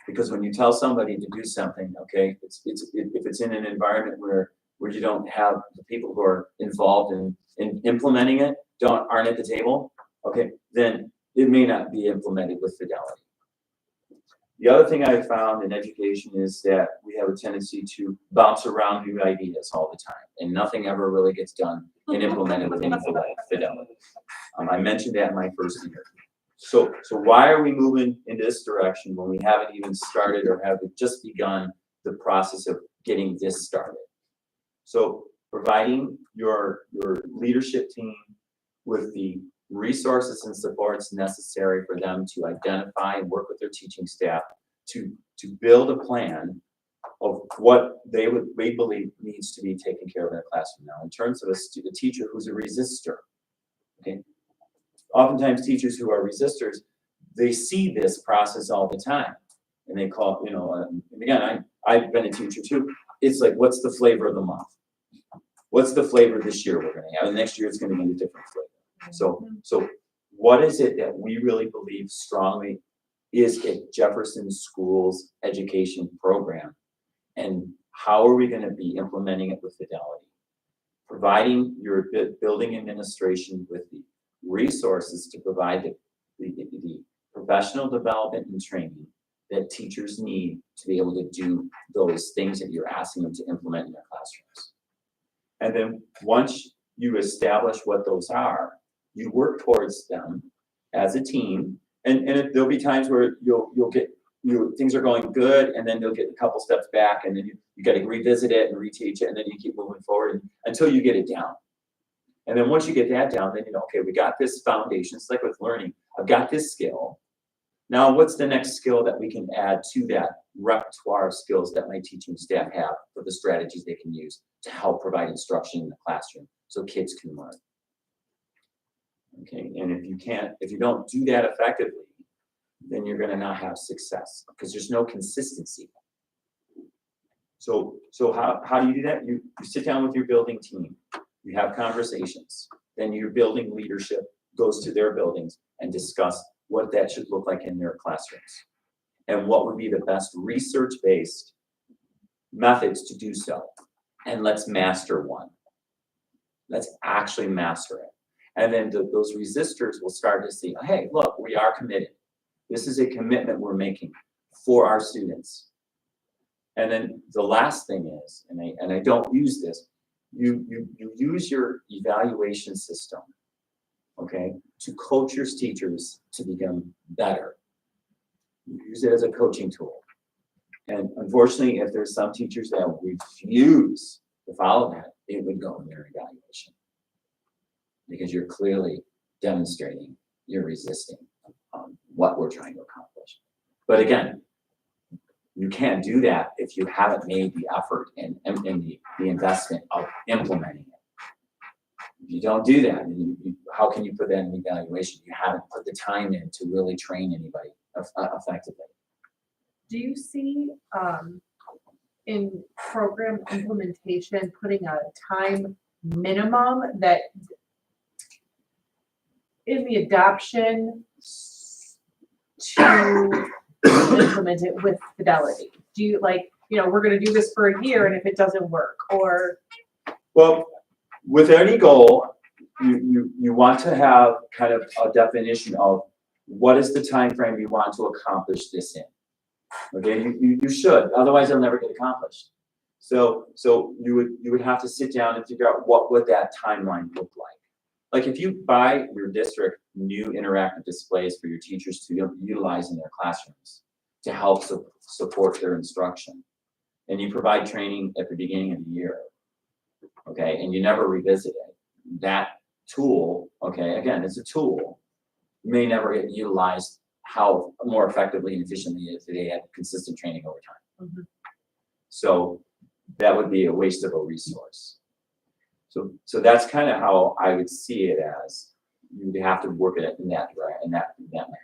Because when you tell somebody to do something, okay, if it's in an environment where you don't have the people who are involved in implementing it, aren't at the table, okay, then it may not be implemented with fidelity. The other thing I've found in education is that we have a tendency to bounce around new ideas all the time, and nothing ever really gets done and implemented with any fidelity. I mentioned that in my first year. So why are we moving in this direction when we haven't even started or have just begun the process of getting this started? So providing your leadership team with the resources and supports necessary for them to identify and work with their teaching staff to build a plan of what they believe needs to be taken care of in a classroom. Now, in terms of a teacher who's a resistor, okay, oftentimes teachers who are resistors, they see this process all the time, and they call, and again, I've been a teacher too. It's like, what's the flavor of the month? What's the flavor this year we're going to have? And next year it's going to be a different flavor. So what is it that we really believe strongly is a Jefferson Schools education program, and how are we going to be implementing it with fidelity? Providing your building administration with the resources to provide the professional development and training that teachers need to be able to do those things that you're asking them to implement in their classrooms. And then once you establish what those are, you work towards them as a team. And there'll be times where you'll get, things are going good, and then they'll get a couple steps back, and then you got to revisit it and reteach it, and then you keep moving forward until you get it down. And then once you get that down, then okay, we got this foundation. It's like with learning. I've got this skill. Now, what's the next skill that we can add to that repertoire of skills that my teaching staff have for the strategies they can use to help provide instruction in the classroom so kids can learn? Okay, and if you don't do that effectively, then you're going to not have success because there's no consistency. So how do you do that? You sit down with your building team, you have conversations, then your building leadership goes to their buildings and discuss what that should look like in their classrooms and what would be the best research-based methods to do so. And let's master one. Let's actually master it. And then those resistors will start to see, hey, look, we are committed. This is a commitment we're making for our students. And then the last thing is, and I don't use this, you use your evaluation system, okay, to coach your teachers to become better. You use it as a coaching tool. And unfortunately, if there's some teachers that refuse to follow that, it would go in their evaluation. Because you're clearly demonstrating you're resisting what we're trying to accomplish. But again, you can't do that if you haven't made the effort and the investment of implementing it. If you don't do that, how can you put that in evaluation? You haven't put the time in to really train anybody effectively. Do you see in program implementation putting a time minimum that in the adoption to implement it with fidelity? Do you we're going to do this for a year, and if it doesn't work, or? Well, with any goal, you want to have kind of a definition of what is the time frame you want to accomplish this in. Okay, you should, otherwise it'll never get accomplished. So you would have to sit down and figure out what would that timeline look like. Like if you buy your district new interactive displays for your teachers to utilize in their classrooms to help support their instruction, and you provide training at the beginning of the year, okay, and you never revisit it, that tool, okay, again, it's a tool, may never get utilized how more effectively and efficiently if they had consistent training over time. Mm-hmm. So that would be a waste of a resource. So that's kind of how I would see it as, you'd have to work it in that direction, in that manner.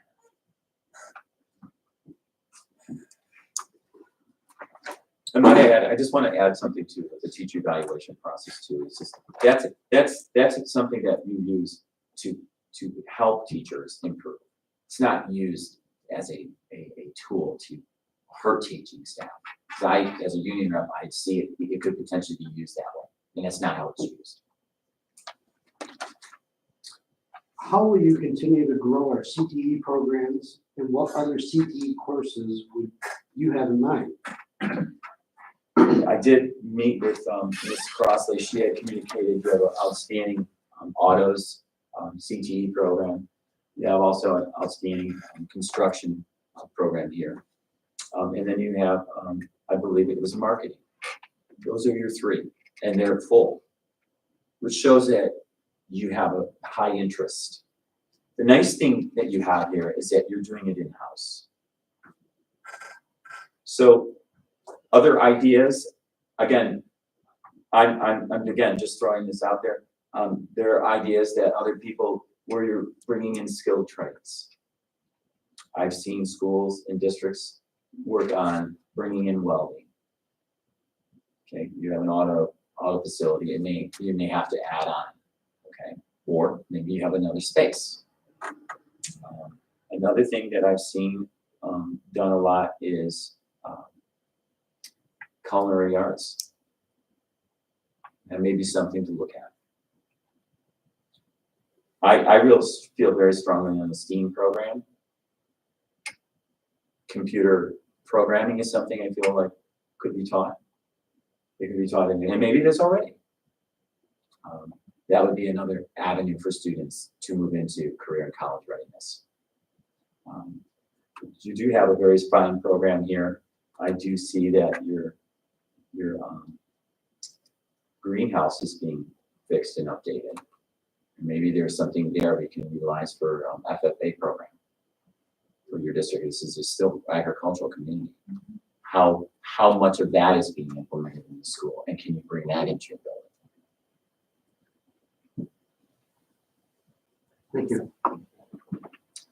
And might I add, I just want to add something to the teacher evaluation process too. It's just, that's something that you use to help teachers improve. It's not used as a tool to hurt teaching staff. 'Cause as a union rep, I'd see it could potentially be used that way, and that's not how it's used. How will you continue to grow our CTE programs, and what other CTE courses would you have in mind? I did meet with Ms. Crossley. She had communicated you have an outstanding autos CTE program. You have also an outstanding construction program here. And then you have, I believe it was marketing. Those are your three, and they're full, which shows that you have a high interest. The nice thing that you have here is that you're doing it in-house. So other ideas, again, I'm again just throwing this out there. There are ideas that other people, where you're bringing in skilled trades. I've seen schools and districts work on bringing in welding. Okay, you have an auto facility, and you may have to add on. Okay, or maybe you have another space. Another thing that I've seen done a lot is culinary arts. That may be something to look at. I really feel very strongly on the STEAM program. Computer programming is something I feel like could be taught. It could be taught, and maybe there's already. That would be another avenue for students to move into career and college readiness. You do have a very fine program here. I do see that your greenhouse is being fixed and updated. Maybe there's something there we can utilize for FFA program for your district. This is still agricultural community. How much of that is being implemented in the school, and can you bring that into your building? Thank you.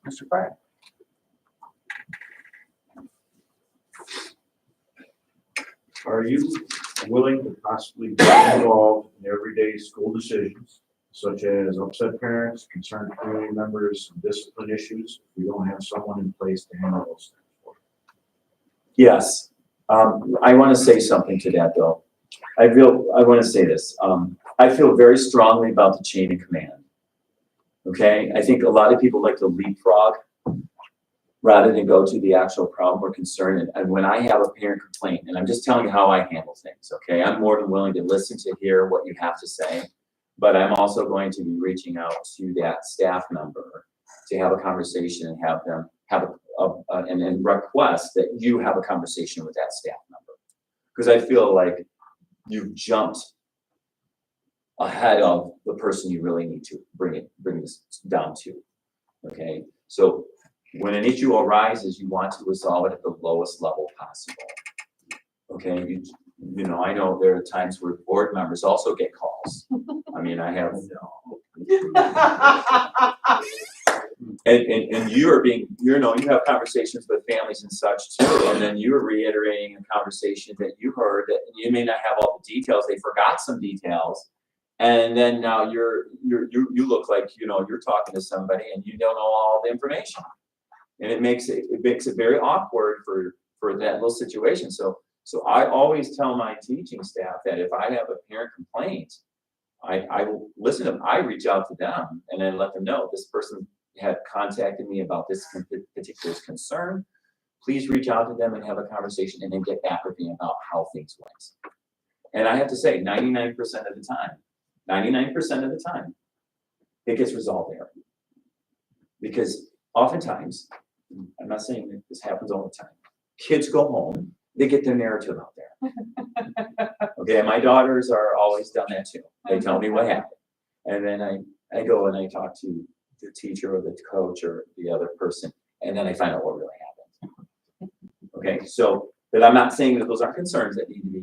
Mr. Pratt? Are you willing to possibly get involved in everyday school decisions, such as upset parents, concerned community members, discipline issues, if we don't have someone in place to handle those things? Yes. I want to say something to that, though. I want to say this. I feel very strongly about the chain of command. Okay? I think a lot of people like to leapfrog rather than go to the actual problem or concern. And when I have a parent complaint, and I'm just telling you how I handle things, okay? I'm more than willing to listen to hear what you have to say, but I'm also going to be reaching out to that staff member to have a conversation and have them have and request that you have a conversation with that staff member. Because I feel like you've jumped ahead of the person you really need to bring this down to, okay? So when an issue arises, you want to resolve it at the lowest level possible, okay? You know, I know there are times where board members also get calls. I mean, I have, and you are being, you know, you have conversations with families and such too, and then you're reiterating a conversation that you heard that you may not have all the details, they forgot some details, and then now you look like, you know, you're talking to somebody and you don't know all the information, and it makes it very awkward for that little situation. So I always tell my teaching staff that if I have a parent complaint, I will listen to them. I reach out to them and then let them know this person had contacted me about this particular concern. Please reach out to them and have a conversation, and then get back with me about how things went. And I have to say, 99% of the time, it gets resolved there. Because oftentimes, I'm not saying that this happens all the time, kids go home, they get their narrative out there. Okay, my daughters are always done that too. They tell me what happened. And then I go and I talk to the teacher or the coach or the other person, and then I find out what really happened. Okay, so, but I'm not saying that those aren't concerns that need to be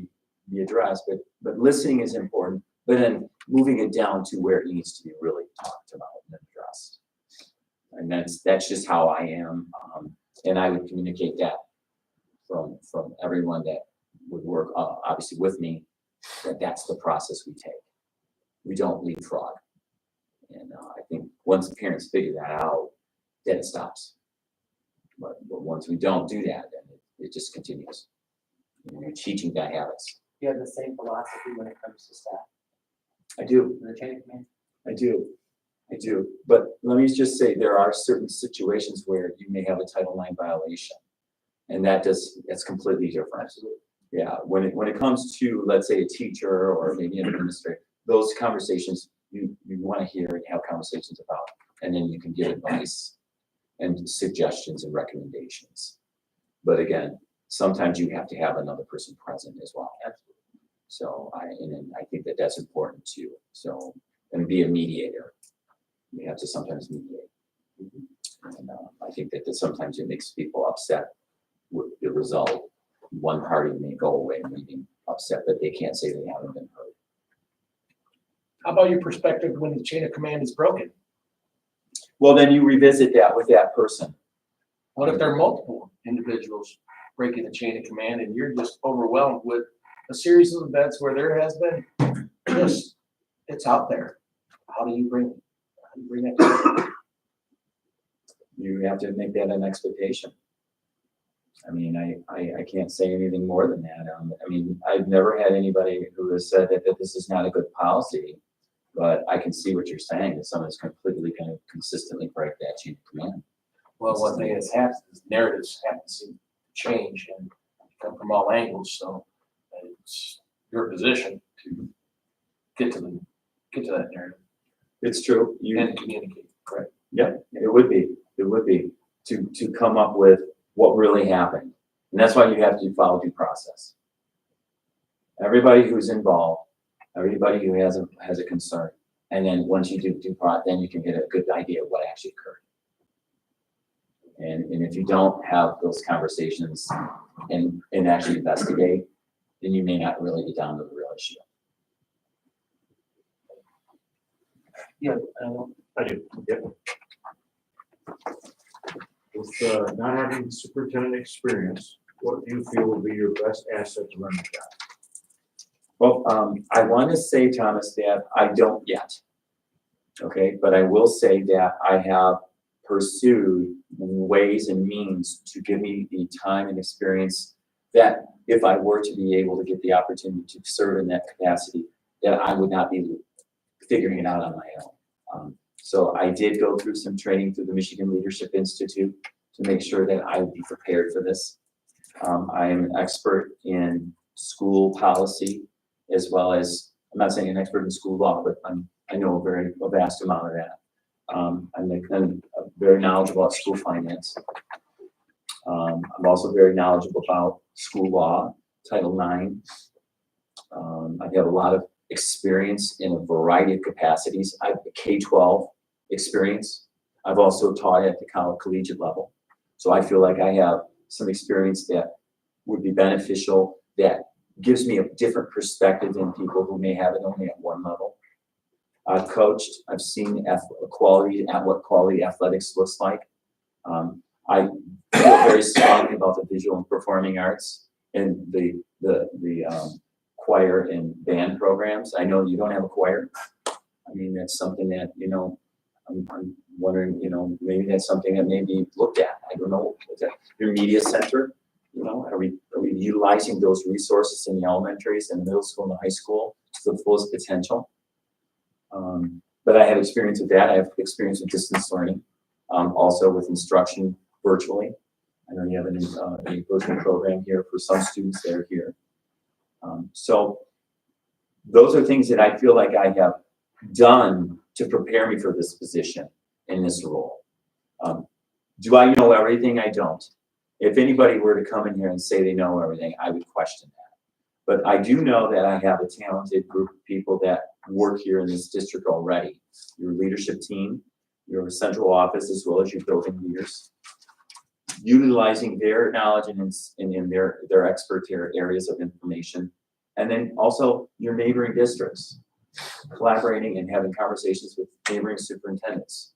be addressed, but listening is important, but then moving it down to where it needs to be really talked about and addressed. And that's just how I am, and I would communicate that from everyone that would work, obviously with me, that's the process we take. We don't leapfrog. And I think once the parents figure that out, then it stops. But once we don't do that, then it just continues. You're teaching bad habits. You have the same philosophy when it comes to staff, I do. in the chain of command? I do. But let me just say, there are certain situations where you may have a Title IX violation. And that's completely different. Absolutely. Yeah, when it comes to, let's say, a teacher or maybe an administrator, those conversations you want to hear and have conversations about, and then you can give advice and suggestions and recommendations. But again, sometimes you have to have another person present as well. Absolutely. So I think that's important too. So, and be a mediator. You have to sometimes mediate. And I think that sometimes it makes people upset with the result. One party may go away leaving upset that they can't say they haven't been heard. How about your perspective when the chain of command is broken? Well, then you revisit that with that person. What if there are multiple individuals breaking the chain of command and you're just overwhelmed with a series of events where there has been just, it's out there. How do you bring that together? You have to make that an expectation. I mean, I can't say anything more than that. I mean, I've never had anybody who has said that this is not a good policy, but I can see what you're saying, that someone's completely going to consistently break that chain of command. Well, one thing that's happened is narratives happen to change and come from all angles, so it's your position to get to that narrative It's true. and communicate, correct? Yeah, it would be to come up with what really happened. And that's why you have to follow due process. Everybody who's involved, everybody who has a concern, and then once you do due process, then you can get a good idea of what actually occurred. And if you don't have those conversations and actually investigate, then you may not really get down to the real issue. Yeah, I do, yep. With not having superintendent experience, what do you feel will be your best asset to run the job? Well, I want to say, Thomas, that I don't yet. Okay, but I will say that I have pursued ways and means to give me the time and experience that if I were to be able to get the opportunity to serve in that capacity, that I would not be figuring it out on my own. So I did go through some training through the Michigan Leadership Institute to make sure that I would be prepared for this. I am an expert in school policy, as well as, I'm not saying an expert in school law, but I know a vast amount of that. I'm very knowledgeable about school finance. I'm also very knowledgeable about school law, Title IX. I have a lot of experience in a variety of capacities. I have a K-12 experience. I've also taught at the collegiate level. So I feel like I have some experience that would be beneficial, that gives me a different perspective than people who may have it only at one level. I've coached, I've seen what quality athletics looks like. I feel very strongly about the visual and performing arts and the choir and band programs. I know you don't have a choir. I mean, that's something that, I'm wondering, maybe that's something that may be looked at. I don't know. Your media center, are we utilizing those resources in the elementaries and the middle school and the high school to the fullest potential? But I have experience with that. I have experience with distance learning, also with instruction virtually. I know you have a virtual program here for some students that are here. So those are things that I feel like I have done to prepare me for this position in this role. Do I know everything? I don't. If anybody were to come in here and say they know everything, I would question that. But I do know that I have a talented group of people that work here in this district already. Your leadership team, your central office, as well as your building leaders, utilizing their knowledge and in their expert areas of information And then also your neighboring districts, collaborating and having conversations with neighboring superintendents.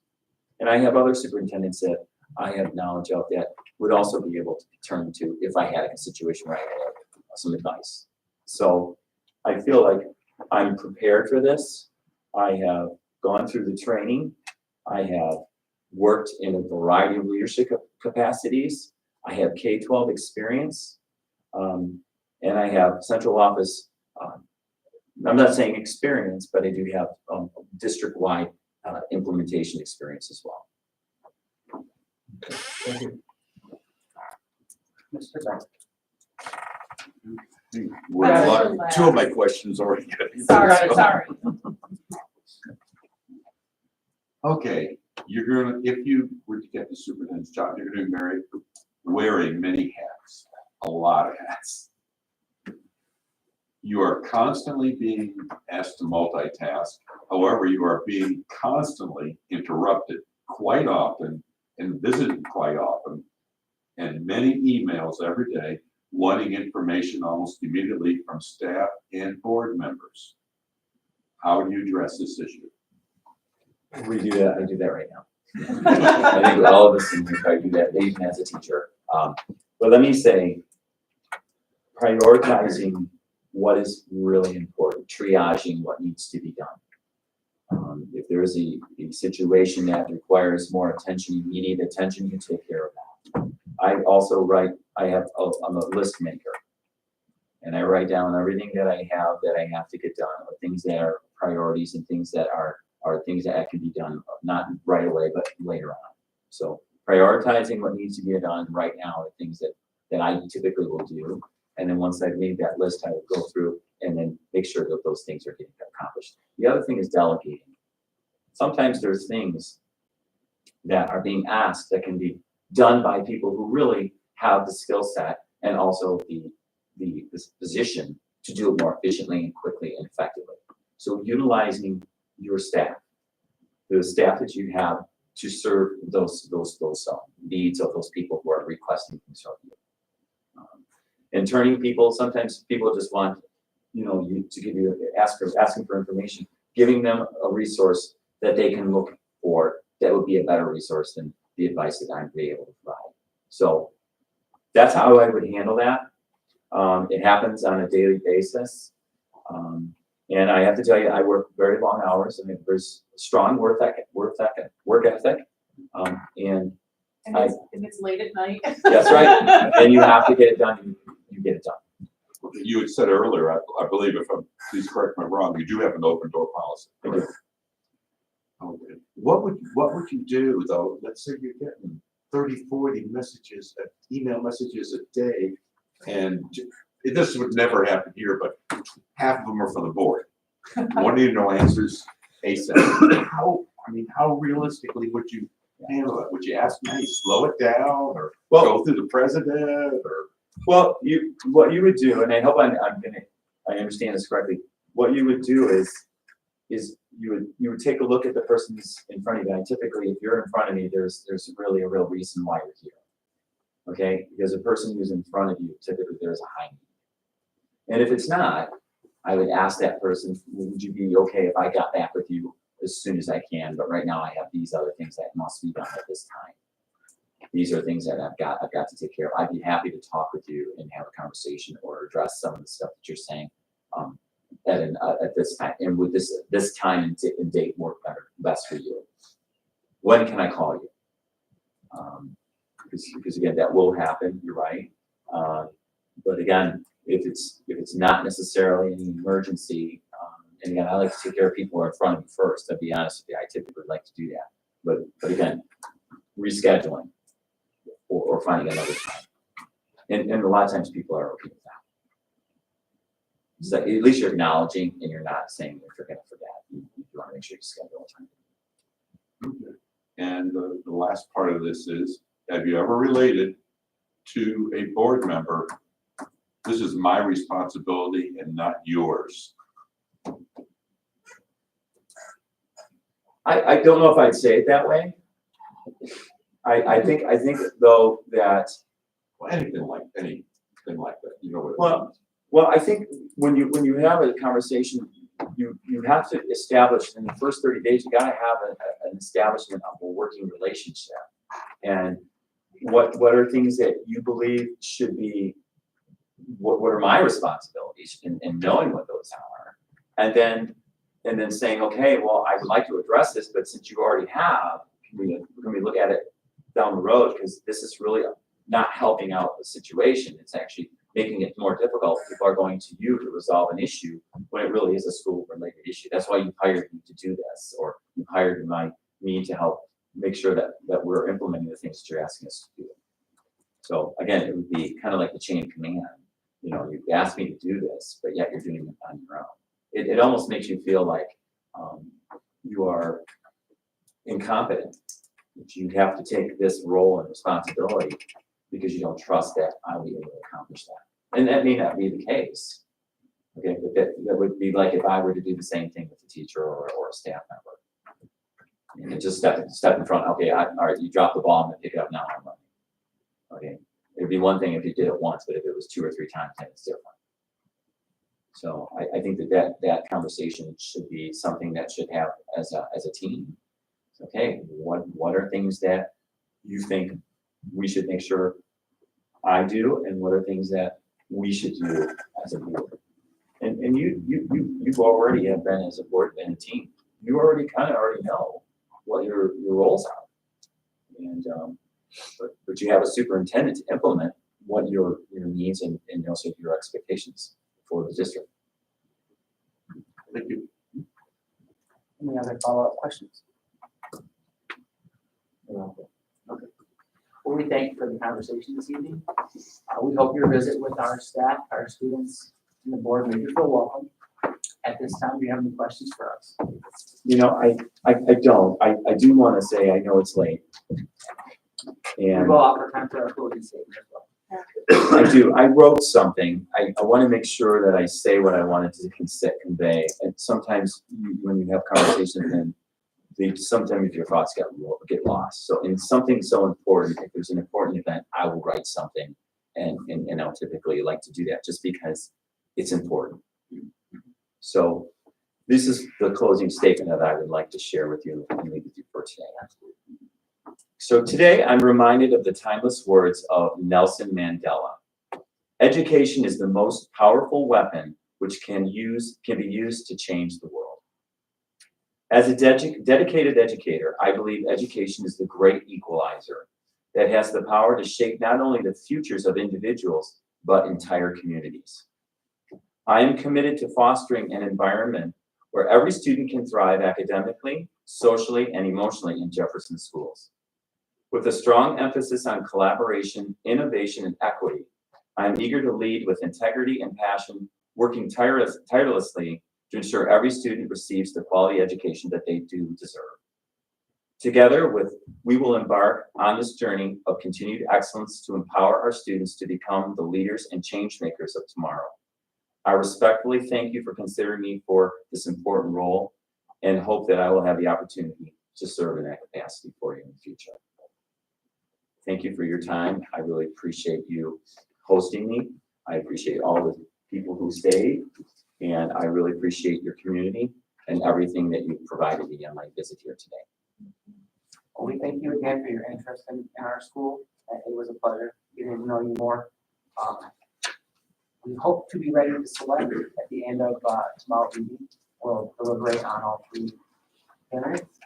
And I have other superintendents that I have knowledge of that would also be able to turn to if I had a situation where I had some advice. So I feel like I'm prepared for this. I have gone through the training. I have worked in a variety of leadership capacities. I have K-12 experience. And I have central office, I'm not saying experience, but I do have district-wide implementation experience as well. Thank you. Mr. Beck. Two of my questions already got answered. Sorry. Okay, you're gonna, if you were to get the superintendent's job, you're gonna be wearing many hats, a lot of hats. You are constantly being asked to multitask. However, you are being constantly interrupted quite often and visited quite often, and many emails every day wanting information almost immediately from staff and board members. How do you address this issue? We do that, I do that right now. I think all of us in here probably do that, even as a teacher. But let me say, prioritizing what is really important, triaging what needs to be done. If there is a situation that requires more attention, immediate attention, you take care of that. I also write, I'm a list maker. And I write down everything that I have to get done, or things that are priorities and things that are things that can be done, not right away, but later on. So prioritizing what needs to be done right now are things that I typically will do. And then once I've made that list, I will go through and then make sure that those things are getting accomplished. The other thing is delegating. Sometimes there's things that are being asked that can be done by people who really have the skill set and also the position to do it more efficiently and quickly and effectively. So utilizing your staff, the staff that you have to serve those needs of those people who are requesting things from you. And turning people, sometimes people just want, you to give you, asking for information, giving them a resource that they can look for that would be a better resource than the advice that I'm able to provide. So that's how I would handle that. It happens on a daily basis. And I have to tell you, I work very long hours. I mean, there's strong work ethic. And it's late at night. that's right. And you have to get it done. You get it done. You had said earlier, I believe, please correct me if I'm wrong, you do have an open door policy. I do. Okay. What would you do though? Let's say you're getting 30, 40 messages, email messages a day, and this would never happen here, but half of them are from the board. Wanting to know answers ASAP. How realistically would you handle it? Would you ask me to slow it down, or go through the president, or? Well, what you would do, and I hope I understand this correctly. What you would do is you would take a look at the person who's in front of you. And typically, if you're in front of me, there's really a real reason why you're here. Okay, because the person who's in front of you, typically there's a high need. And if it's not, I would ask that person, would you be okay if I got back with you as soon as I can? But right now I have these other things that must be done at this time. These are things that I've got to take care of. I'd be happy to talk with you and have a conversation or address some of the stuff that you're saying at this time. And would this time and date work best for you? When can I call you? Because again, that will happen. You're right. But again, if it's not necessarily an emergency, and again, I like to take care of people who are in front of me first. To be honest with you, I typically like to do that. But again, rescheduling or finding another time, and a lot of times people are okay with that. So at least you're acknowledging, and you're not saying if you're going to forget. You want to make sure you schedule a time. Okay. And the last part of this is, have you ever related to a board member, this is my responsibility and not yours? I don't know if I'd say it that way. I think though that Well, anything like that, you know what? Well, Well, I think when you have a conversation, you have to establish in the first 30 days, you gotta have an establishment of a working relationship. And what are things that you believe should be, what are my responsibilities in knowing what those are? And then saying, okay, well, I would like to address this, but since you already have, can we look at it down the road? Because this is really not helping out the situation. It's actually making it more difficult. People are going to you to resolve an issue when it really is a school-related issue. That's why you hired me to do this, or you hired me to help make sure that we're implementing the things that you're asking us to do. So again, it would be kind of like the chain of command. You know, you've asked me to do this, but yet you're doing it on your own. It almost makes you feel like you are incompetent. That you have to take this role and responsibility because you don't trust that I'll be able to accomplish that. And that may not be the case. Okay, but that would be like if I were to do the same thing with a teacher or a staff member. And just step in front, okay, all right, you drop the ball, I'm gonna pick it up now, I'm running. Okay, it'd be one thing if you did it once, but if it was 2 or 3 times, then it's different. So I think that conversation should be something that should have as a team. Okay, what are things that you think we should make sure I do, and what are things that we should do as a board? And you've already have been as a board and a team. You already know what your roles are, and but you have a superintendent to implement what your needs and also your expectations for the district. Thank you. Any other follow-up questions? Okay. Well, we thank you for the conversation this evening. We hope your visit with our staff, our students, and the board made you feel welcome. At this time, do you have any questions for us? You know, I don't. I do want to say I know it's late. We And will offer time for our closing statement as well. I do. I wrote something. I want to make sure that I say what I wanted to convey. And sometimes when you have conversations, then sometimes your thoughts get lost. So in something so important, if there's an important event, I will write something, and I'll typically like to do that just because it's important. So this is the closing statement that I would like to share with you and leave with you for today. So today I'm reminded of the timeless words of Nelson Mandela. Education is the most powerful weapon which can be used to change the world. As a dedicated educator, I believe education is the great equalizer that has the power to shape not only the futures of individuals, but entire communities. I am committed to fostering an environment where every student can thrive academically, socially, and emotionally in Jefferson schools. With a strong emphasis on collaboration, innovation, and equity, I am eager to lead with integrity and passion, working tirelessly to ensure every student receives the quality education that they do deserve. Together, we will embark on this journey of continued excellence to empower our students to become the leaders and change makers of tomorrow. I respectfully thank you for considering me for this important role and hope that I will have the opportunity to serve in that capacity for you in the future. Thank you for your time. I really appreciate you hosting me. I appreciate all the people who stayed, and I really appreciate your community and everything that you've provided me on my visit here today. Well, we thank you again for your interest in our school. It was a pleasure getting to know you more. We hope to be ready to select at the end of tomorrow evening. We'll deliberate on all 3 candidates,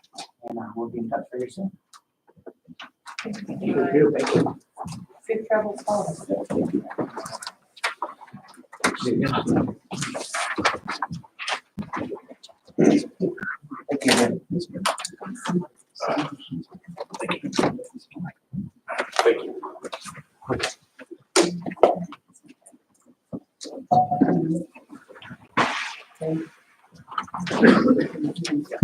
and we'll be in touch very soon. Thank you. Thank you. Safe travels home. Thank you.